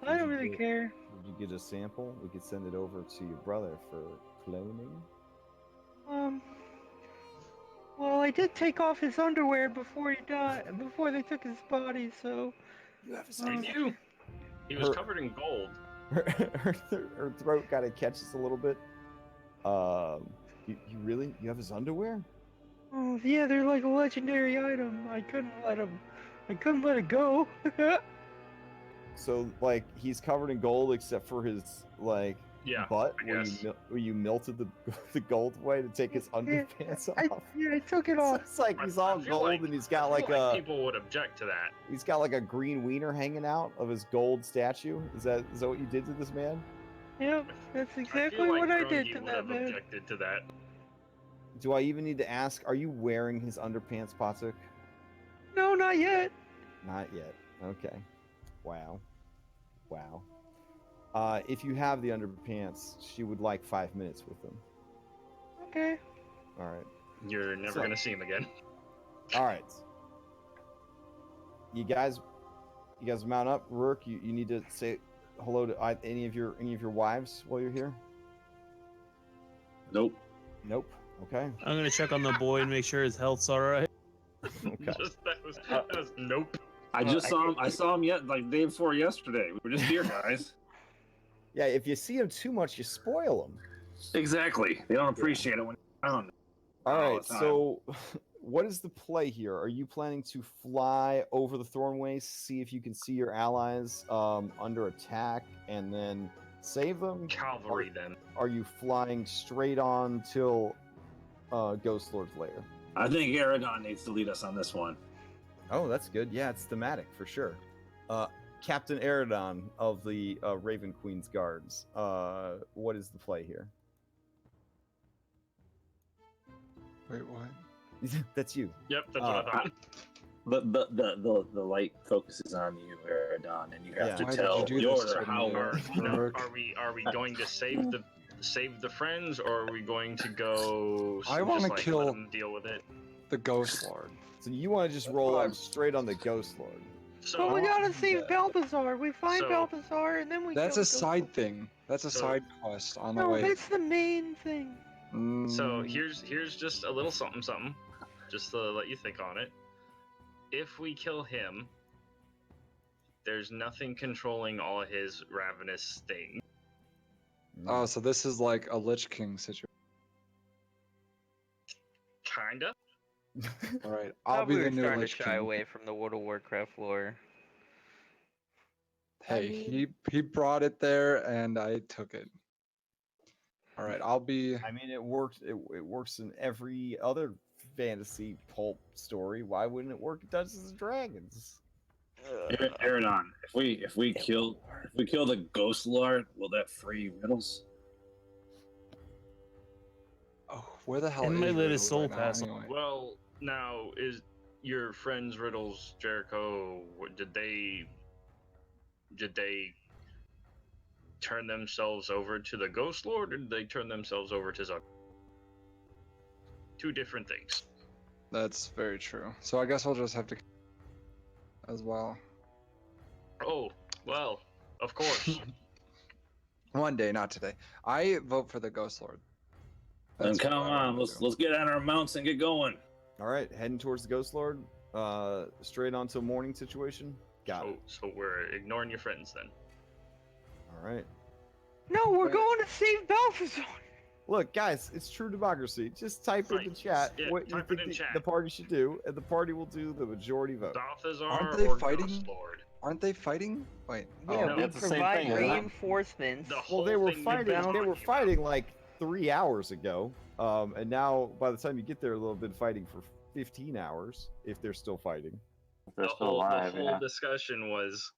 I don't really care. Would you get a sample? We could send it over to your brother for cloning. Well, I did take off his underwear before he died, before they took his body, so. You have a I knew. He was covered in gold. her throat kind of catches a little bit. You have his underwear? Oh yeah, they're like a legendary item. I couldn't let it go. So like he's covered in gold except for his like Yeah, butt I guess. where you melted the gold away to take his underpants off. I took it So off. it's like he's all I feel gold like- and he's got I feel like a people would object to that. he's got like a green wiener hanging out of his gold statue. Is that what you did to this man? Yep, that's I exactly feel like what I did Grungy to would that have man. objected to that. Do I even need to ask? Are you wearing his underpants, Patuk? No, not yet. Not yet. Okay. Wow. If you have the underpants, she would like 5 minutes with them. Okay. All right. You're never So- gonna see him again. All right. You guys mount up. Rourke, you need to say hello to any of your wives while you're here. Nope. Nope. Okay. I'm gonna check on the boy and make sure his health's all right. Okay. that was nope. I just saw him. I saw him yet like day before yesterday. We were just here, guys. Yeah. If you see him too much, you spoil him. Exactly. They don't appreciate it when you're around. All All right. the time. So, what is the play here? Are you planning to fly over the Thornwaste, see if you can see your allies under attack, and then save them? Cavalry, then. Are you flying straight on till Ghostlord's lair? I think Aragon needs to lead us on this one. Oh, that's good. Yeah, it's thematic for sure. Captain Eridon of the Raven Queen's Guards. What is the play here? Wait, what? That's you. Yep, that's what I thought. But the light focuses on you, Aragon, and you have Yeah. to Why did tell you do the this order to how me? Are, Rourke. are we going to save the friends, or are we going to go? I just, wanna like, kill- let them deal with it. The Ghost Lord. So you want to just roll on straight on the Ghostlord? So But we gotta save Yeah. Balthazar. We find So- Balthazar and then we That's kill a the Ghost side Lord. thing. That's a So- side quest on the No, way. that's the main thing. So Mm, here's just a little something, just to let you think on it. If we kill him, there's nothing controlling all his ravenous things. Oh, so this is like a Lich King situation. Kinda. All right, Thought I'll be we the were new starting Lich to shy King. away from the World of Warcraft lore. Hey, I mean- he brought it there, and I took it. All right, I'll be. I mean, it works. It works in every other fantasy pulp story. Why wouldn't it work in Dungeons and Dragons? Aragon, if we kill the Ghost Lord, will that free Riddles? Oh, where the hell It is might let his Riddles soul right now, pass. anyway? Well, now is your friends Riddles, Jericho? Did they turn themselves over to the Ghost Lord, or did they turn themselves over to Zug? Two different things. That's very true. So I guess I'll just have to as well. Oh, well, of course. One day, not today. I vote for the Ghost Lord. Then That's come what I on, wanna do. let's get on our mounts and get going. All right, heading towards the Ghostlord. Straight on to a morning situation. Got it. So we're ignoring your friends then. All right. No, we're Right. going to save Balthazar. Look, guys, it's true democracy. Just type in the Right. chat Yeah, what you type it think in the chat. party should do, and the party will do the majority vote. Balthazar Aren't they or fighting? Ghost Lord? Aren't they fighting? Wait. Yeah, oh, No, we that's the same provide thing, yeah. reinforcements. The Well, whole they were thing you've fighting. been They were talking about. fighting like 3 hours ago, and now by the time you get there, they'll have been fighting for 15 hours if they're still fighting. They're The still whole, alive, the whole yeah. discussion was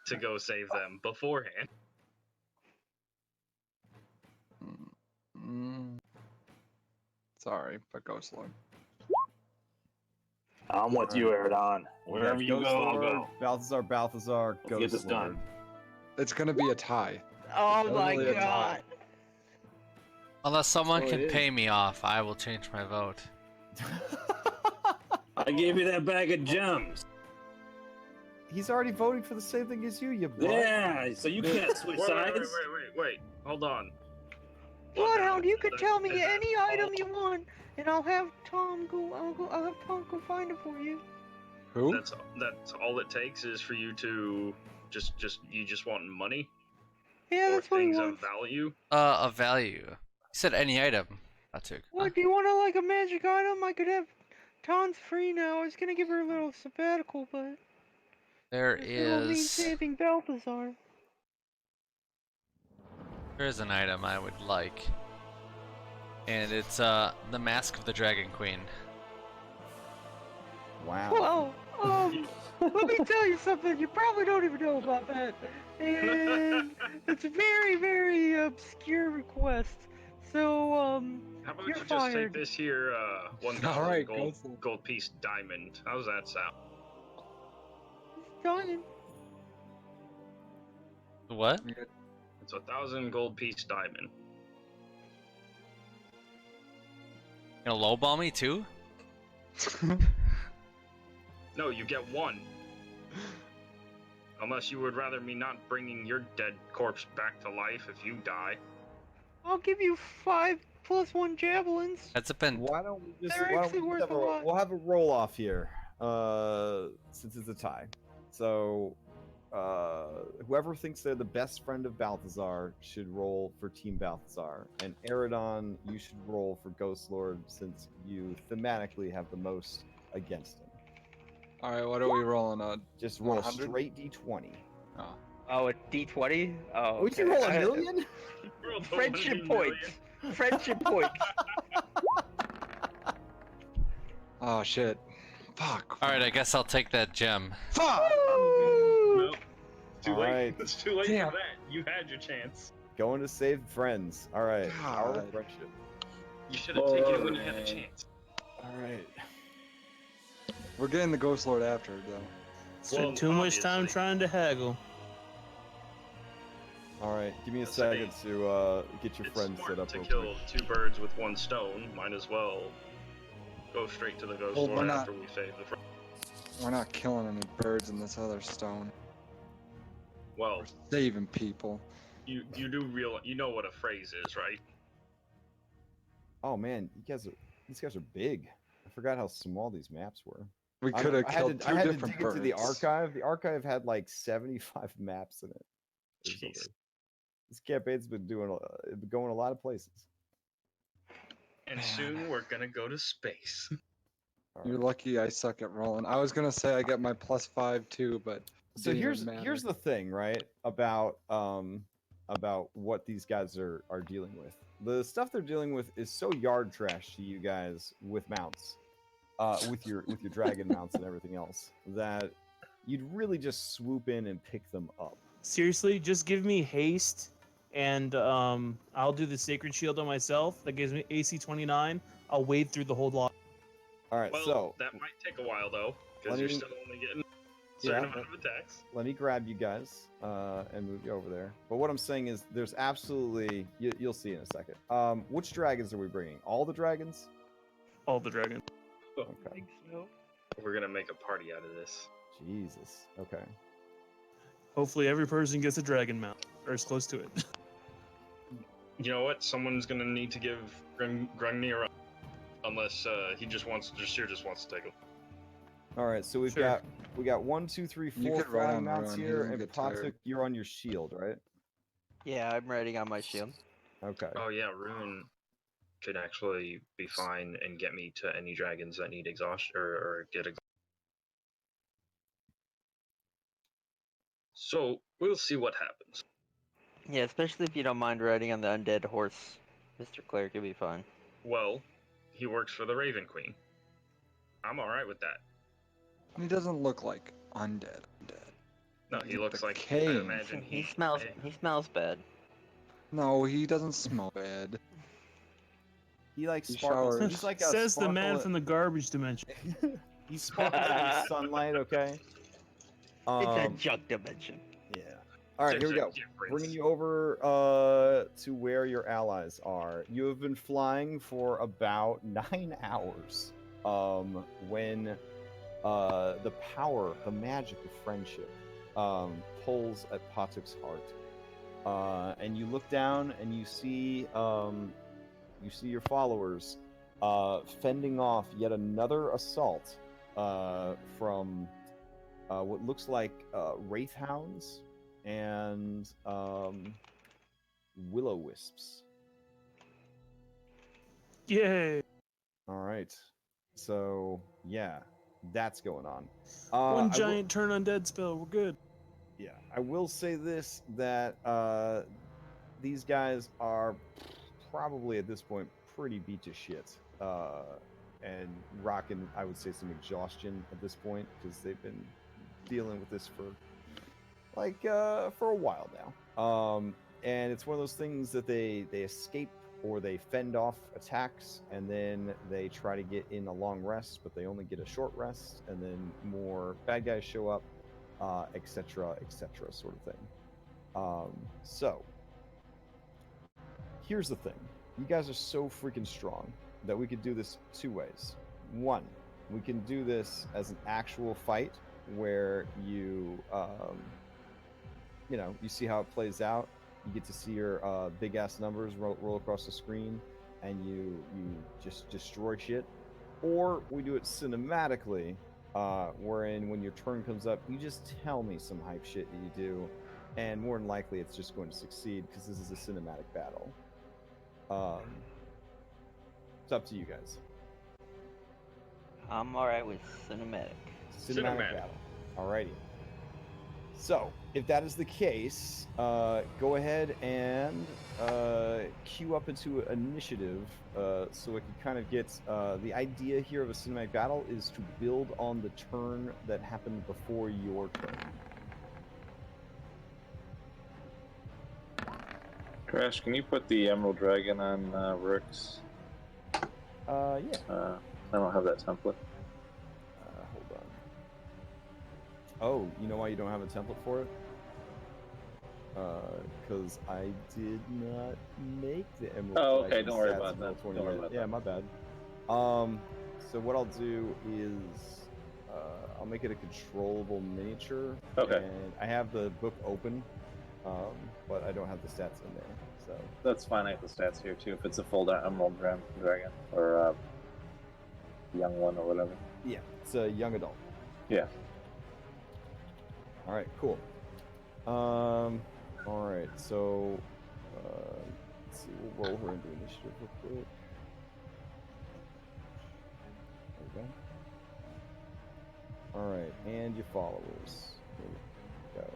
to go save them beforehand. Mm, sorry, but Ghost Lord. I'm with you, Aragon. Wherever you go, I'll go. Balthazar, Let's get this done. It's gonna be a tie. Oh my Totally a tie. god. Unless someone So it can is. pay me off, I will change my vote. I gave you that bag of gems. He's already voting for the same thing as you butt. Yeah, so you can't switch Wait, sides. wait. Hold on. Bloodhound, you can Is tell me that any all- item you want, and I'll have Tom go. I'll have Tom go find it for you. Who? That's all it takes is for you to just want money. Yeah, Or that's what he things of wants. value? Of value. You said any item. That's it. What, do you want like a magic item? I could have Ton's free now. I was gonna give her a little sabbatical, but There it will mean is. saving Balthazar. There is an item I would like. And it's the Mask of the Dragon Queen. Wow. Well, let me tell you something. You probably don't even know about that. And it's a very, very obscure request. So, How about you're you just fired. take this here 1,000 Alright, go for it. gold piece diamond? How's that sound? Diamond. What? It's 1,000 gold piece diamond. You gonna lowball me too? No, you get one. Unless you would rather me not bringing your dead corpse back to life if you die. I'll give you 5 + 1 javelins. That's a pen. Why don't we just, They're why don't actually we just worth have a lot. we'll have a roll off here, since it's a tie. So, whoever thinks they're the best friend of Balthazar should roll for Team Balthazar, and Eridon, you should roll for Ghostlord since you thematically have the most against him. Alright, what are we rolling on? Just roll 100? straight d20. Oh. Oh, a D20? Oh, Would you roll a million? Friendship points. Friendship points. Oh shit. Fuck. Alright, I guess I'll take that gem. Fuck! No. Too All late. right. It's too late Damn. for that. You had your chance. Going to save friends. All right. Power of God. friendship. You should have taken it when you had the chance. All right. We're getting the Ghost Lord after it, though. Spent Well, too much time obviously. trying to haggle. All right. Give me a That's second me. to get your It's friends smart set up to real kill quick. 2 birds with 1 stone. Might as well go straight to the ghost Well, lord we're not- after we save the. We're not killing any birds in this other stone. Well, We're saving people. you know what a phrase is, right? Oh man, these guys are big. I forgot how small these maps were. We I- could have I had killed to- two I had different to dig birds. into the archive. The archive had like 75 maps in it. Or something. Jeez. This campaign's been going a lot of places. And Man. soon we're gonna go to space. All You're right. lucky I suck at rolling. I was gonna say I got my +5 too, but So didn't here's even matter. the thing, right? About what these guys are dealing with. The stuff they're dealing with is so yard trash to you guys with mounts, with your dragon mounts and everything else, that you'd really just swoop in and pick them up. Seriously, just give me haste, and I'll do the sacred shield on myself. That gives me AC 29. I'll wade through the whole lot. All right, Well, so that might take a while though, because Let you're me- still only getting a certain Yeah, amount of attacks. let me grab you guys and move you over there. But what I'm saying is, there's absolutely you'll see in a second. Which dragons are we bringing? All the dragons? All the dragons. I Okay. think so. We're gonna make a party out of this. Jesus. Okay. Hopefully, every person gets a dragon mount, or as close to it. You know what? Someone's gonna need to give Grungnir up, unless he just wants to take him. All right. So we Sure. got 1, 2, 3, You 4 could ride flying on mounts Ruin, he here, doesn't and get tired. Patrick, you're on your shield, right? Yeah, I'm riding on my shield. Okay. Oh yeah, Rune could actually be fine and get me to any dragons that need exhaust or get exhaust. So we'll see what happens. Yeah, especially if you don't mind riding on the undead horse. Mr. Cleric, you'll be fine. Well, he works for the Raven Queen. I'm all right with that. He doesn't look like undead. No, he looks like I decaying. imagine He smells. He smells bad. No, he doesn't smell bad. He like He sparkles. showers. He's like a Says the man sparkle- from the garbage dimension. He sparkles in the sunlight. Okay. It's a junk dimension. Yeah. All right, here we There's a go. difference. Bringing you over to where your allies are. You have been flying for about 9 hours. When the power, the magic of friendship, pulls at Patuk's heart, and you look down and you see your followers fending off yet another assault from what looks like wraith hounds and will-o-wisps. Yay! All right. So yeah, that's going on. One giant turn undead spell. We're good. Yeah, I will say this, that these guys are probably at this point pretty beat to shit, and rocking, I would say, some exhaustion at this point, because they've been dealing with this for for a while now. And it's one of those things that they escape or they fend off attacks, and then they try to get in a long rest, but they only get a short rest, and then more bad guys show up, etc., etc., sort of thing. So here's the thing: you guys are so freaking strong that we could do this two ways. One, we can do this as an actual fight where you you see how it plays out. You get to see your big ass numbers roll across the screen, and you just destroy shit. Or we do it cinematically, wherein when your turn comes up, you just tell me some hype shit that you do, and more than likely it's just going to succeed because this is a cinematic battle. It's up to you guys. I'm alright with cinematic. Cinematic battle. Alrighty. So, if that is the case, go ahead and queue up into initiative, so it can kind of get the idea here of a cinematic battle is to build on the turn that happened before your turn. Crash, can you put the Emerald Dragon on Rook's? Yeah. I don't have that template. Hold on. Oh, you know why you don't have a template for it? Because I did not make the Emerald Oh, Dragon okay, don't worry stats about until that. 20 Don't worry minutes. about Yeah, that. my bad. So what I'll do is I'll make it a controllable miniature. Okay. And I have the book open, but I don't have the stats in there. So That's fine. I have the stats here too. If it's a full Emerald Dragon or young one or whatever. yeah, it's a young adult. Yeah. All right, cool. All right, so let's see. We'll roll her into initiative real quick. There we go. All right, and your followers. Here we go.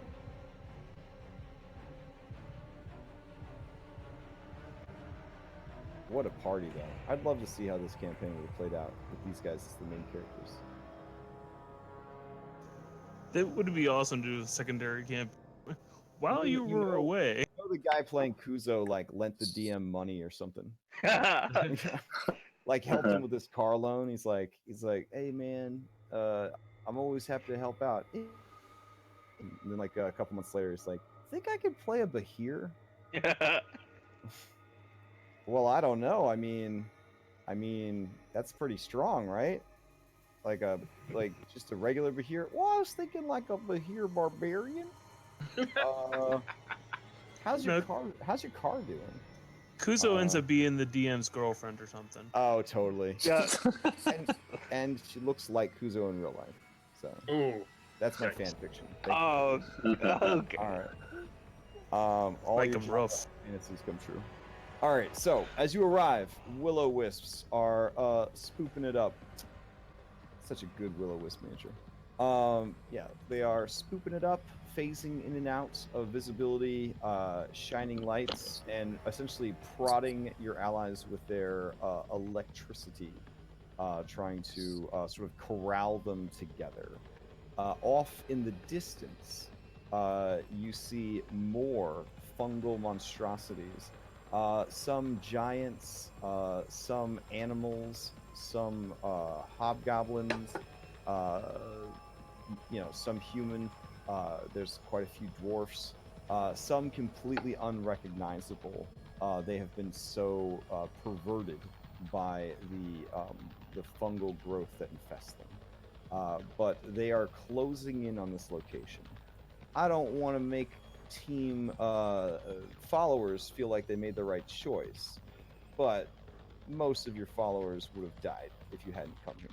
What a party, though. I'd love to see how this campaign would have played out with these guys as the main characters. That would be awesome to do a secondary camp. While you were know, away. You know, the guy playing Kuzo like lent the DM money or something. Like helped him with his car loan. He's like, hey man, I'm always happy to help out. And then like a couple months later, he's like, think I could play a Bahir? Well, I don't know. I mean, that's pretty strong, right? Like just a regular Bahir. Well, I was thinking like a Bahir barbarian. How's your car doing? Kuzo ends up being the DM's girlfriend or something. Oh, totally. Yeah. and she looks like Kuzo in real life. So Ooh. that's my Nice. fan fiction. Oh, okay. All right. All Like your them rough. fantasies come true. All right. So as you arrive, will-o-wisps are spooping it up. Such a good will-o-wisp miniature. Yeah, they are spooping it up, phasing in and out of visibility, shining lights, and essentially prodding your allies with their electricity, trying to sort of corral them together. Off in the distance, you see more fungal monstrosities. Some giants, some animals, some hobgoblins, some human. There's quite a few dwarfs. Some completely unrecognizable. They have been so perverted by the fungal growth that infests them. But they are closing in on this location. I don't want to make team followers feel like they made the right choice, but most of your followers would have died if you hadn't come here.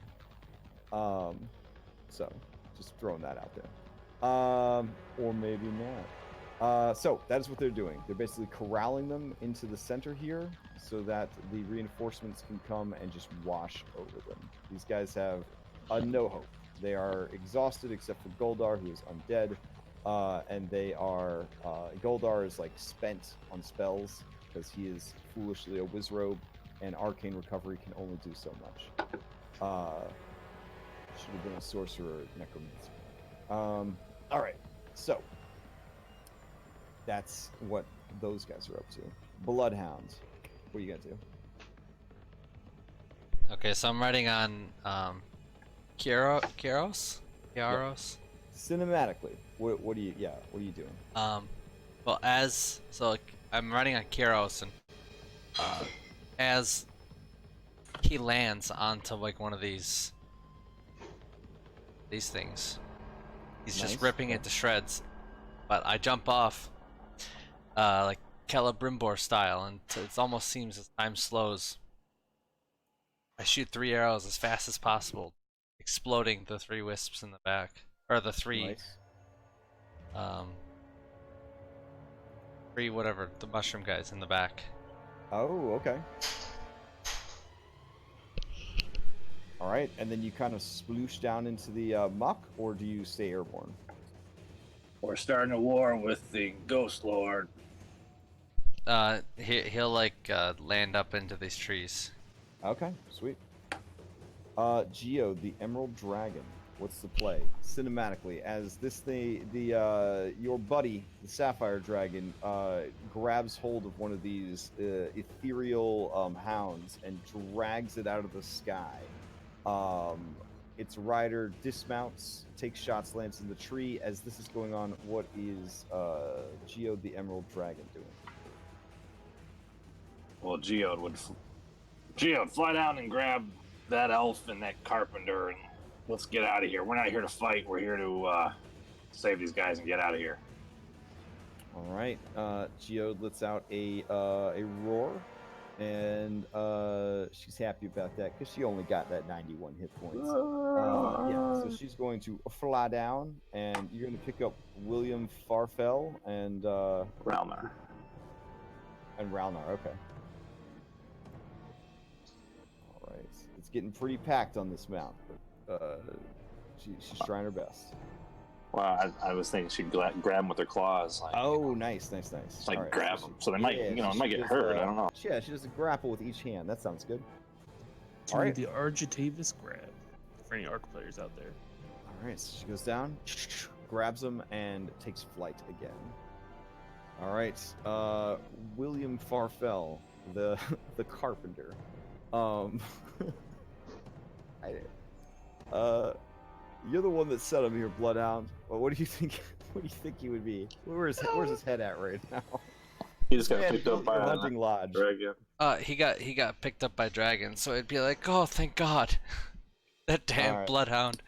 So just throwing that out there. Or maybe not. So that is what they're doing. They're basically corralling them into the center here so that the reinforcements can come and just wash over them. These guys have no hope. They are exhausted except for Goldar, who is undead. And they are... Goldar is, like, spent on spells because he is foolishly a wizrobe, and arcane recovery can only do so much. Should have been a sorcerer or necromancer. All right, so that's what those guys are up to. Bloodhounds, what are you gonna do? Okay, so I'm writing on Kieros? Cinematically, what are you doing? Well, I'm writing on Kieros, and as he lands onto like one of these things, he's just ripping it to shreds. But I jump off, like Celebrimbor style, and it almost seems as time slows. I shoot 3 arrows as fast as possible, exploding the 3 wisps in the back, or the 3, whatever, the mushroom guys in the back. Oh, okay. All right, and then you kind of sploosh down into the muck, or do you stay airborne? We're starting a war with the Ghostlord. He'll like land up into these trees. Okay, sweet. Geo, the Emerald Dragon. What's the play cinematically as your buddy, the Sapphire Dragon, grabs hold of one of these ethereal hounds and drags it out of the sky. Its rider dismounts, takes shots, lands in the tree. As this is going on, what is Geo, the Emerald Dragon, doing? Well, Geode would fly down and grab that elf and that carpenter, and let's get out of here. We're not here to fight. We're here to save these guys and get out of here. All right. Geode lets out a roar, and she's happy about that because she only got that 91 hit points. Yeah, so she's going to fly down, and you're going to pick up William Farfell and Ralnar. And Ralnar, okay. All right. It's getting pretty packed on this mount, but she's trying her best. Well, I was thinking she'd grab them with her claws. Like, oh, nice. Just like grab them, so they might, might get hurt. I don't know. Yeah, she does a grapple with each hand. That sounds good. All right. The Argentavis grab for any Arc players out there. All right, so she goes down, grabs him, and takes flight again. All right, William Farfell, the carpenter. You're the one that set him here, Bloodhound. Well, what do you think? What do you think he would be? Where's his head at right now? He just got picked up by a hunting lodge. Dragon. He got picked up by dragons, so it'd be like, oh, thank God, that damn Bloodhound.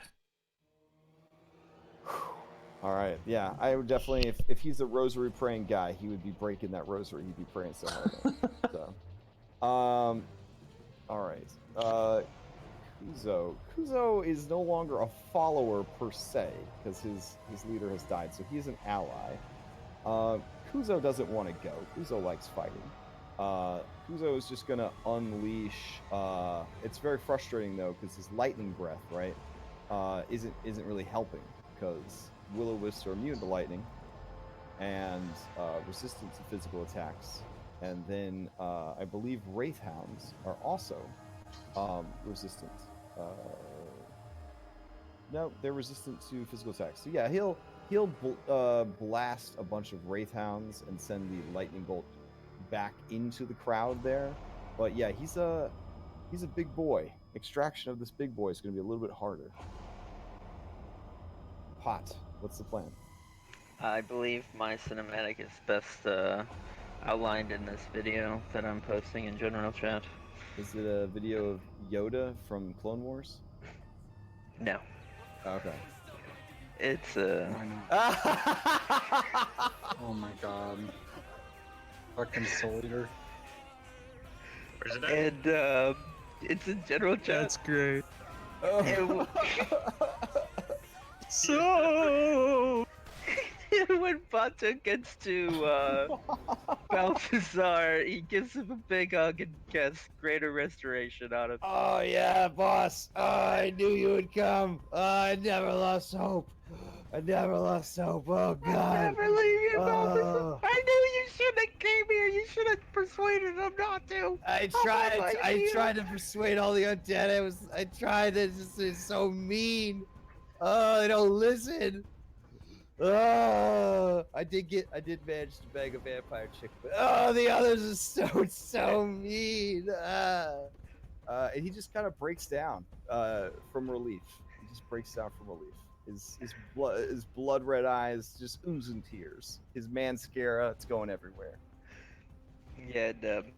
All right, yeah, I would definitely, if he's a rosary praying guy, he would be breaking that rosary. He'd be praying so hard. So, all right, Kuzo is no longer a follower per se because his leader has died, so he's an ally. Kuzo doesn't want to go. Kuzo likes fighting. Kuzo is just gonna unleash. It's very frustrating though because his lightning breath, right, isn't really helping because will-o-wisps are immune to lightning and resistant to physical attacks, and then I believe wraithhounds are also resistant. No, they're resistant to physical attacks. So yeah, he'll blast a bunch of wraithhounds and send the lightning bolt back into the crowd there. But yeah, he's a big boy. Extraction of this big boy is going to be a little bit harder. Pot, what's the plan? I believe my cinematic is best outlined in this video that I'm posting in general chat. Is it a video of Yoda from Clone Wars? No. Okay. It's Why not? Oh my god. Fucking Soul Eater. Where's it at? And it's in general chat. That's great. Oh. So when Bata gets to Balthazar, he gives him a big hug and gets greater restoration out of. Oh yeah, boss. Oh, I knew you would come. Oh, I never lost hope. I never lost hope. Oh God. Never leave you, Balthazar. Oh. I knew you shouldn't have came here. You should have persuaded him not to. I tried to persuade all the undead. I tried. It's so mean. Oh, they don't listen. Oh, I did manage to bag a vampire chick, but oh, the others are so mean. And he just kind of breaks down from relief. He just breaks down from relief. His blood red eyes just oozing tears. His mascara, it's going everywhere. Yeah, and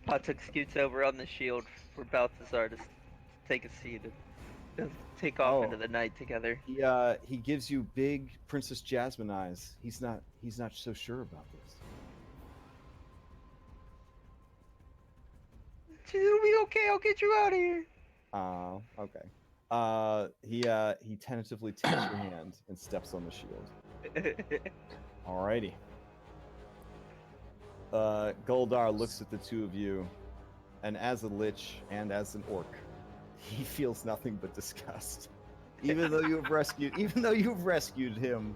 Patuk scoots over on the shield for Balthazar to take a seat and take off into the night together. He gives you big Princess Jasmine eyes. He's not so sure about this. It'll be okay. I'll get you out of here. Okay. He tentatively takes your hand and steps on the shield. Alrighty. Goldar looks at the two of you, and as a lich and as an orc, he feels nothing but disgust. Even though you've rescued him,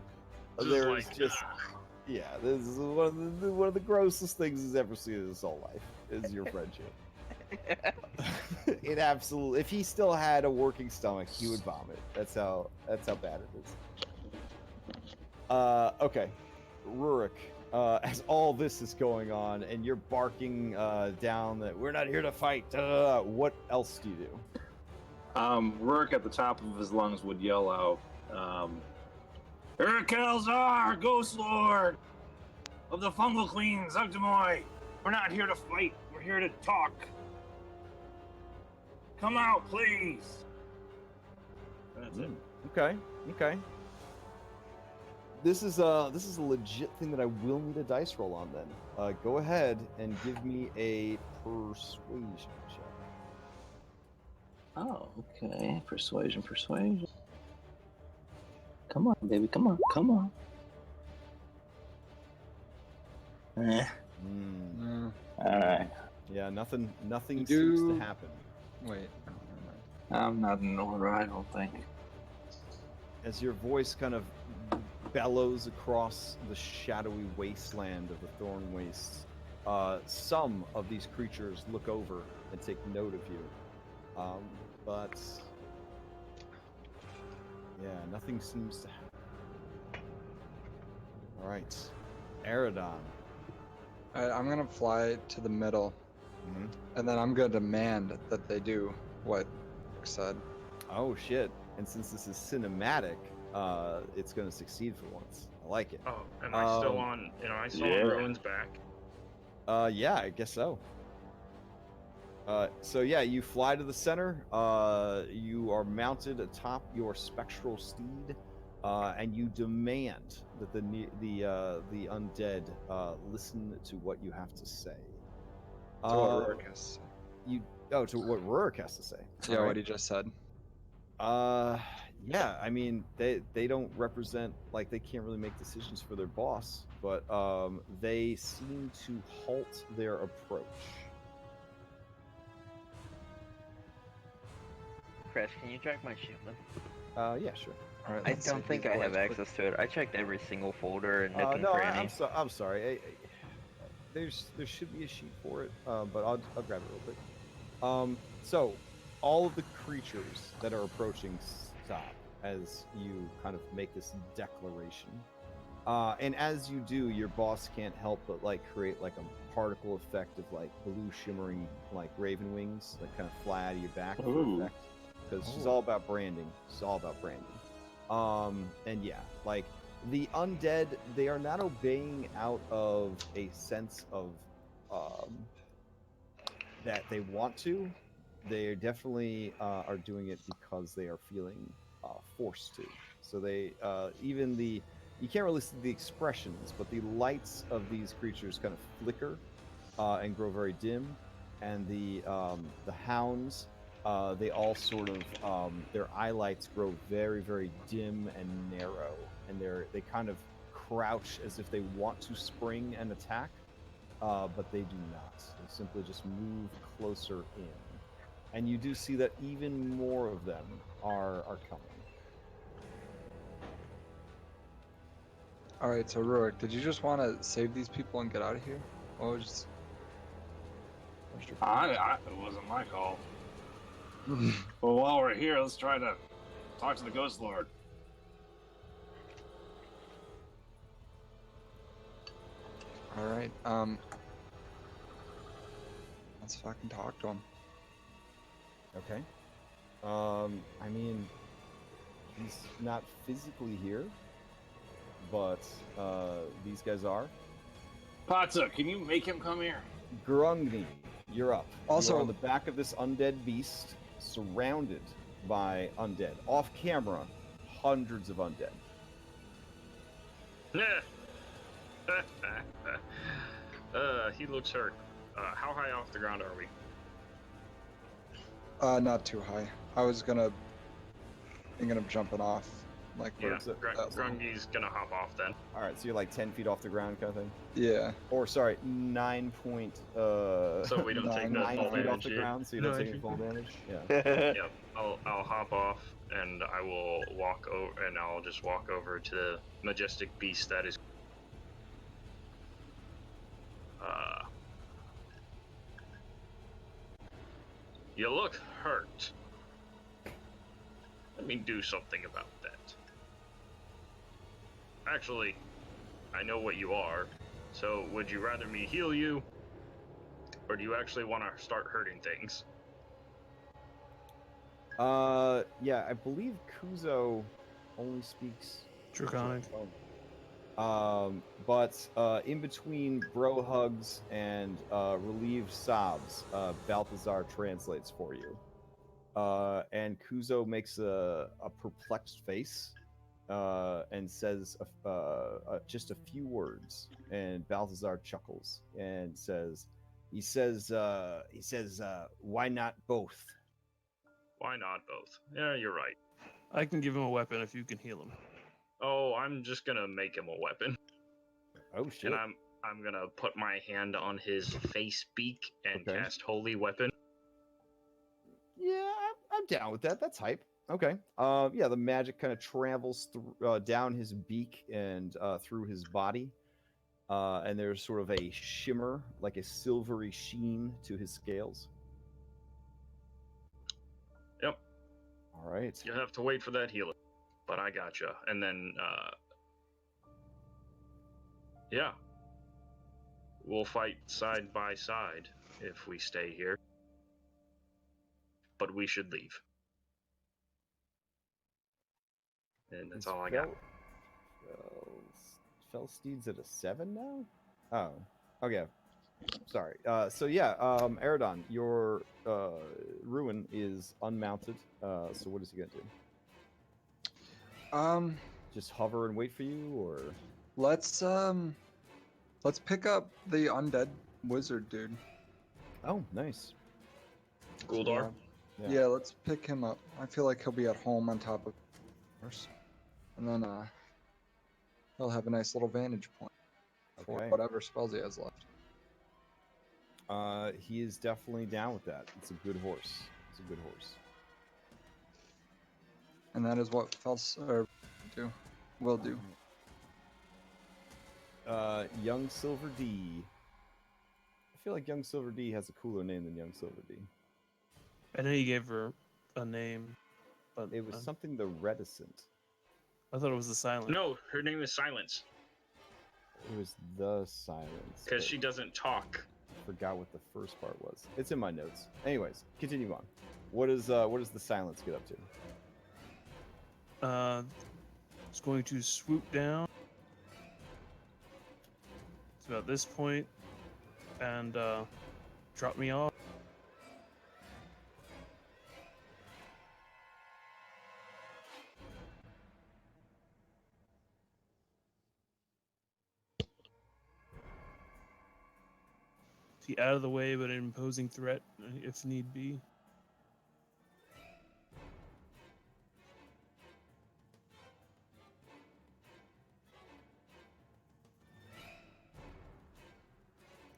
there's just this is one of the grossest things he's ever seen in his whole life is your friendship. It absolutely. If he still had a working stomach, he would vomit. That's how bad it is. Okay, Rurik. As all this is going on, and you're barking down that we're not here to fight. What else do you do? Rurik at the top of his lungs would yell out, Urakelzar, Ghostlord of the Fungal Queen, Zugdamoy. We're not here to fight. We're here to talk. Come out, please. That's it. Okay. This is a legit thing that I will need a dice roll on then. Go ahead and give me a persuasion check. Oh, okay. Persuasion. Come on, baby. Come on. All right. Yeah, nothing seems to happen. Wait. I'm not in order, I don't think. As your voice kind of bellows across the shadowy wasteland of the Thornwaste, some of these creatures look over and take note of you. But yeah, nothing seems to happen. All right, Eridon. Alright, I'm gonna fly to the middle, and then I'm gonna demand that they do what Rick said. Oh shit! And since this is cinematic, it's gonna succeed for once. I like it. Oh, am I still on? I still on Ruin's back. Yeah, I guess so. So yeah, you fly to the center. You are mounted atop your spectral steed, and you demand that the undead listen to what you have to say. To what Rurik has to say. To what Rurik has to say. Yeah, All what he just said. Yeah, I mean they don't represent, like, they can't really make decisions for their boss, but they seem to halt their approach. Crash, can you track my shield then? Yeah, sure. All right, I don't think I have access to it. I checked every single folder and nook and No, cranny. I'm sorry. There should be a sheet for it, but I'll grab it real quick. So all of the creatures that are approaching stop as you kind of make this declaration. And as you do, your boss can't help but create like a particle effect of like blue shimmering like raven wings that kind of fly out of your back effect. Because she's all about branding. And yeah, like the undead, they are not obeying out of a sense of that they want to. They definitely are doing it because they are feeling forced to. So they you can't really see the expressions, but the lights of these creatures kind of flicker and grow very dim, and the hounds, they all sort of their eye lights grow very, very dim and narrow, and they kind of crouch as if they want to spring and attack, but they do not. They simply just move closer in. And you do see that even more of them are coming. All right, so Rurik, did you just want to save these people and get out of here? What was your It wasn't my call. Well, while we're here, let's try to talk to the Ghost Lord. All right, let's fucking talk to him. Okay. I mean, he's not physically here, but these guys are. Patsa, can you make him come here? Grungni, you're up. Also, you're on the back of this undead beast, surrounded by undead. Off camera, hundreds of undead. He looks hurt. How high off the ground are we? Not too high. I was thinking of jumping off. Like, Yeah, Grungy's gonna hop off then. All right, so you're like 10 feet off the ground, kind of thing. Yeah. Or sorry, 9 point. So we don't take the 9 full feet damage. off the ground, so you don't take any full damage. Yeah. Yep. I'll hop off and I will walk over, and I'll just walk over to the majestic beast that is. You look hurt. Let me do something about that. Actually, I know what you are, so would you rather me heal you, or do you actually want to start hurting things? Yeah, I believe Kuzo only speaks Draconic. But in between bro hugs and relieved sobs, Balthazar translates for you. And Kuzo makes a perplexed face and says just a few words. And Balthazar chuckles and says, why not both? Why not both? Yeah, you're right. I can give him a weapon if you can heal him. Oh, I'm just gonna make him a weapon. Oh shit. And I'm gonna put my hand on his face beak and cast Holy Weapon. Yeah, I'm down with that. That's hype. Okay. Yeah, the magic kind of travels down his beak and through his body. And there's sort of a shimmer, like a silvery sheen to his scales. Yep. All right. You'll have to wait for that healing, but I gotcha. And then, yeah, we'll fight side by side if we stay here. But we should leave. And that's all I got. Felsteed's at a 7 now? Oh, okay. Sorry. So yeah, Eridon, your ruin is unmounted. So what is he gonna do? Just hover and wait for you, or let's pick up the undead wizard dude. Oh, nice. Guldar? Yeah, let's pick him up. I feel like he'll be at home on top of us. And then he'll have a nice little vantage point for whatever spells he has left. He is definitely down with that. It's a good horse. It's a good horse. And that is what will do. Young Silver D. I feel like Young Silver D has a cooler name than Young Silver D. I know you gave her a name, but it was something the reticent. I thought it was the silent. No, her name is Silence. It was the silence. Because she doesn't talk. I forgot what the first part was. It's in my notes. Anyways, continue on. What does the silence get up to? It's going to swoop down. It's about this point, and drop me off. Out of the way, but an imposing threat if need be.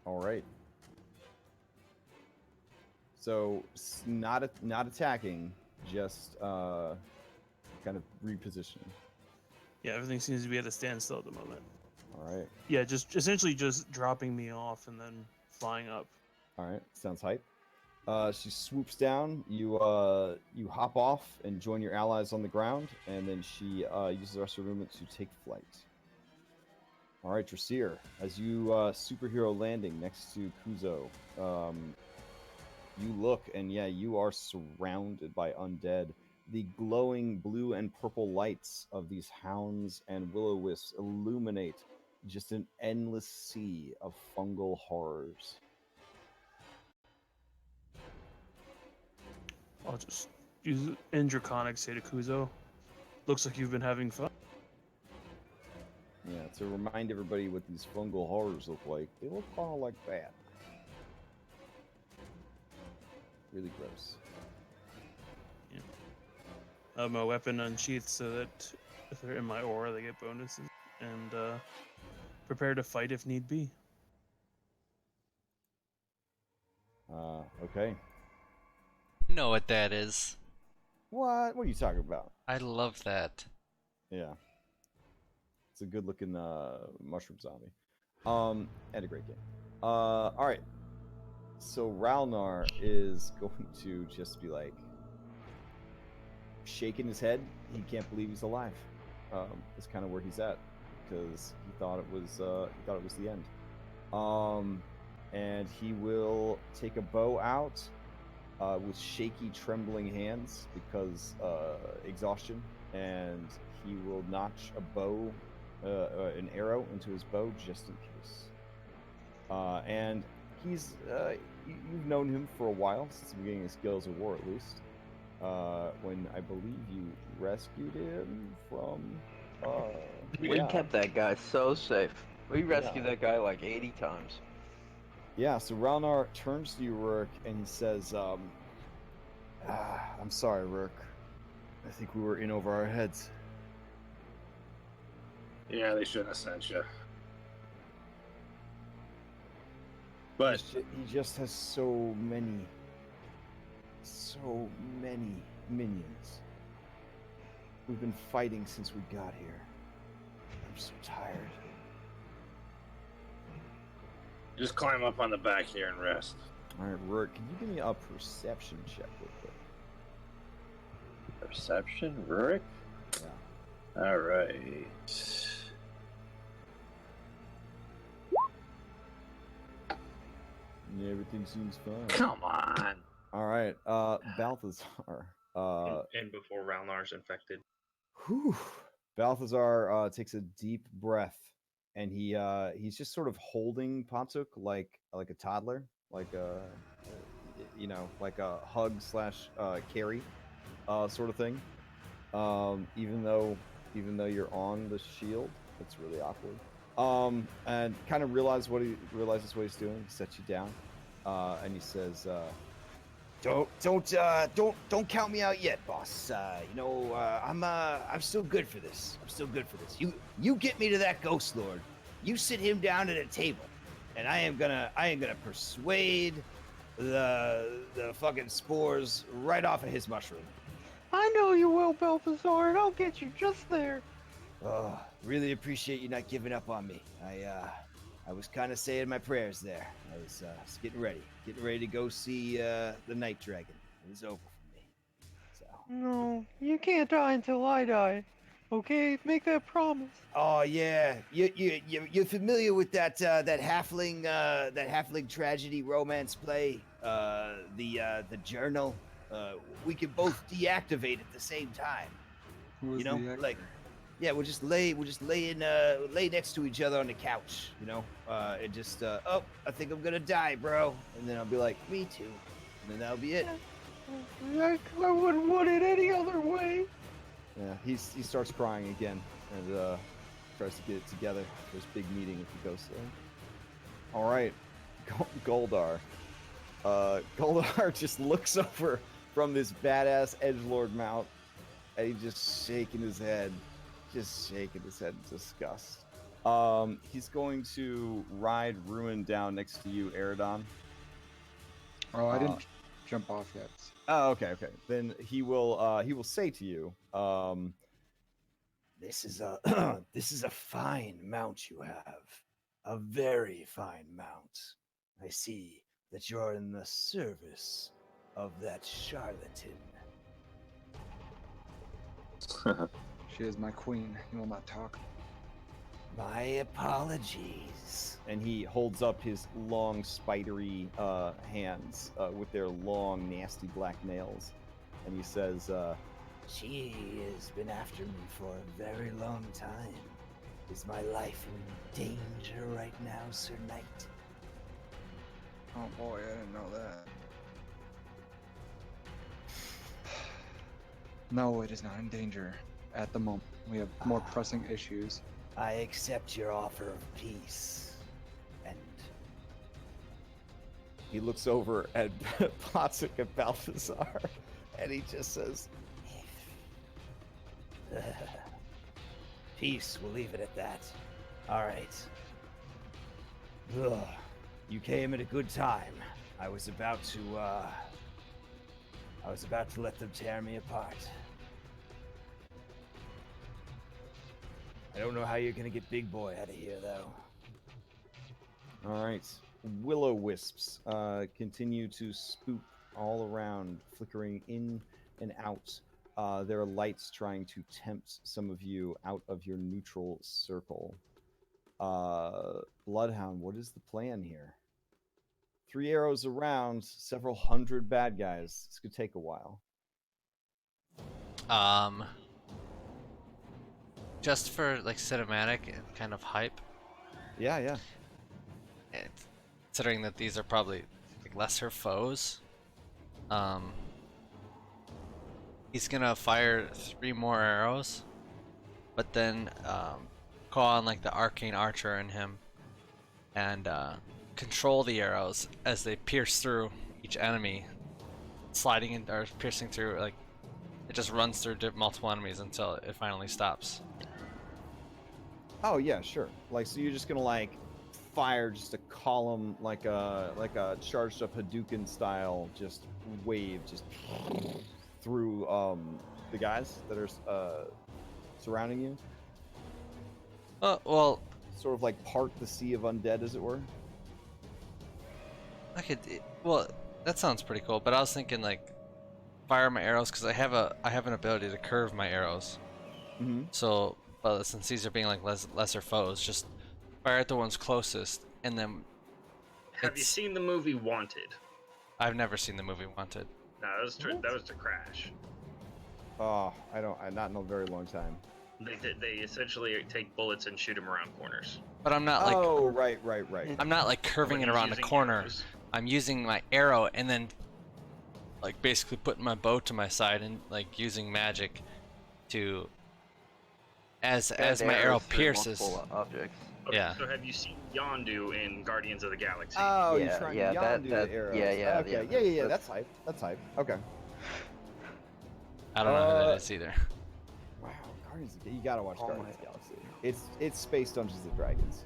All right. So not attacking, just kind of repositioning. Yeah, everything seems to be at a standstill at the moment. All right. Yeah, just essentially just dropping me off and then flying up. All right. Sounds hype. She swoops down. You hop off and join your allies on the ground, and then she uses the rest of her movement to take flight. All right, Drasir, as you superhero landing next to Kuzo, you look, and yeah, you are surrounded by undead. The glowing blue and purple lights of these hounds and will-o-wisps illuminate just an endless sea of fungal horrors. I'll just use in Draconic, say to Kuzo, looks like you've been having fun. Yeah, to remind everybody what these fungal horrors look like, they look kind of like that. Really gross. Yeah. I have my weapon unsheathed so that if they're in my aura, they get bonuses. And prepare to fight if need be. Okay. You know what that is. What? What are you talking about? I love that. Yeah. It's a good looking mushroom zombie. And a great game. All right. So Ralnar is going to just be like shaking his head. He can't believe he's alive. That's kind of where he's at because he thought it was the end. And he will take a bow out with shaky, trembling hands because exhaustion, and he will notch a bow, an arrow into his bow just in case. And he's you've known him for a while, since the beginning of Skills of War at least. When I believe you rescued him from. We kept that guy so safe. We rescued that guy like 80 times. Yeah, so Ralnar turns to you, Rourke, and he says, I'm sorry, Rourke. I think we were in over our heads. Yeah, they shouldn't have sent you. But he just has so many minions. We've been fighting since we got here. I'm so tired. just climb up on the back here and rest. All right, Rourke, can you give me a perception check real quick? Perception, Rurik? Yeah. All right. Yeah, everything seems fine. Come on. All right, Balthazar. And before Ralnar's infected. Whew. Balthazar takes a deep breath, and he's just sort of holding Patsuk like a toddler, like a like a hug / carry sort of thing. Even though you're on the shield, it's really awkward. And kind of realizes what he's doing. He sets you down, and he says, Don't count me out yet, boss. I'm still good for this. You get me to that Ghostlord. You sit him down at a table, and I ain't gonna persuade the fucking spores right off of his mushroom. I know you will, Balthazar, and I'll get you just there. Oh, really appreciate you not giving up on me. I was kind of saying my prayers there. I was getting ready to go see the Night Dragon. It was over for me. So. No, you can't die until I die. Okay, make that promise. Oh yeah, you're familiar with that halfling tragedy romance play, the Journal. We can both deactivate at the same time. Who is the actor? Yeah, we'll just lay next to each other on the couch, and just I think I'm gonna die, bro, and then I'll be like, me too, and then that'll be it. I wouldn't want it any other way. Yeah, he starts crying again and tries to get it together for his big meeting with the Ghostlord. All right, Goldar. Goldar just looks over from this badass edgelord mount, and he's just shaking his head in disgust. He's going to ride Ruin down next to you, Eridon. Oh, I didn't jump off yet. Oh, okay. Then he will say to you, this is a this is a fine mount you have. A very fine mount. I see that you're in the service of that charlatan. She is my queen. You will not talk. My apologies. and he holds up his long, spidery hands with their long, nasty black nails, and he says, She has been after me for a very long time. Is my life in danger right now, Sir Knight? Oh boy, I didn't know that. No, it is not in danger at the moment. We have more pressing issues. I accept your offer of peace. And he looks over at Potzik and Balthazar, and he just says, peace, we'll leave it at that. All right. Ugh. You came at a good time. I was about to let them tear me apart. I don't know how you're gonna get Big Boy out of here, though. all right. Willow wisps continue to spook all around, flickering in and out. There are lights trying to tempt some of you out of your neutral circle. Bloodhound, what is the plan here? 3 arrows around, several hundred bad guys. This could take a while. Just for like cinematic and kind of hype. Yeah. And considering that these are probably like lesser foes, he's gonna fire 3 more arrows, but then call on like the arcane archer in him and control the arrows as they pierce through each enemy, sliding in or piercing through, like it just runs through multiple enemies until it finally stops. Oh yeah, sure. Like, so you're just gonna like fire just a column, like a charged up Hadouken style, just wave just through the guys that are surrounding you. Well, sort of like part the sea of undead, as it were. I could. Well, that sounds pretty cool. But I was thinking like fire my arrows because I have an ability to curve my arrows. Mm-hmm. So, but since these are being like lesser foes, just fire at the ones closest, and then. Have you seen the movie Wanted? I've never seen the movie Wanted. No, that was to Crash. Oh, I've not in a very long time. They essentially take bullets and shoot them around corners. But I'm not like. Oh, right. I'm not like curving it around the corner. Arrows. I'm using my arrow and then, like, basically putting my bow to my side and like using magic to. As my arrow pierces. Objects. Okay, Yeah. So have you seen Yondu in Guardians of the Galaxy? Oh, Yeah, you're trying yeah, to that- Yondu that- the arrows. yeah, Okay, yeah, yeah. That's hype. Okay. I don't know who that is either. Wow, Guardians. You gotta watch Oh Guardians of my- the Galaxy. It's Space Dungeons and Dragons.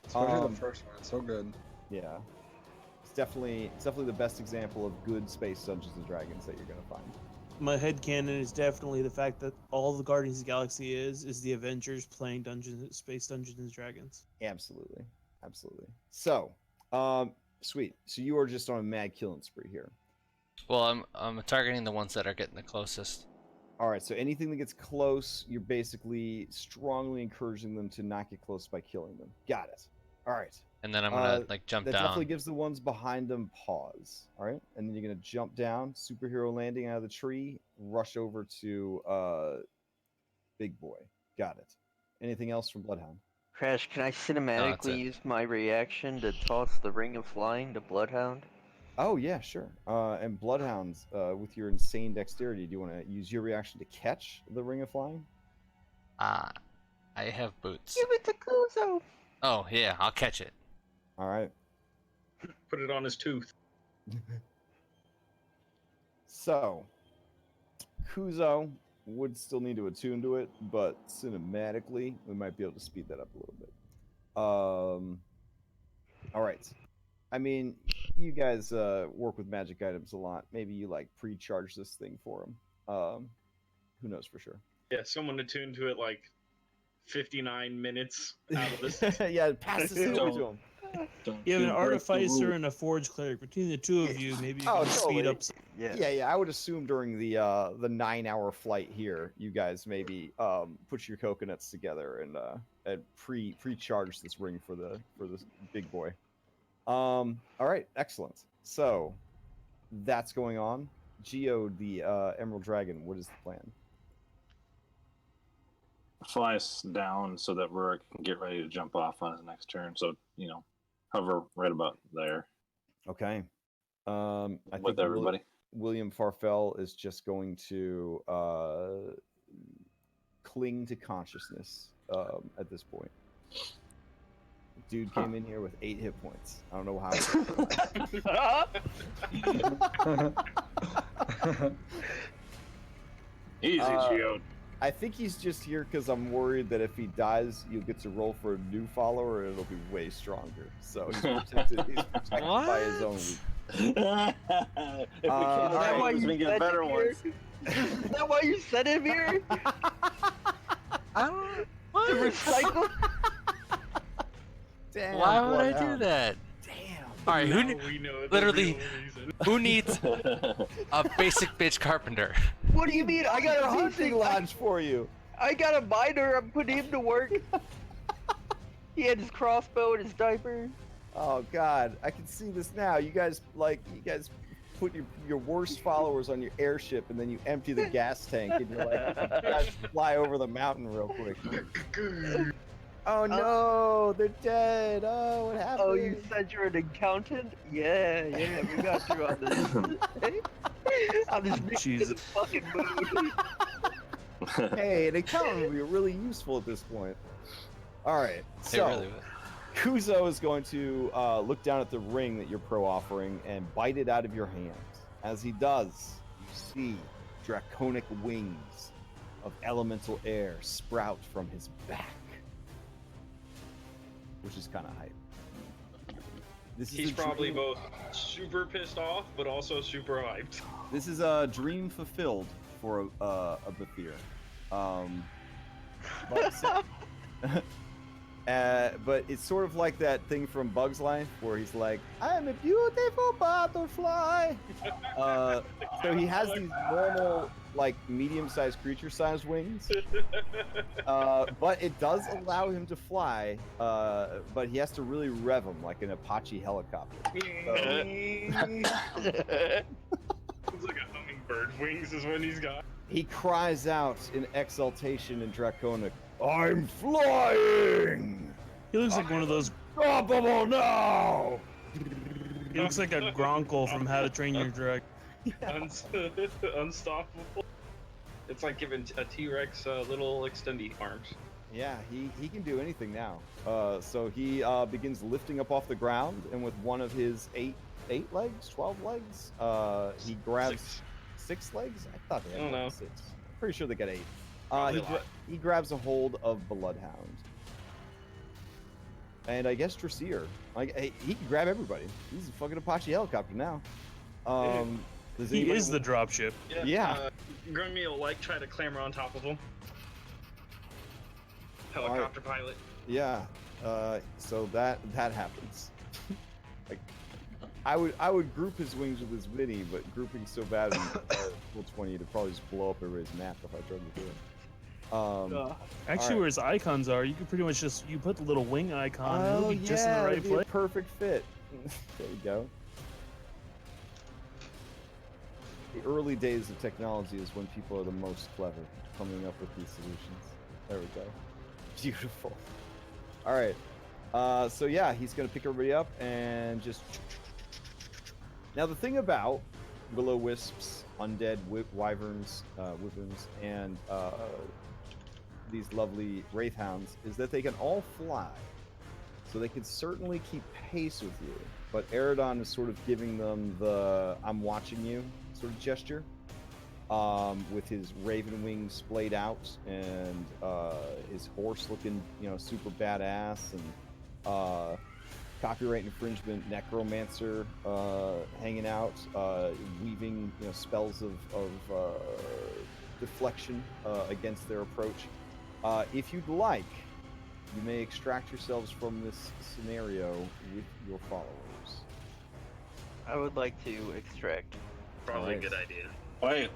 Especially the first one. It's so good. Yeah, it's definitely the best example of good Space Dungeons and Dragons that you're gonna find. My headcanon is definitely the fact that all the Guardians of the Galaxy is the Avengers playing Space Dungeons and Dragons. Absolutely. So, sweet. So you are just on a mad killing spree here. Well, I'm targeting the ones that are getting the closest. All right. So anything that gets close, you're basically strongly encouraging them to not get close by killing them. Got it. All right. And then I'm gonna like jump That down. definitely gives the ones behind them pause. All right, and then you're gonna jump down, superhero landing out of the tree, rush over to Big Boy. Got it. Anything else from Bloodhound? Crash, can I cinematically it. use my reaction to toss the Ring of Flying to Bloodhound? Oh yeah, sure. And Bloodhounds, with your insane dexterity, do you want to use your reaction to catch the Ring of Flying? I have boots. Give it to Kuzo! Oh yeah, I'll catch it. All right. Put it on his tooth. So, Kuzo, would still need to attune to it, but cinematically, we might be able to speed that up a little bit. All right. I mean, you guys work with magic items a lot. Maybe you like pre-charge this thing for them. Who knows for sure? Yeah, someone attuned to it like 59 minutes out of this. Yeah, pass this over to him. You have an artificer and a forge cleric. Between the two of you, maybe you can speed up. Yeah. I would assume during the 9-hour flight here, you guys maybe put your coconuts together and pre-charge this ring for this big boy. All right, excellent. So that's going on. Geo, the Emerald Dragon, what is the plan? Fly us down so that Rurik can get ready to jump off on his next turn. So, hover right about there. Okay. I with think everybody. William Farfel is just going to cling to consciousness at this point. Dude came in here with 8 hit points. I don't know how. Easy, Geo. I think he's just here because I'm worried that if he dies, you'll get to roll for a new follower and it'll be way stronger. So he's protected, by his own weakness. If we can't why we you get said better it ones. Is that why you sent him here? To recycle? Damn, Why would I do Bloodhound. that? Damn. All right, Now we know the literally, real reason. who needs a basic bitch carpenter? What do you mean? I got a hunting lodge for you. I got a miner. I'm putting him to work. He had his crossbow and his diaper. Oh God, I can see this now. You guys put your worst followers on your airship and then you empty the gas tank and you're like, you guys fly over the mountain real quick. Oh no, they're dead. Oh, what happened? Oh, you said you're an accountant? Yeah, we got you on this. On this Jesus. fucking mood. Hey, an accountant would be really useful at this point. All right, They so really would. Kuzo is going to look down at the ring that you're pro-offering and bite it out of your hand. As he does, you see draconic wings of elemental air sprout from his back, which is kind of hype. He's probably both super pissed off, but also super hyped. This is a dream fulfilled for a Bathir. But it's sort of like that thing from Bug's Life where he's like, I'm a beautiful butterfly. So he has these normal, like, medium-sized creature-sized wings. But it does allow him to fly, but he has to really rev them like an Apache helicopter. It's like a hummingbird wings is what he's got. He cries out in exultation and draconic, I'm flying! He looks like one of those. Unstoppable now! He looks like a Gronkle from How to Train Your Dragon. Unstoppable. It's like giving a T-Rex little extendy arms. Yeah, he can do anything now. So he begins lifting up off the ground, and with one of his 8 legs, 12 legs, he grabs 6 legs? I thought they had more than 6. Pretty sure they got 8. He grabs a hold of Bloodhound. And I guess Dressier. Like, he can grab everybody. He's a fucking Apache helicopter now. He is the dropship. Yeah. Grummy will like try to clamber on top of him. Helicopter pilot. Yeah. So that happens. Like, I would group his wings with his mini, but grouping so bad in full 20 to probably just blow up everybody's map if I tried to do it. Actually, where his icons are, you could pretty much you put the little wing icon, and it'll be just in the right it'd be a place. perfect fit. There you go. The early days of technology is when people are the most clever, coming up with these solutions. There we go. Beautiful. All right. So yeah, he's gonna pick everybody up and just. Now the thing about will-o-wisps, undead wyverns, and these lovely wraithhounds is that they can all fly, so they can certainly keep pace with you. But Eridon is sort of giving them the "I'm watching you" sort of gesture. with his raven wings splayed out and his horse looking, super badass, and copyright infringement necromancer hanging out, weaving spells of deflection against their approach. If you'd like, you may extract yourselves from this scenario with your followers. I would like to extract. Probably a good idea.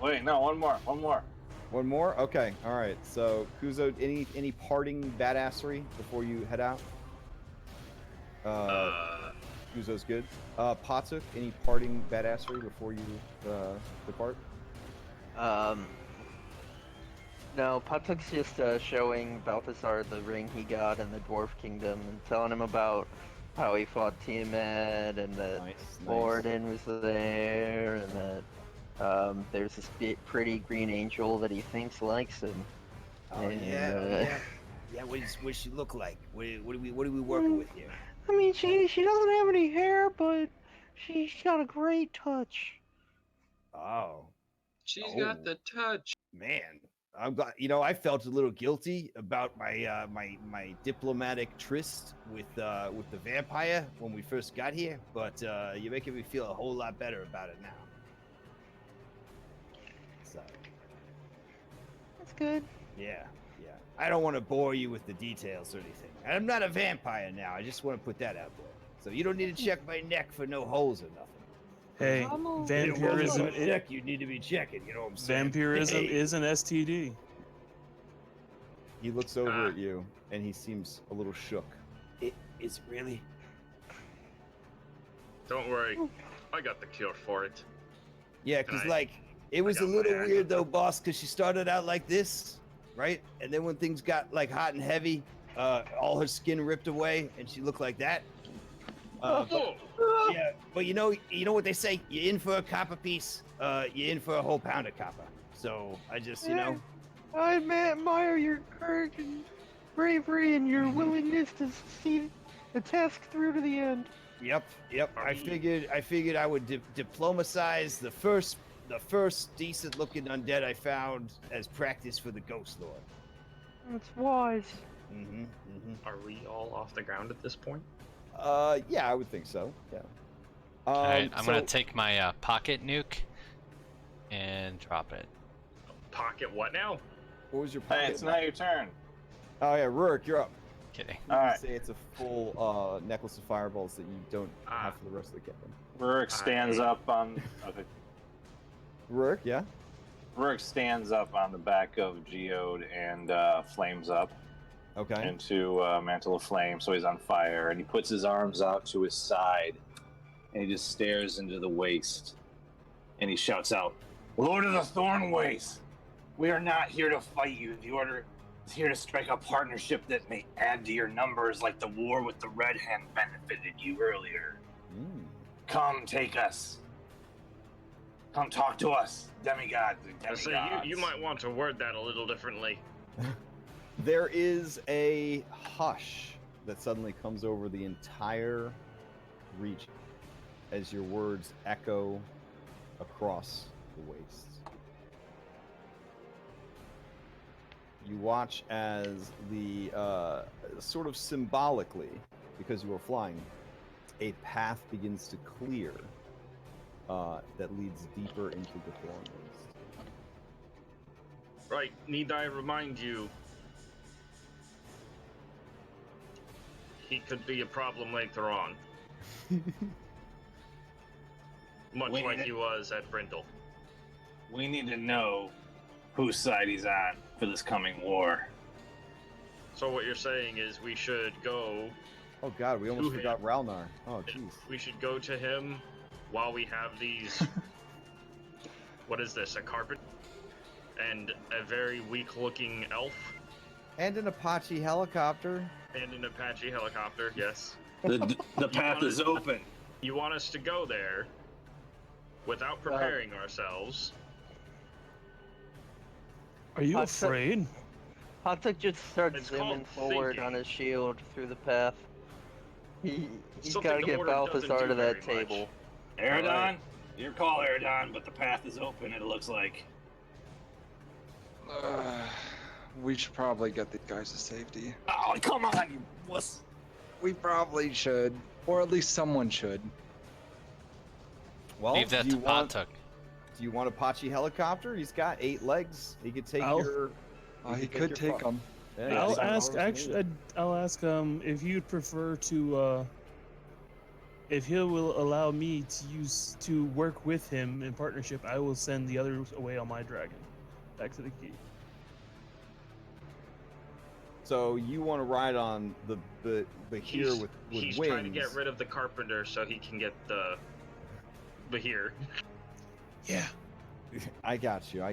Wait, no, one more. One more? Okay, all right. So, Kuzo, any parting badassery before you head out? Kuzo's good. Patsuk, any parting badassery before you depart? No, Patuk's just showing Balthazar the ring he got in the Dwarf Kingdom and telling him about how he fought Tiamat and that Morden was there and that there's this pretty green angel that he thinks likes him. Yeah. What does she look like? What are we working with here? I mean, she doesn't have any hair, but she's got a great touch. Oh. She's got the touch. Man, I'm glad. I felt a little guilty about my my diplomatic tryst with the vampire when we first got here, but you're making me feel a whole lot better about it now. So. That's good. Yeah. I don't want to bore you with the details or anything. I'm not a vampire now. I just want to put that out there. So you don't need to check my neck for no holes or nothing. Hey, vampirism. You need to be checking. You know what I'm saying? Vampirism is an STD. He looks over at you, and he seems a little shook. Is it really? Don't worry, I got the cure for it. Yeah, because it was a little weird though, boss. Because she started out like this. Right? And then when things got hot and heavy, all her skin ripped away and she looked like that. Yeah, but you know what they say, you're in for a copper piece, you're in for a whole pound of copper. So I just, I admire your courage and bravery and your willingness to see the task through to the end. Yep. I figured I would diplomatize the first decent-looking undead I found as practice for the Ghostlord. That's wise. Are we all off the ground at this point? Yeah, I would think so. Yeah. Alright, I'm gonna take my pocket nuke and drop it. Pocket what now? What was your pocket? Hey, it's not your turn. Oh yeah, Rurik, you're up. Kidding. All right. Say it's a full necklace of fireballs that you don't have for the rest of the cabin. Rurik stands up on. Okay. Rurik, yeah. Rurik stands up on the back of Geode and flames up. Okay. Into Mantle of Flame, so he's on fire, and he puts his arms out to his side, and he just stares into the waste, and he shouts out, "Lord of the Thornwaste, we are not here to fight you. The Order is here to strike a partnership that may add to your numbers, like the war with the Red Hand benefited you earlier. Come take us. Come talk to us, demigods and demigods." So you might want to word that a little differently. There is a hush that suddenly comes over the entire region as your words echo across the wastes. You watch as the, sort of symbolically, because you are flying, a path begins to clear that leads deeper into the Thornwaste. Right, need I remind you, he could be a problem later on. Much like he was at Brindle. We need to know whose side he's on for this coming war. So what you're saying is we should go... Oh god, we almost forgot Ralnar. Oh jeez. We should go to him while we have these... What is this, a carpet? And a very weak-looking elf? And an Apache helicopter. And an Apache helicopter, yes. The path is open. You want us to go there without preparing ourselves? Are you afraid? Patuk just starts zooming forward on his shield through the path. He's got to get Balthazar to that table. Eridon, your call, Eridon, but the path is open, it looks like. We should probably get these guys to safety. Oh, come on, you wuss. We probably should, or at least someone should. Well, Leave that do to you want? Patuk. Do you want a Pachi helicopter? He's got 8 legs. He could take your. He could take them. Yeah, I'll take ask. however Actually, I'll ask if you'd prefer to. If he will allow me to work with him in partnership, I will send the others away on my dragon, back to the key. So you want to ride on the here with He's wings? trying to get rid of the carpenter so he can get the here. Yeah. I got you.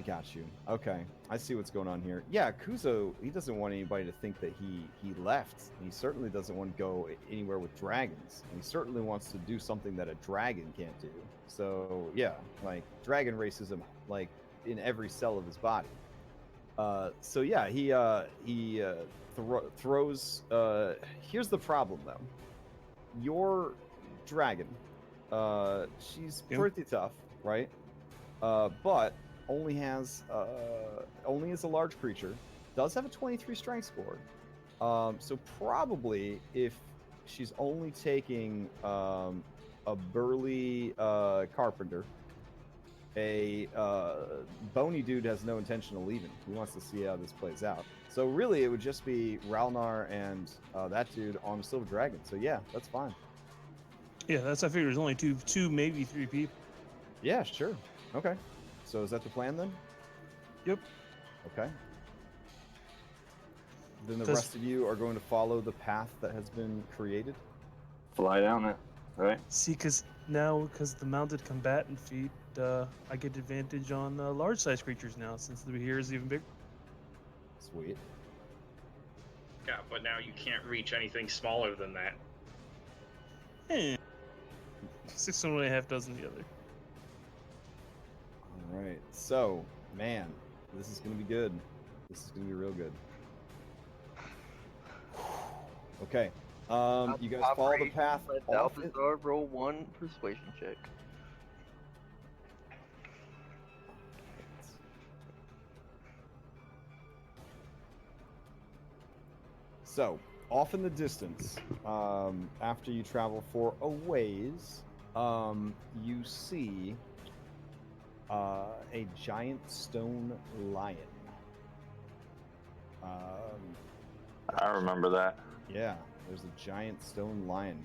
Okay, I see what's going on here. Yeah, Kuzo, he doesn't want anybody to think that he left. He certainly doesn't want to go anywhere with dragons. He certainly wants to do something that a dragon can't do. So yeah, like dragon racism, like in every cell of his body. So yeah, he throws. Here's the problem though. Your dragon, she's pretty tough, right? But only is a large creature. Does have a 23 strength score. So probably if she's only taking a burly carpenter, a bony dude has no intention of leaving. He wants to see how this plays out. So really, it would just be Ralnar and that dude on a silver dragon. So yeah, that's fine. Yeah, I figured there's only two, maybe 3 people. Yeah, sure. Okay. So is that the plan then? Yep. Okay. Then the rest of you are going to follow the path that has been created? Fly down it, right? See, because the mounted combatant feat, I get advantage on large-sized creatures now, since the here is even bigger. Sweet. Yeah, but now you can't reach anything smaller than that. 6 one way, half dozen the other. All right. So, man, this is going to be good. This is going to be real good. Okay. You guys follow the path. Let Balthazar roll 1 persuasion check. So, off in the distance, after you travel for a ways, you see a giant stone lion. I remember that. Yeah, there's a giant stone lion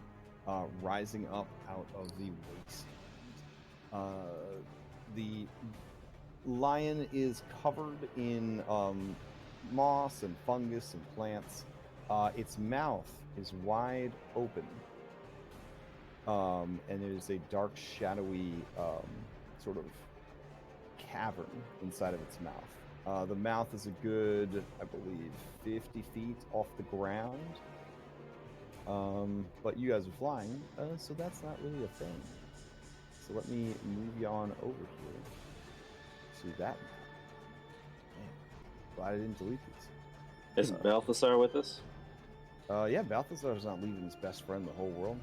rising up out of the wasteland. The lion is covered in moss and fungus and plants. Its mouth is wide open, and there's a dark, shadowy sort of cavern inside of its mouth. The mouth is a good, I believe, 50 feet off the ground. But you guys are flying, so that's not really a thing. So let me move you on over here to that map. Man, glad I didn't delete these. Is Balthazar with us? Yeah, Balthazar's not leaving his best friend the whole world.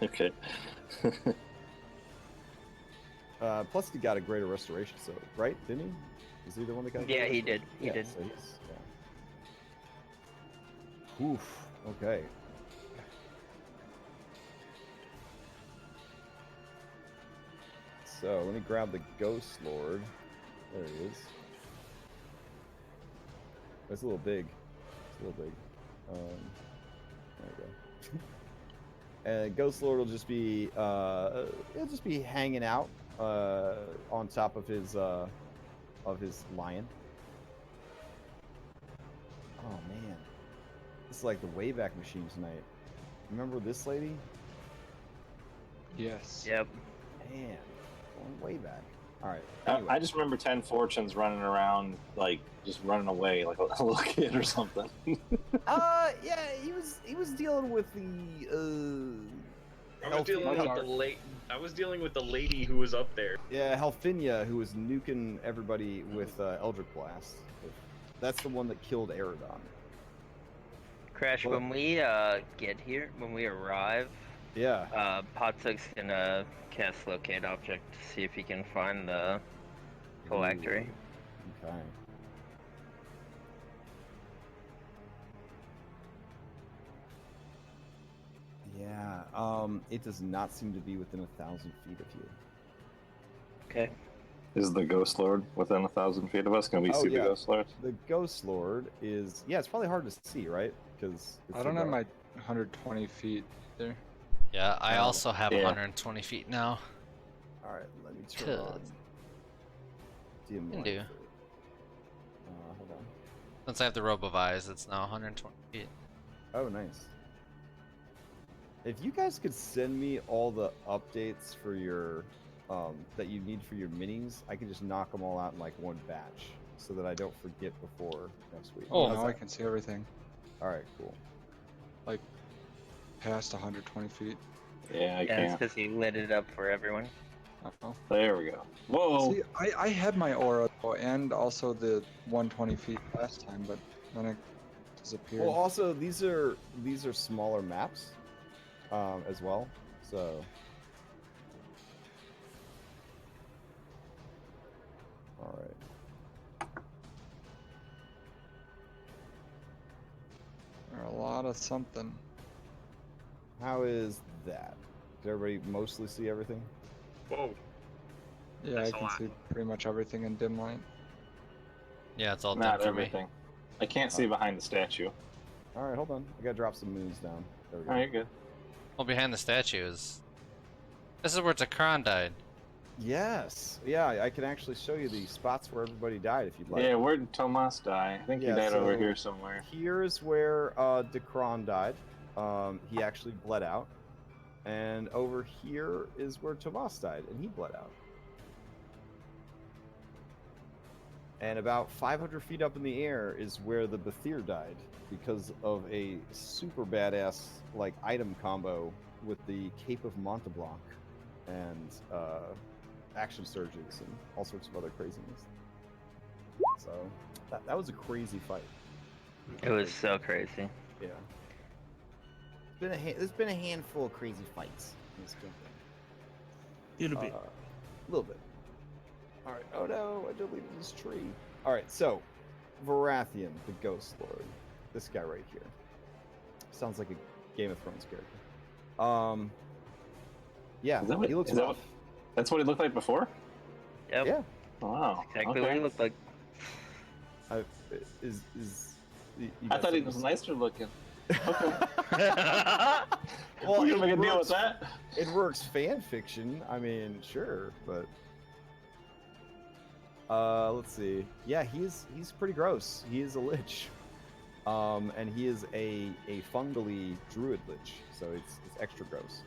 Okay. Plus, he got a greater restoration, so right? Didn't he? Is he the one that got? Yeah, he did. He did. So he's, Oof. Okay. So let me grab the Ghostlord. There he is. It's a little big. It's a little big. There we go. And Ghostlord will just be he'll just be hanging out on top of his lion. Oh man, it's like the Wayback Machine tonight. Remember this lady? Yes. Yep. Man, going way back. All right. Anyway. I just remember 10 Fortunes running around, like just running away like a little kid or something. Yeah, he was dealing with the I was dealing with the lady who was up there. Yeah, Helfinia, who was nuking everybody with Eldritch Blast. That's the one that killed Eridon. Crash, when we get here, when we arrive, yeah, Potsuk's gonna cast Locate Object to see if he can find the phylactery. Okay. Yeah, it does not seem to be within 1,000 feet of you. Okay. Is the Ghost Lord within 1,000 feet of us? Can we see the Ghost Lord? The Ghost Lord is, yeah, it's probably hard to see, right? Because I don't have my 120 feet there. Yeah, I also have 120 feet now. All right, let me turn on dim Can light. do. Hold on. Since I have the robe of eyes, it's now 120 feet. Oh, nice. If you guys could send me all the updates for your that you need for your minis, I can just knock them all out in like one batch, so that I don't forget before next week. Oh, now I can see everything. All right, cool. Like past 120 feet. Yeah, I Yeah, it's can't. because you lit it up for everyone. Uh-oh. There we go. Whoa! See, I had my aura though, and also the 120 feet last time, but then it disappeared. Well, also these are smaller maps, as well. So. All right. There are a lot of something. How is that? Did everybody mostly see everything? Whoa. Yeah, That's I a can lot. see pretty much everything in dim light. Yeah, it's all dim Not for everything. I can't see behind the statue. All right, hold on. I gotta drop some moons down. There we go. Oh, you're good. Well, behind the statue is... This is where Takran died. Yes. Yeah, I can actually show you the spots where everybody died if you'd like. Yeah, where did Tomas die? I think he died over here somewhere. Here's where Dekron died. He actually bled out. And over here is where Tomas died, and he bled out. And about 500 feet up in the air is where the Bathir died because of a super badass like item combo with the Cape of Monteblanc and action surges and all sorts of other craziness. So that was a crazy fight. It was so crazy. Yeah. There's been a handful of crazy fights in this campaign. Little bit. A little bit. All right. Oh no, I deleted this tree. All right. So, Varathian the Ghostlord, this guy right here, sounds like a Game of Thrones character. Yeah, he looks rough. That's what he looked like before? Yep. Yeah. Wow. Exactly what he looked like. You I got thought he something was to nicer looking. Okay. Well, we're gonna make a deal with that. It works fan fiction. I mean, sure, but let's see. Yeah, he's pretty gross. He is a lich, and he is a fungally druid lich, so it's extra gross.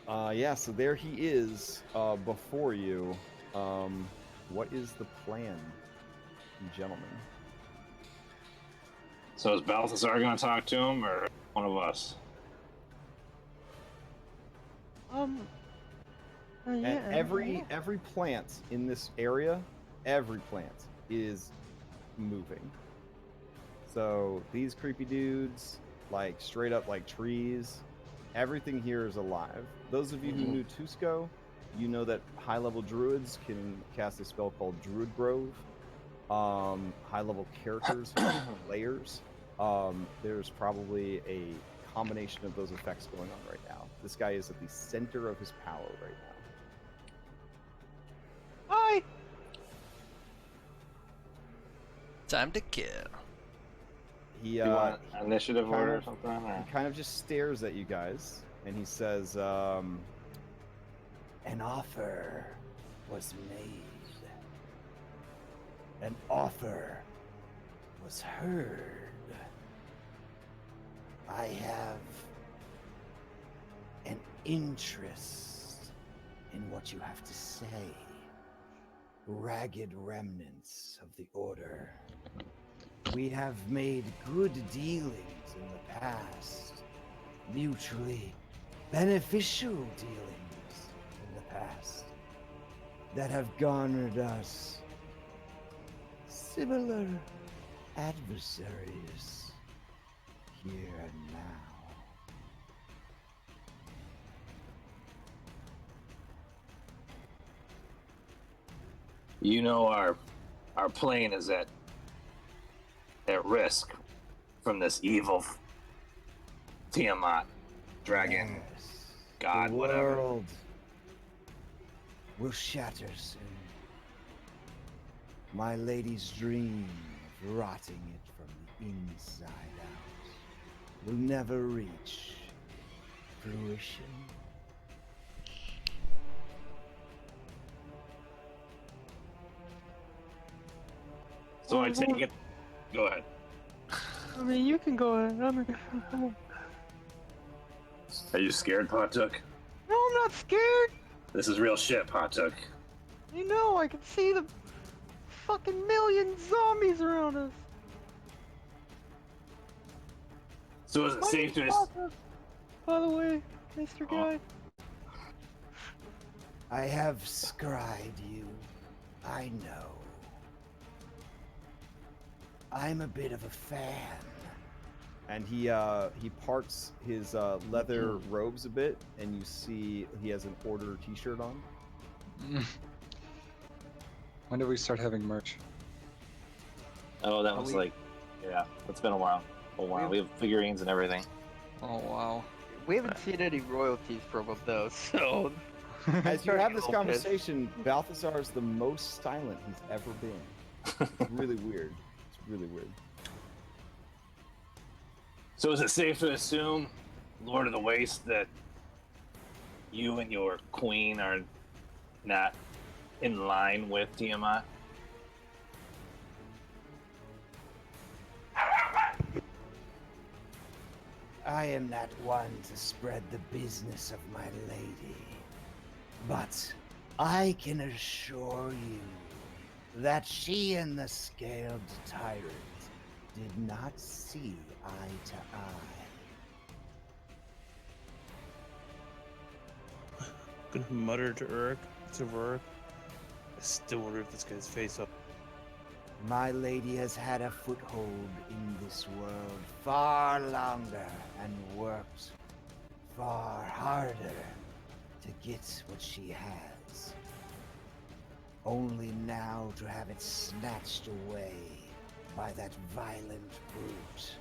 Yeah. So there he is, before you. What is the plan, gentlemen? So is Balthazar gonna talk to him, or one of us? And every plant in this area, every plant is moving. So these creepy dudes, like straight up like trees, everything here is alive. Those of you who knew Tusco, you know that high-level druids can cast a spell called Druid Grove. High-level characters, layers. There's probably a combination of those effects going on right now. This guy is at the center of his power right now. Hi. Time to kill. He you want initiative order or something? Or? He kind of just stares at you guys, and he says, "An offer was made. An offer was heard. I have an interest in what you have to say. Ragged remnants of the Order. We have made good dealings in the past. Mutually beneficial dealings in the past. That have garnered us similar adversaries here and now. You know our plane is at risk from this evil Tiamat, dragon, Yes. god, The whatever. world will shatter soon. My lady's dream of rotting it from the inside out will never reach fruition. So I take it. Go ahead. I mean, you can go ahead. Are you scared, Potuk? No, I'm not scared. This is real shit, Potuk. You know, I can see the fucking million zombies around us. So is it My safe name's to Potter, by the way, Mr. Guy. I have scried you. I know. I'm a bit of a fan. And he parts his leather robes a bit, and you see he has an Order T-shirt on. When did we start having merch? Oh, that was like, yeah, it's been a while. We have figurines and everything. Oh wow. We haven't seen any royalties from him though, so. As you have this conversation, Balthazar is the most silent he's ever been. It's really weird. It's really weird. So is it safe to assume, Lord of the Waste, that you and your queen are not in line with Tiamat? I am not one to spread the business of my lady, but I can assure you that she and the scaled tyrant did not see eye to eye. I'm gonna mutter to Uruk. I still wonder if this guy's face up. My lady has had a foothold in this world far longer and worked far harder to get what she has. Only now to have it snatched away by that violent brute.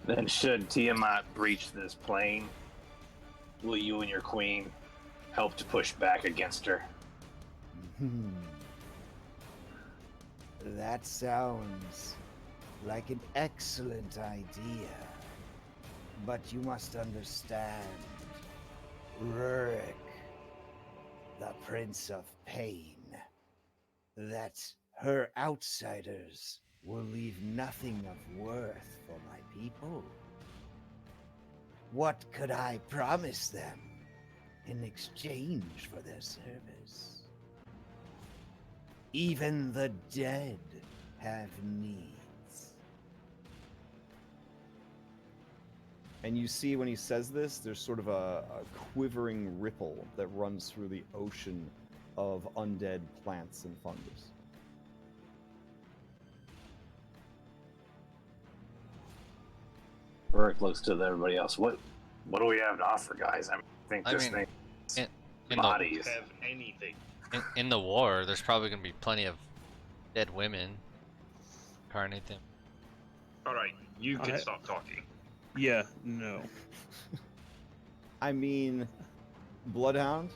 Then should Tiamat breach this plane, will you and your queen help to push back against her? That sounds like an excellent idea. But you must understand, Rurik, the Prince of Pain, that her outsiders will leave nothing of worth for my people. What could I promise them in exchange for their service? Even the dead have needs. And you see when he says this, there's sort of a quivering ripple that runs through the ocean of undead plants and fungus. Rurik looks to everybody else. What do we have to offer, guys? I think this thing bodies. Have anything. In the war, there's probably gonna be plenty of dead women. Incarnate them. All right, you can stop talking. Yeah, no. I mean, Bloodhound,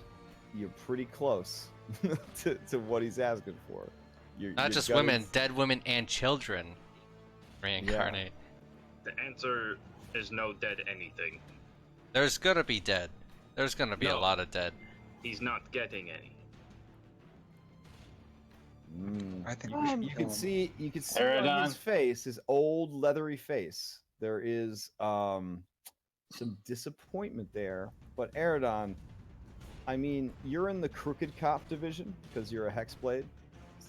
you're pretty close to what he's asking for. Not just women, dead women and children reincarnate. The answer is no dead anything. There's gonna be dead. There's gonna be a lot of dead. He's not getting any. I think you can see on his face, his old leathery face, there is some disappointment there. But Eridon, I mean, you're in the crooked cop division because you're a hexblade,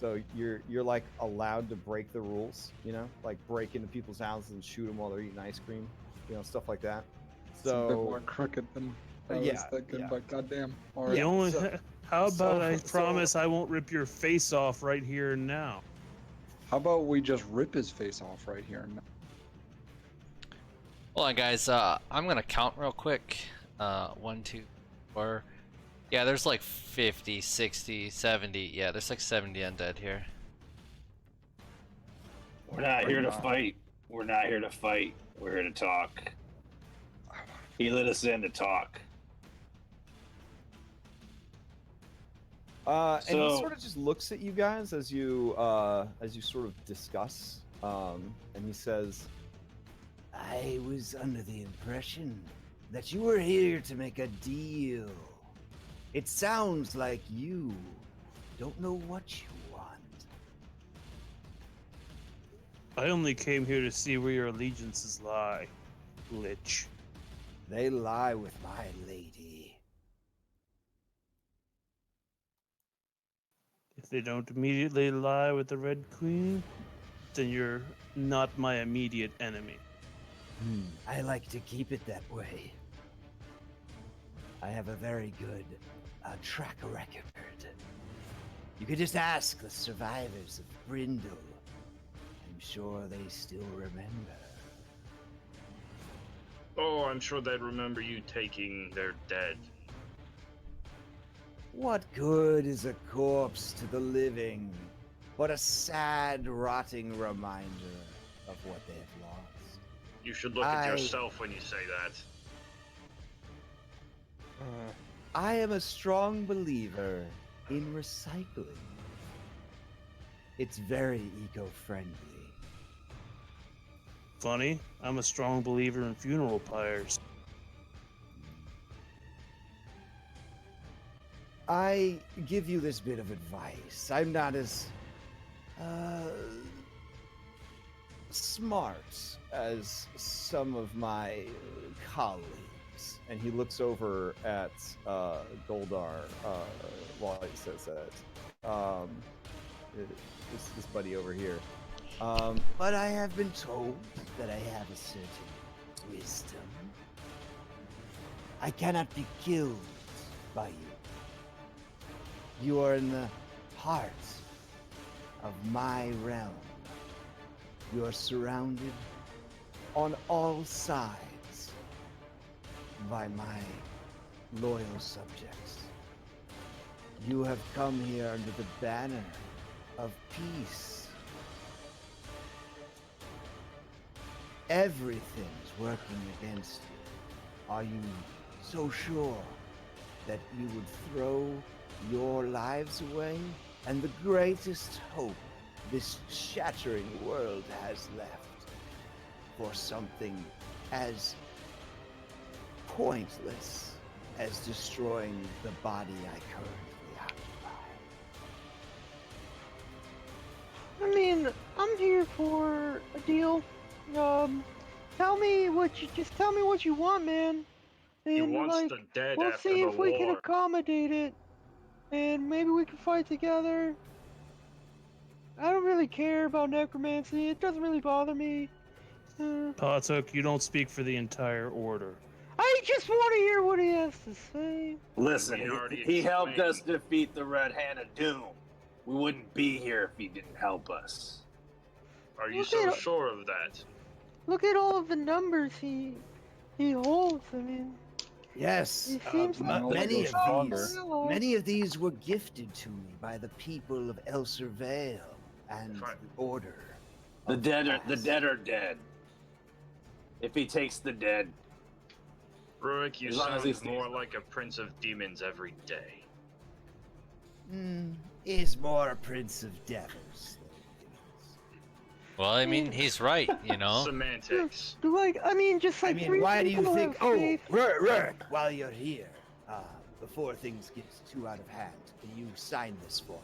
so you're like allowed to break the rules, you know, like break into people's houses and shoot them while they're eating ice cream, you know, stuff like that. So it's a bit more crooked than I was thinking, but goddamn. All right. How about I promise I won't rip your face off right here and now? How about we just rip his face off right here and now? Hold on, guys. I'm gonna count real quick. 1, 2, 4. Yeah, there's like 50, 60, 70. Yeah, there's like 70 undead here. We're not here to fight. We're not here to fight. We're here to talk. He let us in to talk. And he sort of just looks at you guys as you sort of discuss, and he says, I was under the impression that you were here to make a deal. It sounds like you don't know what you want. I only came here to see where your allegiances lie, lich. They lie with my lady. If they don't immediately lie with the Red Queen, then you're not my immediate enemy. I like to keep it that way. I have a very good track record. You could just ask the survivors of Brindle. I'm sure they still remember. Oh, I'm sure they'd remember you taking their dead. What good is a corpse to the living, but a sad, rotting reminder of what they have lost? You should look at yourself when you say that. I am a strong believer in recycling. It's very eco-friendly. Funny, I'm a strong believer in funeral pyres. I give you this bit of advice. I'm not as smart as some of my colleagues. and he looks over at Goldar while he says that. This buddy over here. But I have been told that I have a certain wisdom. I cannot be killed by you. You are in the heart of my realm. You are surrounded on all sides by my loyal subjects. You have come here under the banner of peace. Everything's working against you. Are you so sure that you would throw your lives away and the greatest hope this shattering world has left for something as pointless as destroying the body I currently occupy? I mean, I'm here for a deal. Tell me what you want, man. He And wants like, the dead we'll after see the if we can war. accommodate it, and maybe we can fight together. I don't really care about necromancy. It doesn't really bother me. Patok, you don't speak for the entire order. I just want to hear what he has to say. Listen, We already he helped us explained. defeat the Red Hand of Doom. We wouldn't be here if he didn't help us. Are you Look so at- sure of that? Look at all of the numbers he holds. I mean, Yes, he seems like many he's of these, stronger. many of these were gifted to me by the people of Elser Vale and the Order. The of dead Past. are dead. If he takes the dead, Rurik, you As long as sound he stays more like a prince of demons every day. Is more a prince of devils. Well, I mean, he's right, you know. Semantics. I mean, just like three why do you people think? have Oh, faith. Rurik, while you're here, before things get too out of hand, can you sign this for me?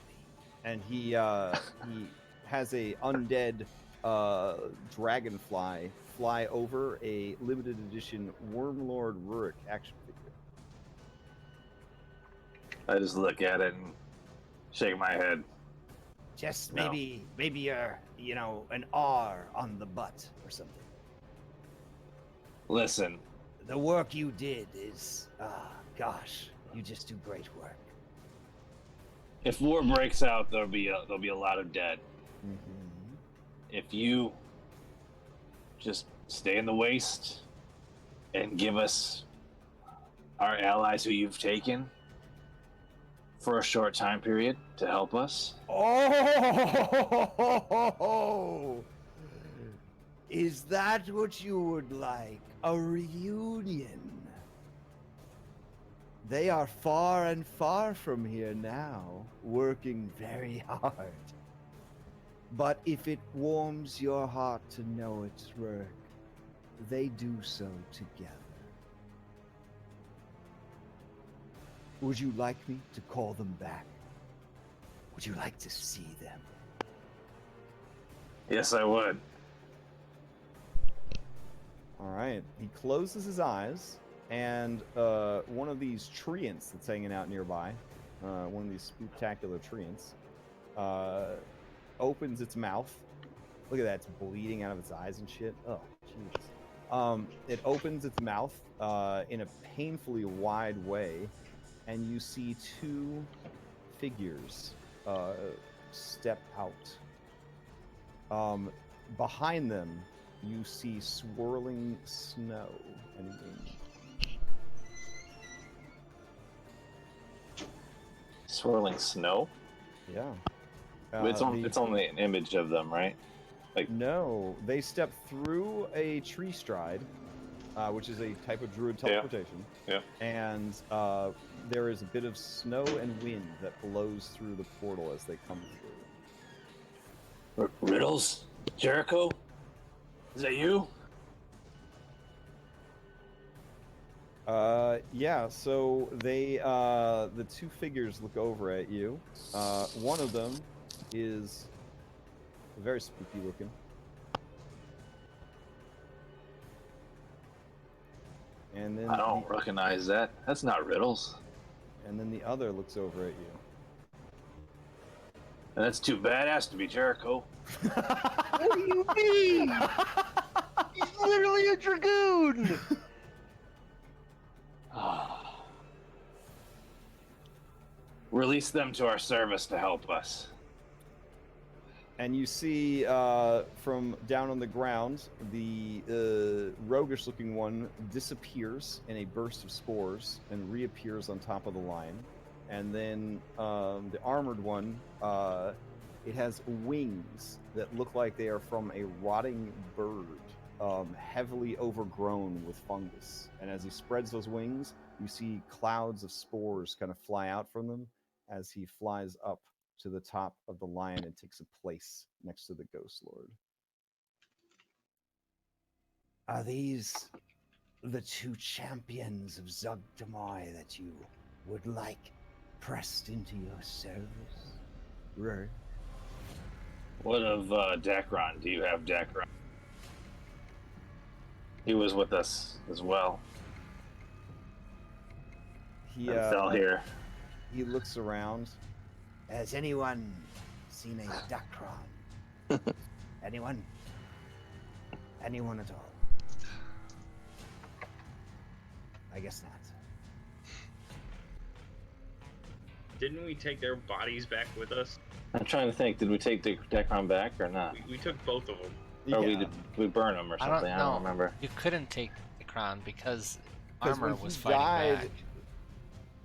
And he has a undead dragonfly fly over a limited edition Wormlord Rurik action figure. I just look at it and shake my head. Just No. maybe an R on the butt or something. Listen, The work you did is, gosh, you just do great work. if war breaks out, there'll be a lot of dead. If you just stay in the waste and give us our allies who you've taken for a short time period to help us. Oh, Is that what you would like? A reunion? They are far and far from here now, working very hard. But if it warms your heart to know its work, they do so together. Would you like me to call them back? Would you like to see them? Yes, I would. All right. He closes his eyes, and one of these treants that's hanging out nearby, one of these spectacular treants, opens its mouth. Look at that, it's bleeding out of its eyes and shit. Oh, jeez. It opens its mouth in a painfully wide way, and you see two figures step out. Behind them, you see swirling snow and wind. Swirling snow? Yeah. It's only an image of them, right? Like no, they step through a tree stride, which is a type of druid teleportation. Yeah. And there is a bit of snow and wind that blows through the portal as they come through. Riddles? Jericho? Is that you? Yeah, so they, the two figures look over at you. One of them is very spooky looking. And then I don't recognize that. That's not Riddles. And then the other looks over at you. And that's too badass to be Jericho. What do you mean? He's literally a dragoon! Release them to our service to help us. And you see from down on the ground, the roguish-looking one disappears in a burst of spores and reappears on top of the line. And then the armored one, it has wings that look like they are from a rotting bird, heavily overgrown with fungus. And as he spreads those wings, you see clouds of spores kind of fly out from them as he flies up to the top of the lion and takes a place next to the Ghostlord. Are these the two champions of Zugdamai that you would like pressed into your service? Right. What of Dacron? Do you have Dacron? He was with us as well. He fell here. He looks around. Has anyone seen a Dacron? Anyone? Anyone at all? I guess not. Didn't we take their bodies back with us? I'm trying to think. Did we take Dacron back or not? We took both of them. Or we burn them or something. I don't remember. You couldn't take the crown because armor was he fighting died,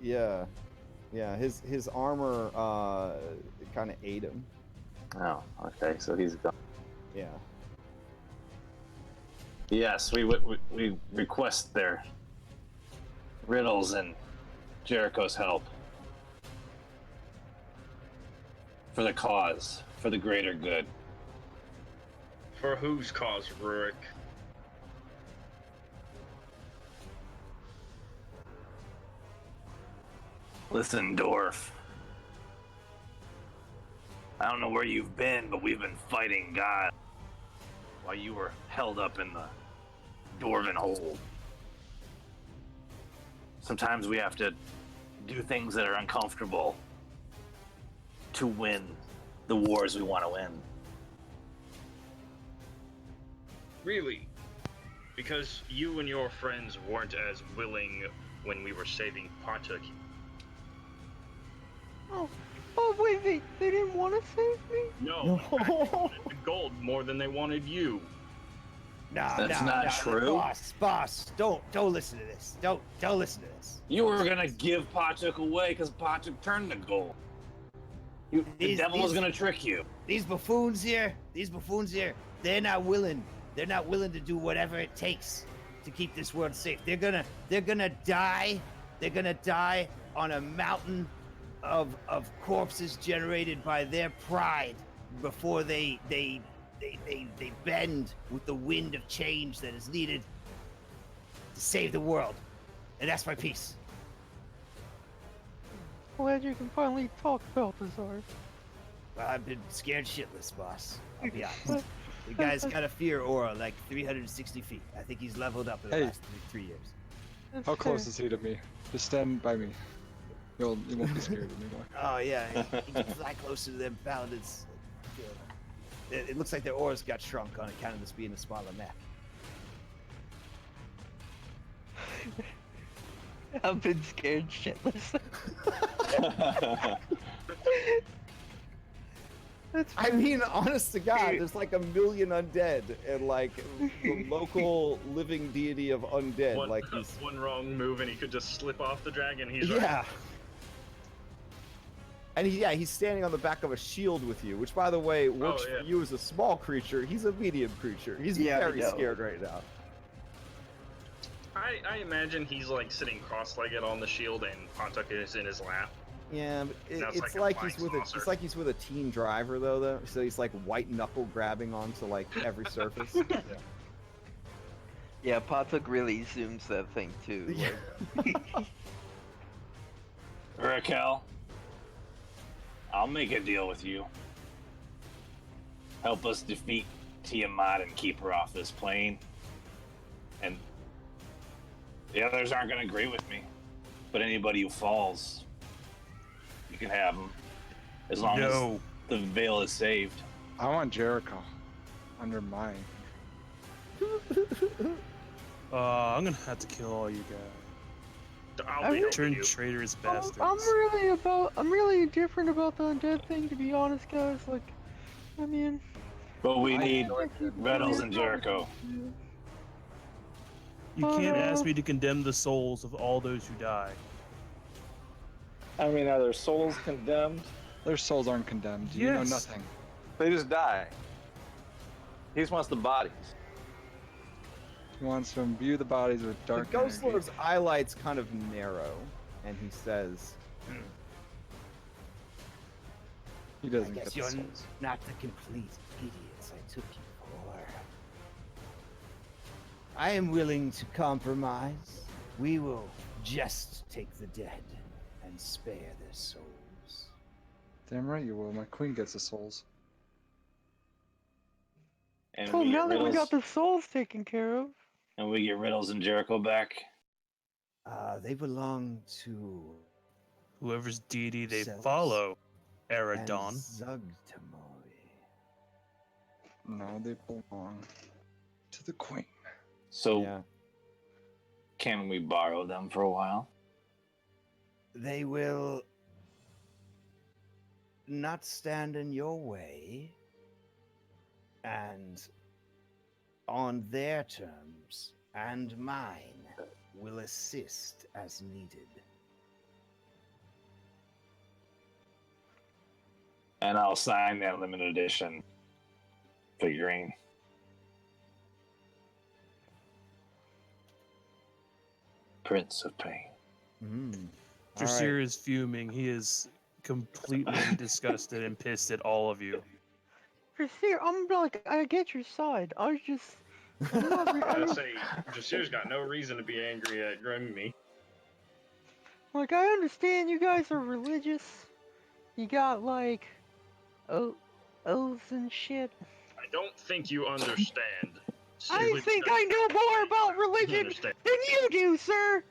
back. Yeah, his armor kind of ate him. Oh, okay, so he's gone. Yeah. Yes, we request their Riddles and Jericho's help for the cause, for the greater good. For whose cause, Rurik? Listen, Dwarf. I don't know where you've been, but we've been fighting God while you were held up in the Dwarven hold. Sometimes we have to do things that are uncomfortable to win the wars we want to win. Really? Because you and your friends weren't as willing when we were saving Partuk. Oh wait, they didn't want to save me? No, in fact, they wanted the gold more than they wanted you. That's not true. Boss, don't listen to this. Don't listen to this. You were gonna give Partuk away because Partuk turned to gold. The devil was gonna trick you. These buffoons here, they're not willing They're not willing to do whatever it takes to keep this world safe. They're gonna die. They're gonna die on a mountain of corpses generated by their pride before they bend with the wind of change that is needed to save the world. And that's my piece. Glad you can finally talk, Balthazar. Well, I've been scared shitless, boss. I'll be honest. The guy's got a fear aura like 360 feet. I think he's leveled up in the last 3 years. How close is he to me? Just stand by me. You won't be scared anymore. Oh, yeah. He can fly closer to them paladins. It looks like their auras got shrunk on account of this being a smaller map. I've been scared shitless. I mean, honest to God, there's like 1 million undead, and like the local living deity of undead. One, like he's... one wrong move and he could just slip off the dragon. He's yeah. right. And he's standing on the back of a shield with you, which, by the way, works for you as a small creature. He's a medium creature. He's very scared right now. I imagine he's like sitting cross-legged on the shield and Pontuk is in his lap. Yeah, but it's like like he's with a teen driver though. So he's like white knuckle grabbing onto like every surface. Yeah, Pontuk really zooms that thing too. Raquel, I'll make a deal with you. Help us defeat Tiamat and keep her off this plane. And the others aren't going to agree with me. But anybody who falls, you can have them. As long as the veil is saved. I want Jericho under mine. I'm gonna have to kill all you guys. Turn traitorous bastards. I'm really indifferent about the undead thing, to be honest, guys. Like, I mean. But we need Reynolds and Jericho. You can't ask me to condemn the souls of all those who die. I mean, are their souls condemned? Their souls aren't condemned. You know nothing. They just die. He just wants the bodies. He wants to imbue the bodies with dark The energy. Ghostlord's eyelight's kind of narrow, and he says, He doesn't I get guess the you're souls. not the complete idiots I took you for. I am willing to compromise. We will just take the dead and spare their souls. Damn right you will. My queen gets the souls. And Oh, we now get that we Riddles, got the souls taken care of. and we get Riddles and Jericho back. They belong to Whoever's deity they Selves. follow, Eridon. Zugtamoy. No, they belong to the queen. So, can we borrow them for a while? They will not stand in your way, and on their terms and mine will assist as needed. And I'll sign that limited edition figurine. Prince of Pain. Drasir is fuming. He is completely disgusted and pissed at all of you. Drasir, I'm like, I get your side. I was just. I'm not I'd say Drasir's got no reason to be angry at Grimmy. Like, I understand you guys are religious. You got, like, oaths and shit. I don't think you understand. I think I know more about religion than you do, sir!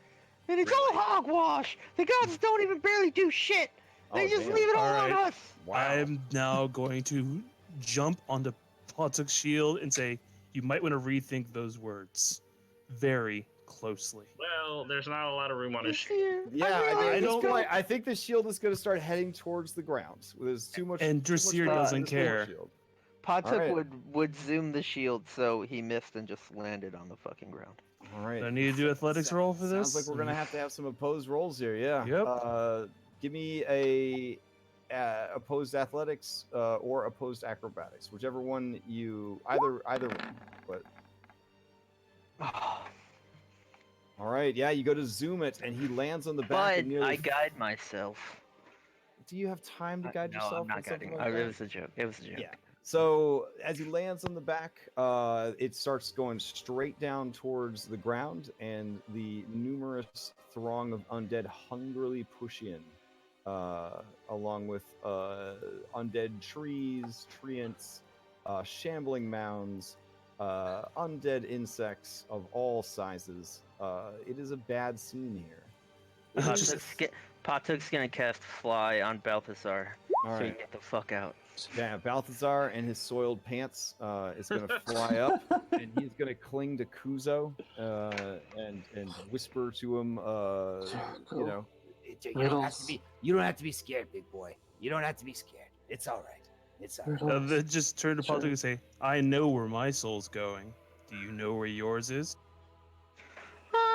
And it's all hogwash! The gods don't even barely do shit! They just leave it all on us! I'm now going to jump onto Potuk's shield and say, you might want to rethink those words very closely. Well, there's not a lot of room on his shield. Yeah, I think the shield is going to start heading towards the ground. There's too much. And Drasir doesn't care. Potuk would zoom the shield so he missed and just landed on the fucking ground. All right. Do I need to do athletics roll for this? Sounds like we're going to have some opposed rolls here. Yeah. Yep. Give me a opposed athletics or opposed acrobatics, whichever one you either one. But all right, yeah, you go to zoom it, and he lands on the back. But and nearly I guide myself. Do you have time to guide No, yourself? I'm not on something guiding. like that? It was a joke. It was a joke. Yeah. So as he lands on the back, it starts going straight down towards the ground, and the numerous throng of undead hungrily push in, along with undead trees, treants, shambling mounds, undead insects of all sizes. It is a bad scene here. Patuk's gonna cast Fly on Balthazar, All so he right. can get the fuck out. Yeah, Balthazar and his soiled pants is going to fly up, and he's going to cling to Kuzo and whisper to him, you know, You don't have to be scared, big boy. You don't have to be scared. It's all right. It's all right. Then just turn to Patrick and say, "I know where my soul's going. Do you know where yours is?"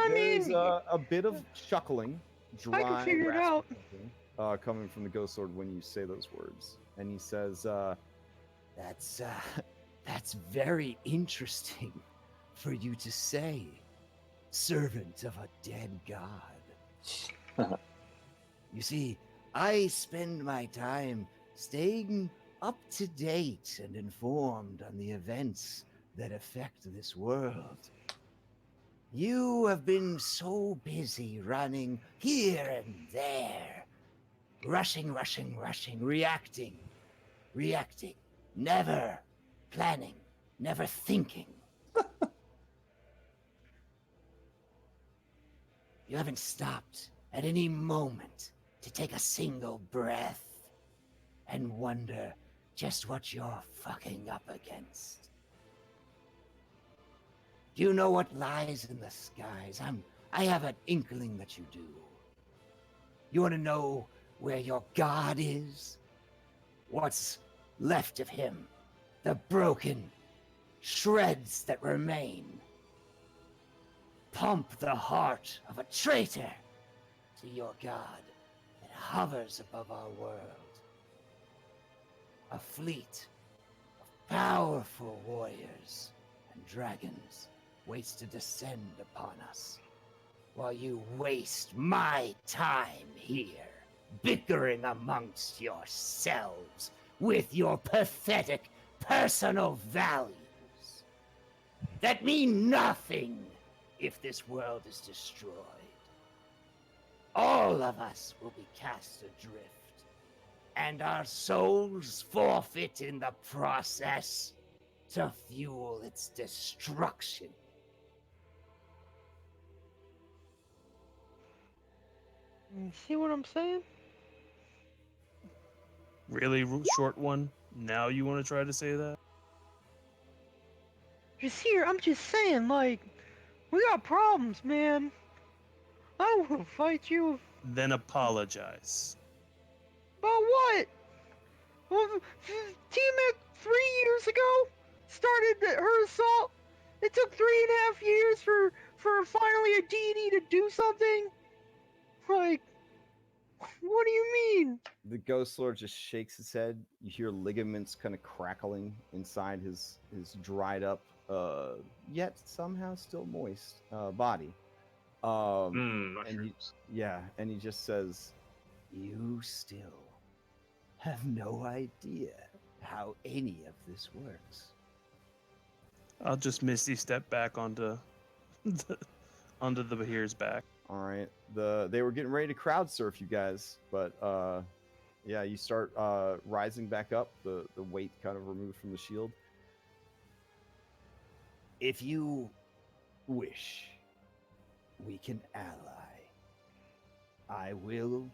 There's a bit of chuckling, dry, I can figure it out. chuckling, coming from the Ghostlord when you say those words, and he says, That's very interesting for you to say, servant of a dead god. You see, I spend my time staying up to date and informed on the events that affect this world. You have been so busy running here and there, rushing, reacting, never planning, never thinking. You haven't stopped at any moment to take a single breath and wonder just what you're fucking up against. Do you know what lies in the skies? I have an inkling that you do. You want to know where your god is? What's left of him? The broken shreds that remain. Pump the heart of a traitor to your god that hovers above our world. A fleet of powerful warriors and dragons waits to descend upon us, while you waste my time here, bickering amongst yourselves with your pathetic personal values that mean nothing if this world is destroyed. All of us will be cast adrift, and our souls forfeit in the process to fuel its destruction. You see what I'm saying? Really short one. Now you want to try to say that? Just here, I'm just saying, like, we got problems, man. I will fight you. Then apologize. About what? Well, T-Mac 3 years ago started her assault. It took 3.5 years for finally a deity to do something. Like, what do you mean? the Ghostlord just shakes his head. You hear ligaments kind of crackling inside his dried up, yet somehow still moist body. And he just says, "You still have no idea how any of this works." I'll just Misty step back onto the Bahir's back. All right. They were getting ready to crowd surf you guys, but yeah, you start rising back up. The weight kind of removed from the shield. If you wish, we can ally. I will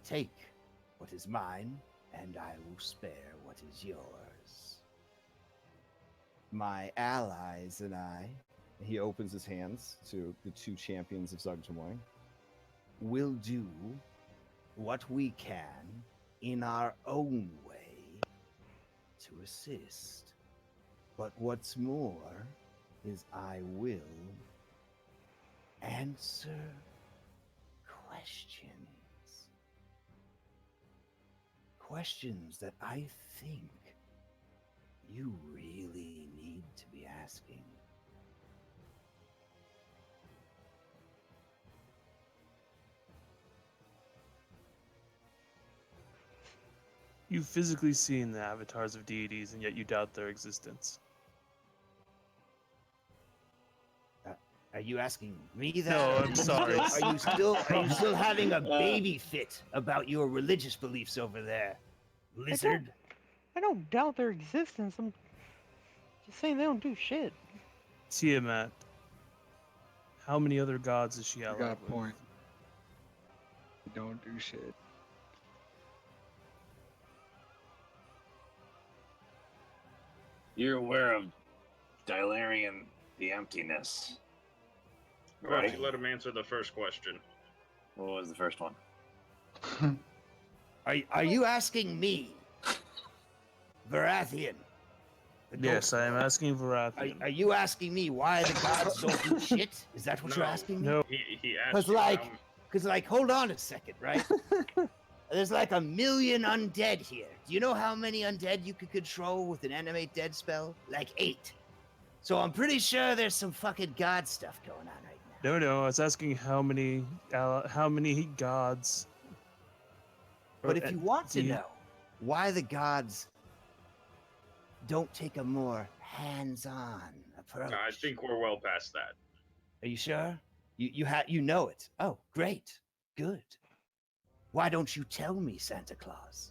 take what is mine, and I will spare what is yours. My allies and I, he opens his hands to the two champions of Zugtamoy, will do what we can in our own way to assist. But what's more is I will answer questions. questions that I think you really need to be asking. You've physically seen the avatars of deities, and yet you doubt their existence. Are you asking me that? No, Or I'm sorry. Are you still having a baby fit about your religious beliefs over there, lizard? I don't doubt their existence. I'm just saying they don't do shit. Tiamat. How many other gods is she You allied got a with? point. You don't do shit. You're aware of Dilarian the Emptiness, How about right? you let him answer the first question? What was the first one? Are you asking me, Varathian? the Yes, I am Ghostlord? asking Varathian. Are you asking me why the gods don't do shit? Is that what you're No. asking me? No. He asked Because you like, hold on a second, right? There's like 1 million undead here. Do you know how many undead you could control with an animate dead spell? Like 8. So I'm pretty sure there's some fucking god stuff going on right now. No, I was asking how many gods. But if you want to know why the gods don't take a more hands-on approach, I think we're well past that. are you sure? You know it. Oh, great, good. Why don't you tell me, Santa Claus?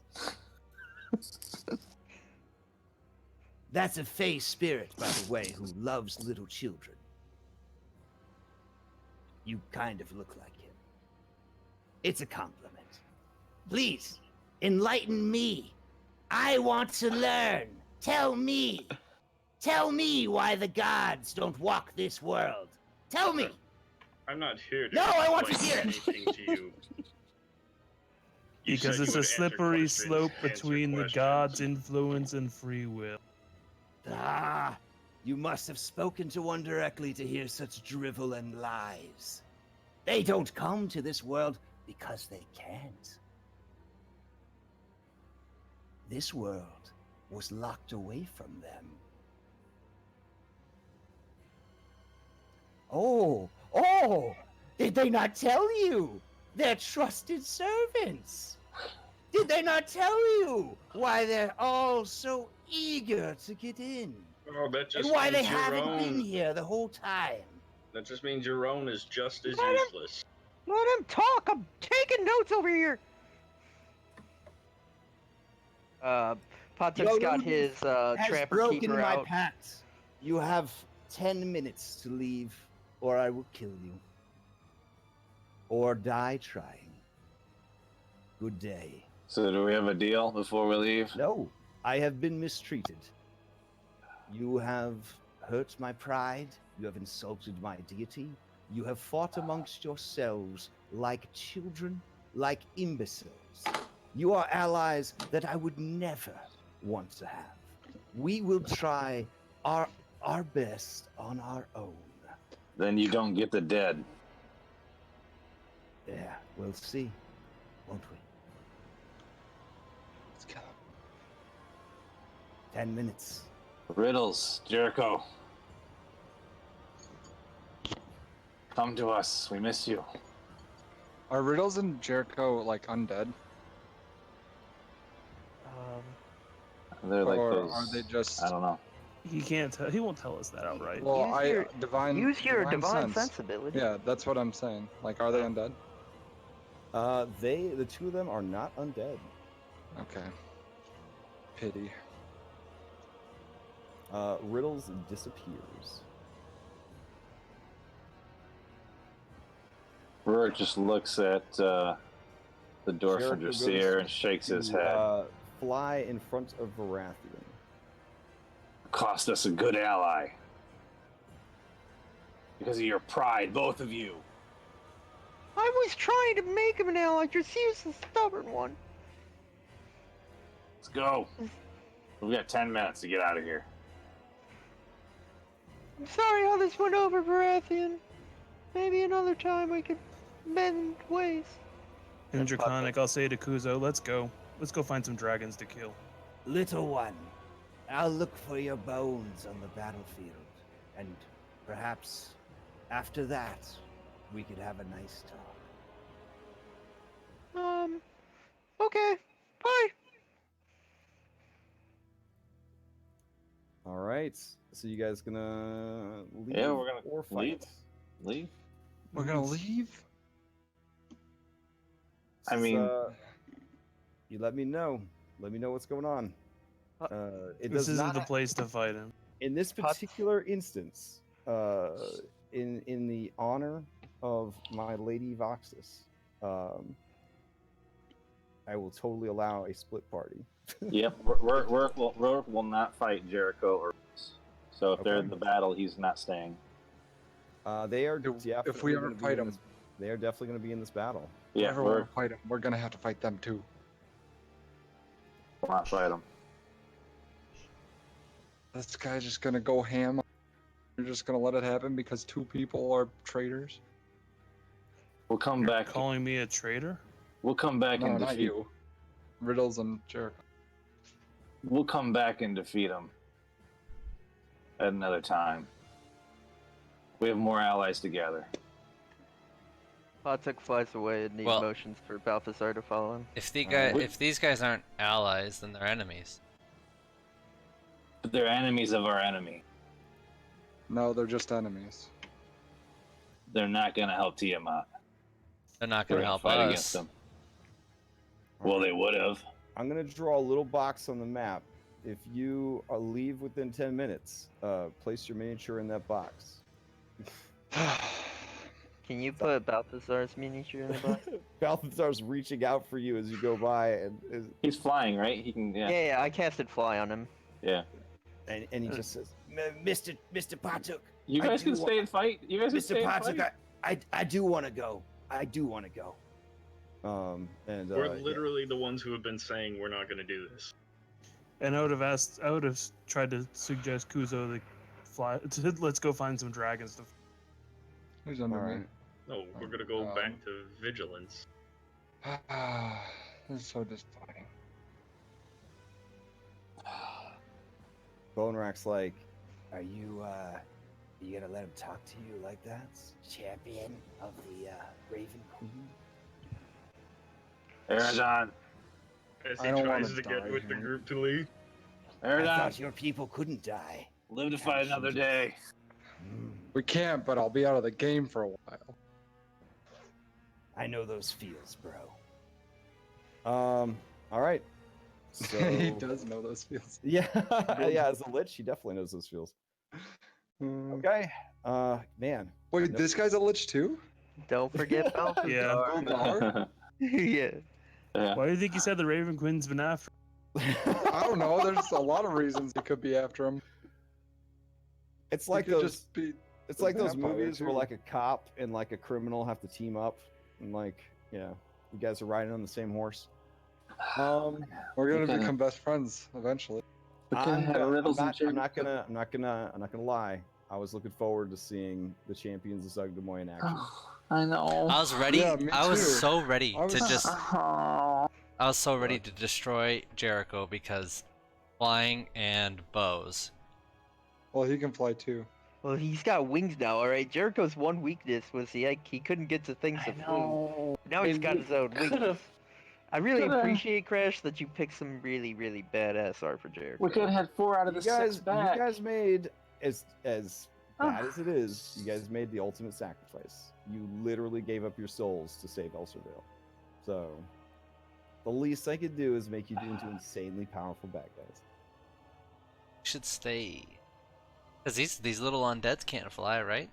That's a fey spirit, by the way, who loves little children. You kind of look like him. It's a compliment. Please, enlighten me. I want to learn. Tell me. Tell me why the gods don't walk this world. Tell me. I'm not here to No, I want to explain hear it. anything to you. You Because said it's you a would answer slippery questions, slope answer between the questions. gods' influence and free will. Ah, you must have spoken to one directly to hear such drivel and lies. They don't come to this world because they can't. This world was locked away from them. Oh, did they not tell you? They're trusted servants. Did they not tell you why they're all so eager to get in? Oh, that just And why they means your haven't own. been here the whole time? That just means your own is just as Let him- useless. Let him talk. I'm taking notes over here. Potip's got his has trapper broken keeper my out. pact. You have 10 minutes to leave, or I will kill you. Or die trying. Good day. So do we have a deal before we leave? No, I have been mistreated. You have hurt my pride. You have insulted my deity. You have fought amongst yourselves like children, like imbeciles. You are allies that I would never want to have. We will try our best on our own. Then you don't get the dead. Yeah, we'll see, won't we? Let's go. 10 minutes. Riddles, Jericho. Come to us. We miss you. Are Riddles and Jericho like undead? They're like or those. are they just? I don't know. He can't tell. He won't tell us that outright. Well, use your divine sense. sensibility. Yeah, that's what I'm saying. Like, are they undead? The two of them are not undead. Okay. Pity. Riddles disappears. Rourke just looks at the dwarf from Jericho Dracir goes and shakes his to, head. Fly in front of Varathian. Cost us a good ally. Because of your pride, both of you. I was trying to make him an ally. Dracir's the stubborn one. Let's go. We've got 10 minutes to get out of here. I'm sorry how this went over, Varathian. Maybe another time we could mend ways. In Draconic, I'll say to Kuzo, let's go. Let's go find some dragons to kill. Little one, I'll look for your bones on the battlefield, and perhaps after that, we could have a nice talk. Okay. Bye. All right. So you guys gonna leave Yeah, we're gonna or fight? Leave. We're gonna leave? I mean, you let me know. Let me know what's going on. It This does isn't not the place to fight him. in this particular instance. In the honor of my lady Voxus, I will totally allow a split party. Yep, Rourke will not fight Jericho or Reese. So if they're in the battle, he's not staying. They are If we ever fight them, they are definitely going to be in this battle. Yeah, if we ever fight them, we're gonna have to fight them too. We'll not fight them. This guy's just gonna go ham. You're just gonna let it happen because 2 people are traitors? We'll come back. Calling me a traitor? We'll come back No, and not defeat. you. Riddles and Jericho. We'll come back and defeat them at another time. We have more allies together. Patek flies away and needs Well- motions for Balthazar to follow him. If these guys aren't allies, then they're enemies. But they're enemies of our enemy. No, they're just enemies. They're not going to help Tiamat. They're not We're going to gonna help fight us. against them. Well, they would have. I'm going to draw a little box on the map. If you leave within 10 minutes, place your miniature in that box. Can you put Balthazar's miniature in the box? Balthazar's reaching out for you as you go by, and he's flying, right? He can. Yeah, I casted fly on him. Yeah. And he just says, Mr. Patuk. You guys can stay and fight. You guys can stay and fight. Patuk, I do want to go. I do want to go. And We're literally the ones who have been saying we're not going to do this. And I would have tried to suggest Kuzo to fly. Let's go find some dragons to. Who's under me? No, we're going to go back to vigilance. This is so disappointing. Bone Rack's like, Are you gonna let him talk to you like that? Champion of the Raven Queen? Aragon. As I he don't tries wanna to get die with the here. group to leave. I Aragon. thought your people couldn't die. Live to fight another day. We can't, but I'll be out of the game for a while. I know those feels, bro. all right. So He does know those feels. Yeah, yeah. As a lich, he definitely knows those feels. Okay. Man. Wait, this guy's a lich too? Don't forget Balthazar. Yeah. Yeah. Why do you think he said the Raven Queen's been after? I don't know. There's a lot of reasons he could be after him. It's He like could those. just be It's the like those vampire, movies where too. like a cop and like a criminal have to team up, and like you guys are riding on the same horse. We're gonna become best friends eventually. I'm not gonna lie. I was looking forward to seeing the champions of Zugdemoy in action. I know. I was ready. Yeah, me I was too. so ready I was- to just. I was so ready to destroy Jericho because flying and bows. Well, he can fly too. Well, he's got wings now, alright? Jericho's one weakness was he couldn't get to things that flew. Now he's got his own wings. I really appreciate, Crash, that you picked some really, really badass art for Jericho. We could have had 4 out of the 6 back. You guys made as bad as it is. You guys made the ultimate sacrifice. You literally gave up your souls to save Elservale. So the least I could do is make you into insanely powerful bad guys. You should stay. Because these little undeads can't fly, right?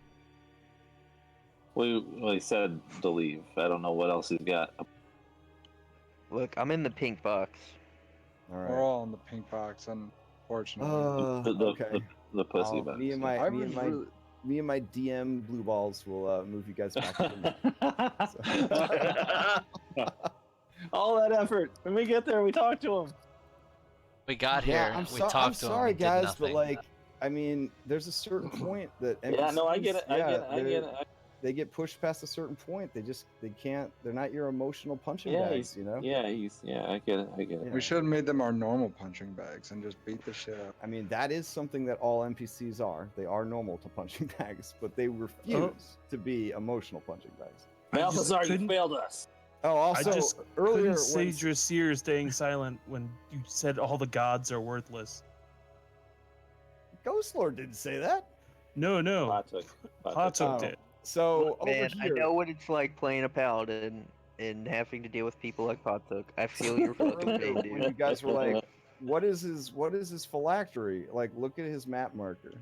Well, he said to leave. I don't know what else he's got. Look, I'm in the pink box. All We're right. all in the pink box, unfortunately. The pussy Oh, box. me and my DM blue balls will move you guys back. All that effort. When we get there, we talk to him. We got Yeah, here. I'm we sorry. talked I'm to sorry, him. Did guys, but nothing. like, I mean, there's a certain point that Yeah, no, I NPCs get it. I get it. they get pushed past a certain point. They can't. They're not your emotional punching Yeah, bags. You know. Yeah, I get it. I get it. Yeah. We should have made them our normal punching bags and just beat the shit out. I mean, that is something that all NPCs are. They are normal to punching bags, but they refuse to be emotional punching bags. Balthazar, you failed us. Oh, also I just earlier couldn't say when Drasir staying silent when you said all the gods are worthless. Ghostlord didn't say that. No. Patuk did. So Look, man, over here, I know what it's like playing a paladin and having to deal with people like Patuk. I feel your fucking earlier pain, when dude. you guys were like, what is his phylactery? Like, look at his map marker.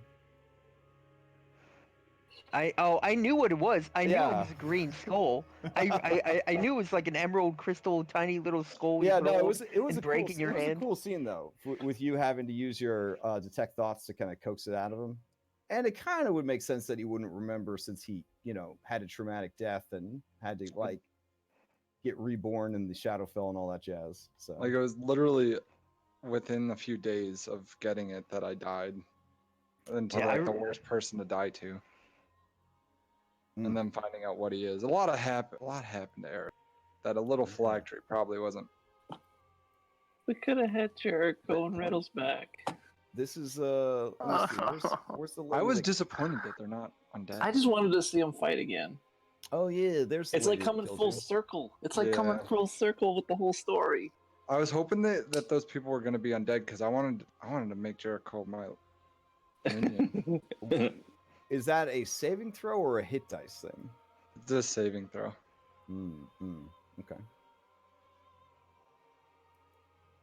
I knew what it was. I knew it Yeah. was a green skull. I knew it was like an emerald crystal, tiny little skull. Yeah, you no, could it hold was and a break cool, in your it was hand. a cool scene though, with you having to use your detect thoughts to kind of coax it out of him, and it kind of would make sense that he wouldn't remember since he, had a traumatic death and had to like get reborn in the Shadowfell and all that jazz. So Like it was literally within a few days of getting it that I died, into Yeah, like the worst person to die to, and then finding out what he is. A lot happened to Eric. That a little phylactery probably wasn't. We could have had Jericho and Riddles back. This is let me see, where's the lady I was that- disappointed that they're not undead. I just wanted to see them fight again. Oh yeah, there's. The It's like lady that coming killed full you. circle. It's like Yeah. coming full circle with the whole story. I was hoping that those people were going to be undead because I wanted to make Jericho my minion. Is that a saving throw or a hit dice thing? It's a saving throw. Okay.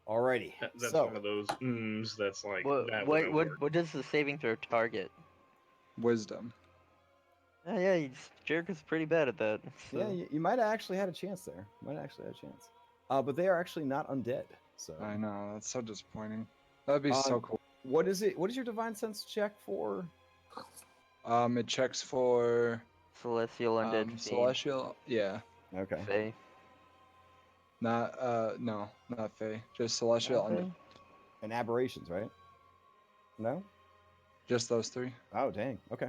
Alrighty. That's so, one of those that's like What does the saving throw target? Wisdom. Yeah, Jericho's pretty bad at that. So. Yeah, you might have actually had a chance there. But they are actually not undead. So I know, that's so disappointing. That'd be so cool. What is it? What does your divine sense check for? It checks for celestial undead. Celestial, yeah. Okay. Fae. No, not Fae. Just celestial undead. And aberrations, right? No? Just those three. Oh, dang. Okay.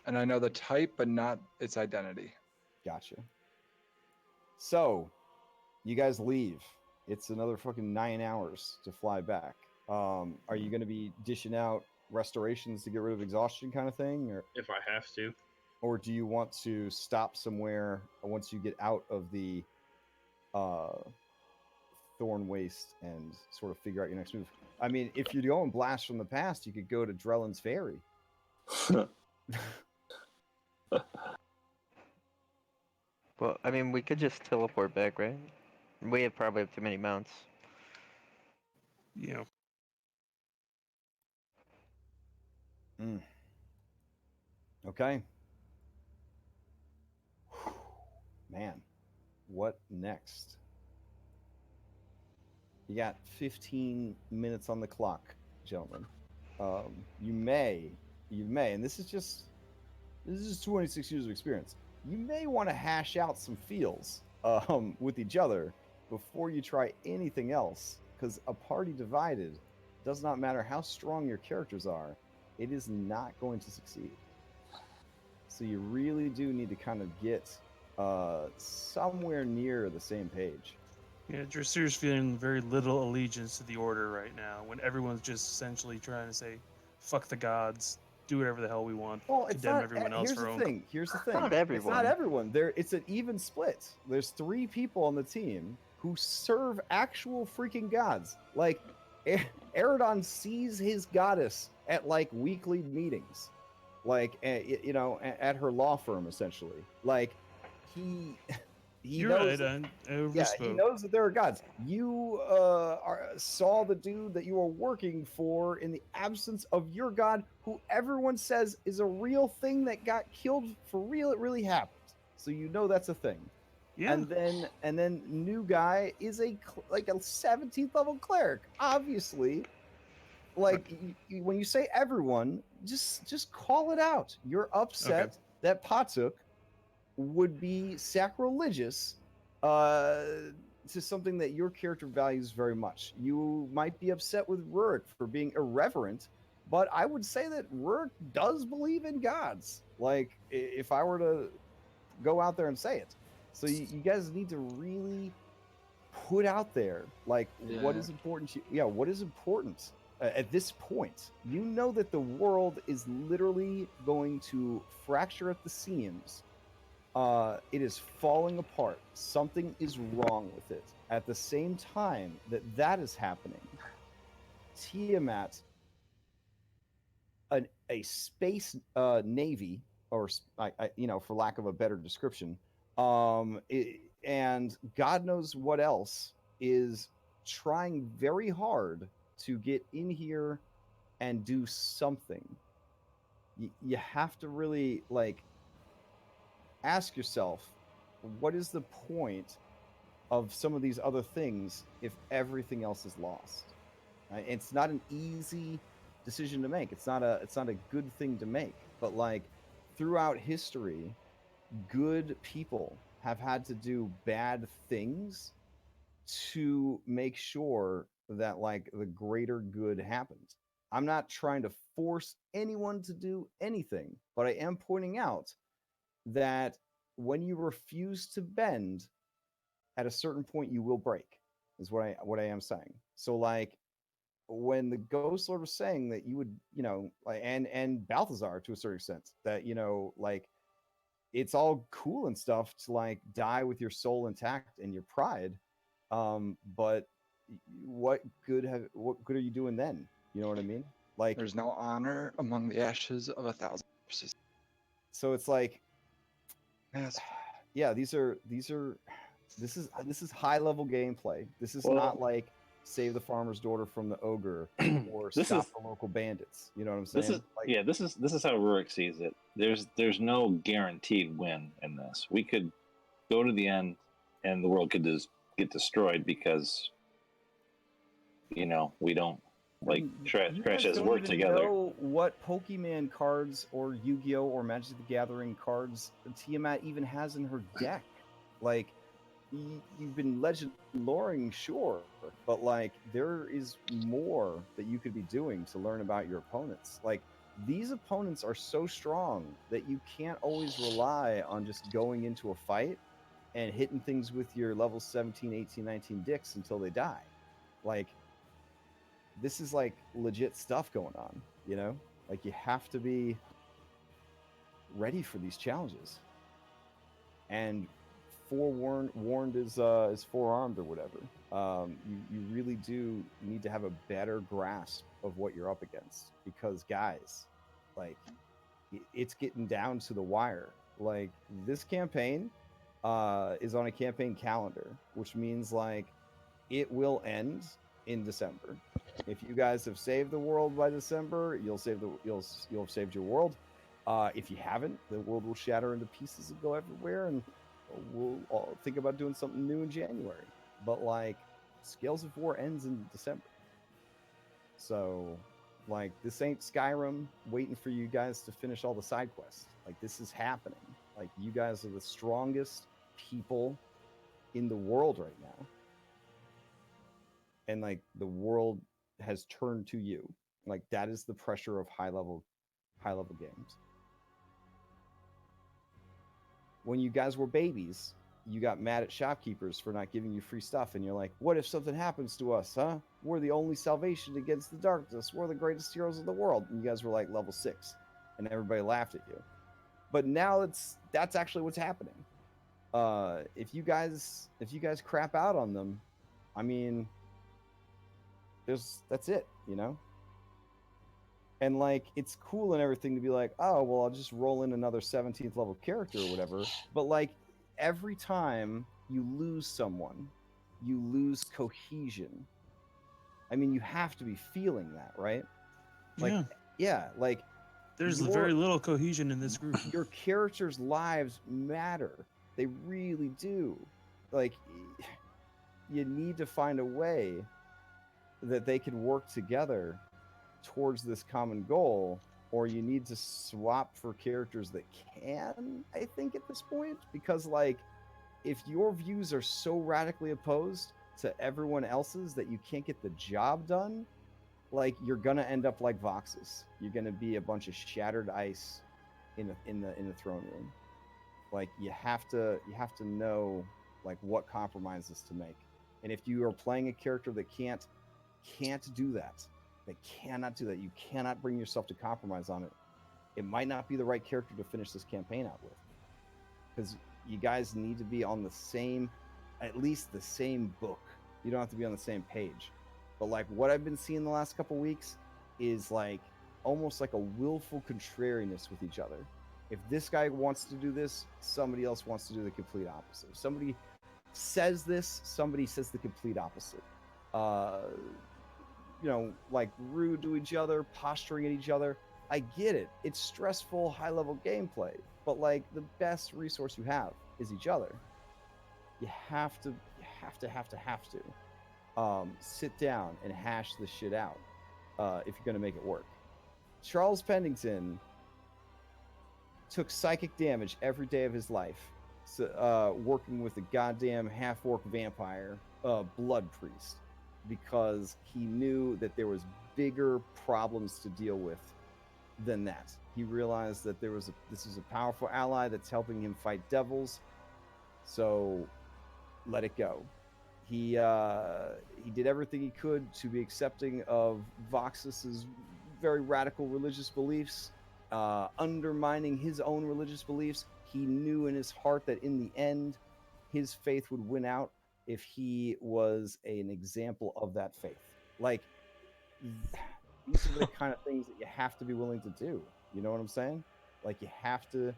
And I know the type, but not its identity. Gotcha. So, you guys leave. It's another fucking 9 hours to fly back. Are you going to be dishing out restorations to get rid of exhaustion kind of thing? Or if I have to. Or do you want to stop somewhere once you get out of the Thornwaste and sort of figure out your next move? I mean, if you're going blast from the past, you could go to Drellin's Ferry. Well, I mean, we could just teleport back, right? We probably have too many mounts. Yeah. Okay. Man, what next? You got 15 minutes on the clock, gentlemen. You may, and this is 26 years of experience. You may want to hash out some feels with each other before you try anything else, because a party divided does not matter how strong your characters are, it is not going to succeed. So you really do need to kind of get somewhere near the same page. Yeah, Drasir's feeling very little allegiance to the Order right now, when everyone's just essentially trying to say, fuck the gods, do whatever the hell we want, well, it's condemn not, everyone else here's for the own. thing. Here's the thing. Not everyone. It's not everyone. It's an even split. There's 3 people on the team who serve actual freaking gods. Like, Eridon sees his goddess at like weekly meetings, like at her law firm, essentially. Like, he You're knows. right. He knows that there are gods. You saw the dude that you are working for in the absence of your god, who everyone says is a real thing that got killed for real. It really happened. So you know that's a thing. Yeah. And then new guy is like a 17th level cleric. Obviously, like when you say everyone, just call it out. You're upset that Patuk would be sacrilegious to something that your character values very much. You might be upset with Rurik for being irreverent, but I would say that Rourke does believe in gods. Like, if I were to go out there and say it. So you guys need to really put out there, like, what is important to you. Yeah, what is important at this point? You know that the world is literally going to fracture at the seams. It is falling apart. Something is wrong with it. At the same time that is happening, Tiamat, a space navy, or for lack of a better description, and God knows what else, is trying very hard to get in here and do something. You have to really ask yourself, what is the point of some of these other things if everything else is lost? It's not an easy decision to make. It's not a good thing to make. But throughout history, good people have had to do bad things to make sure that the greater good happens. I'm not trying to force anyone to do anything, but I am pointing out that when you refuse to bend, at a certain point you will break, is what I am saying. So when the Ghost Lord was saying that you would, and Balthazar to a certain extent, that it's all cool and stuff to die with your soul intact and your pride, but what good are you doing then? You know what I mean? There's no honor among the ashes of 1,000 corpses. So it's yes. Yeah, this is high level gameplay. This is not save the farmer's daughter from the ogre or stop the local bandits. You know what I'm saying? This is how Rurik sees it. There's no guaranteed win in this. We could go to the end and the world could just get destroyed because we don't Crash has worked together. Know what Pokemon cards or Yu-Gi-Oh or Magic the Gathering cards Tiamat even has in her deck. You've been legend loring, sure, but there is more that you could be doing to learn about your opponents. These opponents are so strong that you can't always rely on just going into a fight and hitting things with your level 17, 18, 19 dicks until they die. This is legit stuff going on, you know? You have to be ready for these challenges. And forewarned is forearmed or whatever. You really do need to have a better grasp of what you're up against, because guys, it's getting down to the wire. This campaign is on a campaign calendar, which means it will end in December. If you guys have saved the world by December, you'll have saved your world. If you haven't, the world will shatter into pieces and go everywhere, and we'll all think about doing something new in January. But Scales of War ends in December. So this ain't Skyrim waiting for you guys to finish all the side quests. This is happening. You guys are the strongest people in the world right now. And the world has turned to you. That is the pressure of high level games. When you guys were babies, you got mad at shopkeepers for not giving you free stuff, and you're like, what if something happens to us, huh? We're the only salvation against the darkness. We're the greatest heroes of the world. And you guys were level 6, and everybody laughed at you. But now that's actually what's happening. If you guys crap out on them, I mean, that's it, you know? And it's cool and everything to be oh, well, I'll just roll in another 17th level character or whatever. But every time you lose someone, you lose cohesion. I mean, you have to be feeling that, right? Yeah, there's very little cohesion in this group. Your characters' lives matter. They really do. You need to find a way that they can work together towards this common goal, or you need to swap for characters that can, I think, at this point, because if your views are so radically opposed to everyone else's that you can't get the job done, like you're gonna end up like Voxus. You're gonna be a bunch of shattered ice in the throne room. Like you have to know like what compromises to make. And if you are playing a character that can't do that, cannot do that, you cannot bring yourself to compromise on it, it might not be the right character to finish this campaign out with. Because you guys need to be on the same, at least the same book. You don't have to be on the same page. But like what I've been seeing the last couple weeks is like almost like a willful contrariness with each other. If this guy wants to do this, somebody else wants to do the complete opposite. If somebody says this, somebody says the complete opposite. You know, like rude to each other, posturing at each other. I get it. It's stressful, high-level gameplay. But like the best resource you have is each other. You have to sit down and hash this shit out if you're gonna make it work. Charles Pendington took psychic damage every day of his life, working with a goddamn half-orc vampire, blood priest, because he knew that there was bigger problems to deal with than that. He realized that this is a powerful ally that's helping him fight devils, so let it go. He did everything he could to be accepting of Voxus's very radical religious beliefs, undermining his own religious beliefs. He knew in his heart that in the end, his faith would win out if he was an example of that faith. Like, these are the kind of things that you have to be willing to do. You know what I'm saying? Like, you have to...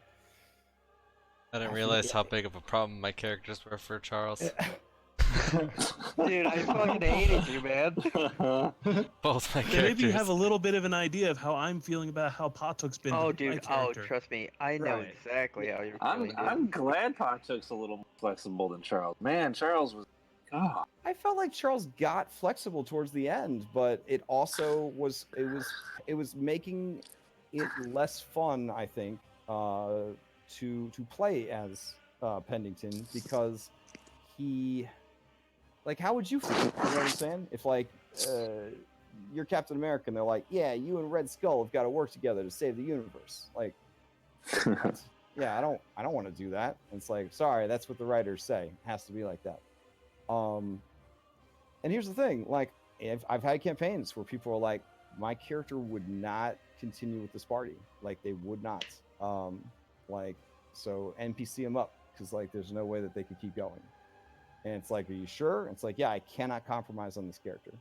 I didn't realize how big of a problem my characters were for Charles. Dude, I fucking hated you, man. Both my characters. Maybe you have a little bit of an idea of how I'm feeling about how Patuk's been. Oh, my dude. character. Trust me. I know exactly how you're feeling. I'm glad Patuk's a little more flexible than Charles. Man, Charles was... God. I felt like Charles got flexible towards the end, but it also was making it less fun, I think, to play as Pendington, because he, like, how would you feel? You know what I'm saying? If like you're Captain America and they're like, yeah, you and Red Skull have got to work together to save the universe. Like, yeah, I don't want to do that. And it's like, sorry, that's what the writers say. It has to be like that. And here's the thing, like, I've had campaigns where people are like, my character would not continue with this party. Like, they would not. Like, so NPC them up, because like there's no way that they could keep going. And it's like, are you sure? And it's like, yeah, I cannot compromise on this character.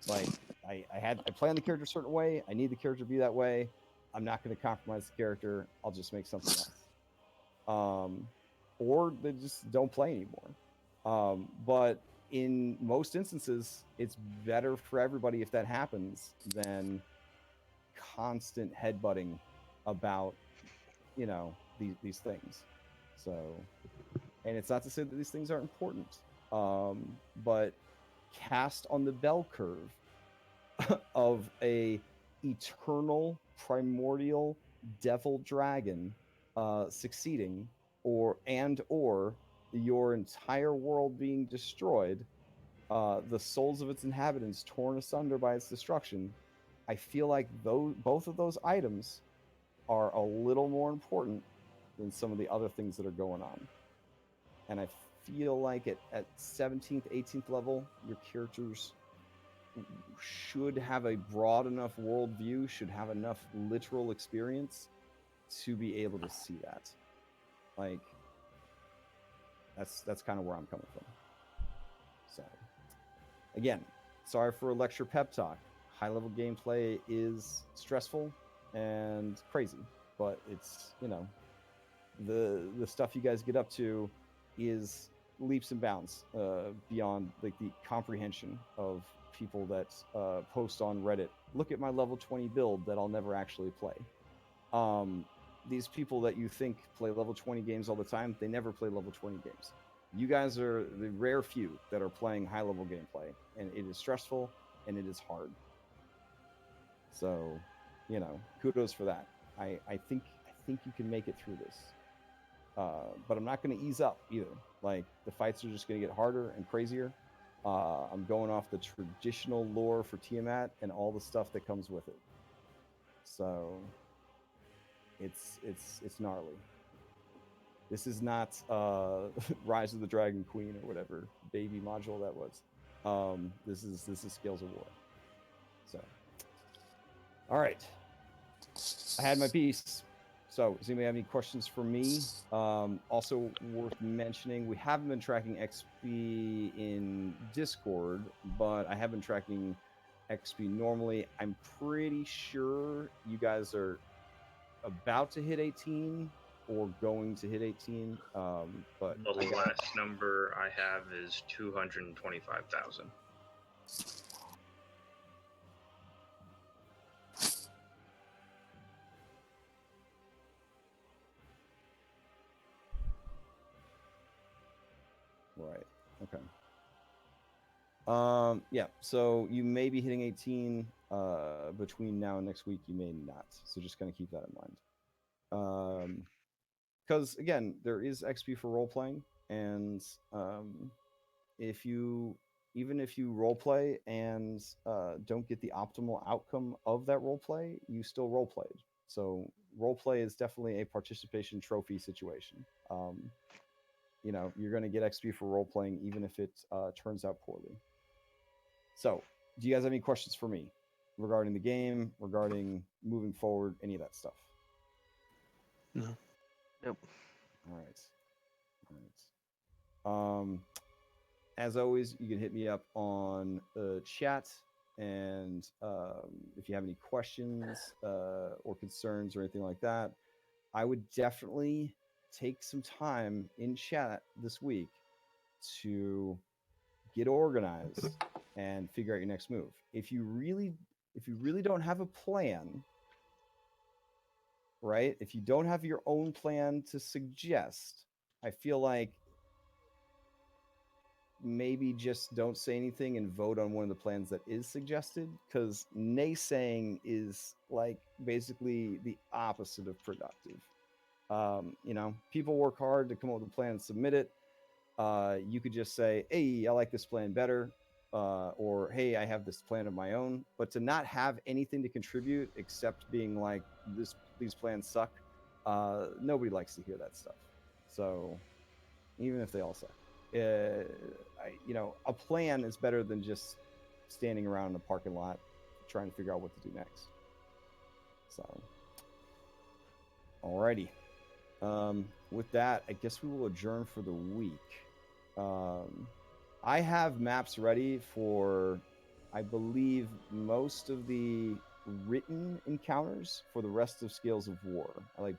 Like, I planned the character a certain way. I need the character to be that way. I'm not going to compromise the character. I'll just make something else. Or they just don't play anymore. But in most instances, it's better for everybody if that happens than constant headbutting about, you know, these things. So, and it's not to say that these things aren't important, but cast on the bell curve of a eternal primordial devil dragon succeeding, or your entire world being destroyed, the souls of its inhabitants torn asunder by its destruction. I feel like both of those items are a little more important than some of the other things that are going on. And I feel like at 17th, 18th level, your characters should have a broad enough worldview, should have enough literal experience to be able to see that. Like, that's kind of where I'm coming from. So, again, sorry for a lecture pep talk. High-level gameplay is stressful and crazy, but it's, you know, the stuff you guys get up to is leaps and bounds beyond like the comprehension of people that post on Reddit. Look at my level 20 build that I'll never actually play. These people that you think play level 20 games all the time, they never play level 20 games. You guys are the rare few that are playing high-level gameplay, and it is stressful and it is hard. So, you know, kudos for that. I think you can make it through this. But I'm not going to ease up either. Like, the fights are just going to get harder and crazier. I'm going off the traditional lore for Tiamat and all the stuff that comes with it. So it's gnarly. This is not Rise of the Dragon Queen or whatever baby module that was. This is Scales of War. So, all right, I had my piece. So, does anybody have any questions for me? Also worth mentioning, we haven't been tracking XP in Discord, but I have been tracking XP normally. I'm pretty sure you guys are about to hit 18 or going to hit 18. But the last number I have is 225,000. Right. Okay. Yeah. So you may be hitting 18 between now and next week. You may not. So just kind of keep that in mind. Because again, there is XP for role playing, and even if you role play and don't get the optimal outcome of that role play, you still role played. So role play is definitely a participation trophy situation. You're going to get XP for role playing even if it turns out poorly. So, do you guys have any questions for me regarding the game, regarding moving forward, any of that stuff? No. Nope. All right. As always, you can hit me up on the chat, and if you have any questions or concerns or anything like that, I would definitely take some time in chat this week to get organized and figure out your next move. If you really don't have a plan, right? If you don't have your own plan to suggest, I feel like maybe just don't say anything and vote on one of the plans that is suggested, because naysaying is like basically the opposite of productive. People work hard to come up with a plan and submit it. You could just say, hey, I like this plan better, or hey, I have this plan of my own. But to not have anything to contribute except being like, these plans suck, nobody likes to hear that stuff. So even if they all suck, a plan is better than just standing around in a parking lot trying to figure out what to do next. So, alrighty. With that, I guess we will adjourn for the week. I have maps ready for, I believe, most of the written encounters for the rest of Scales of War. I like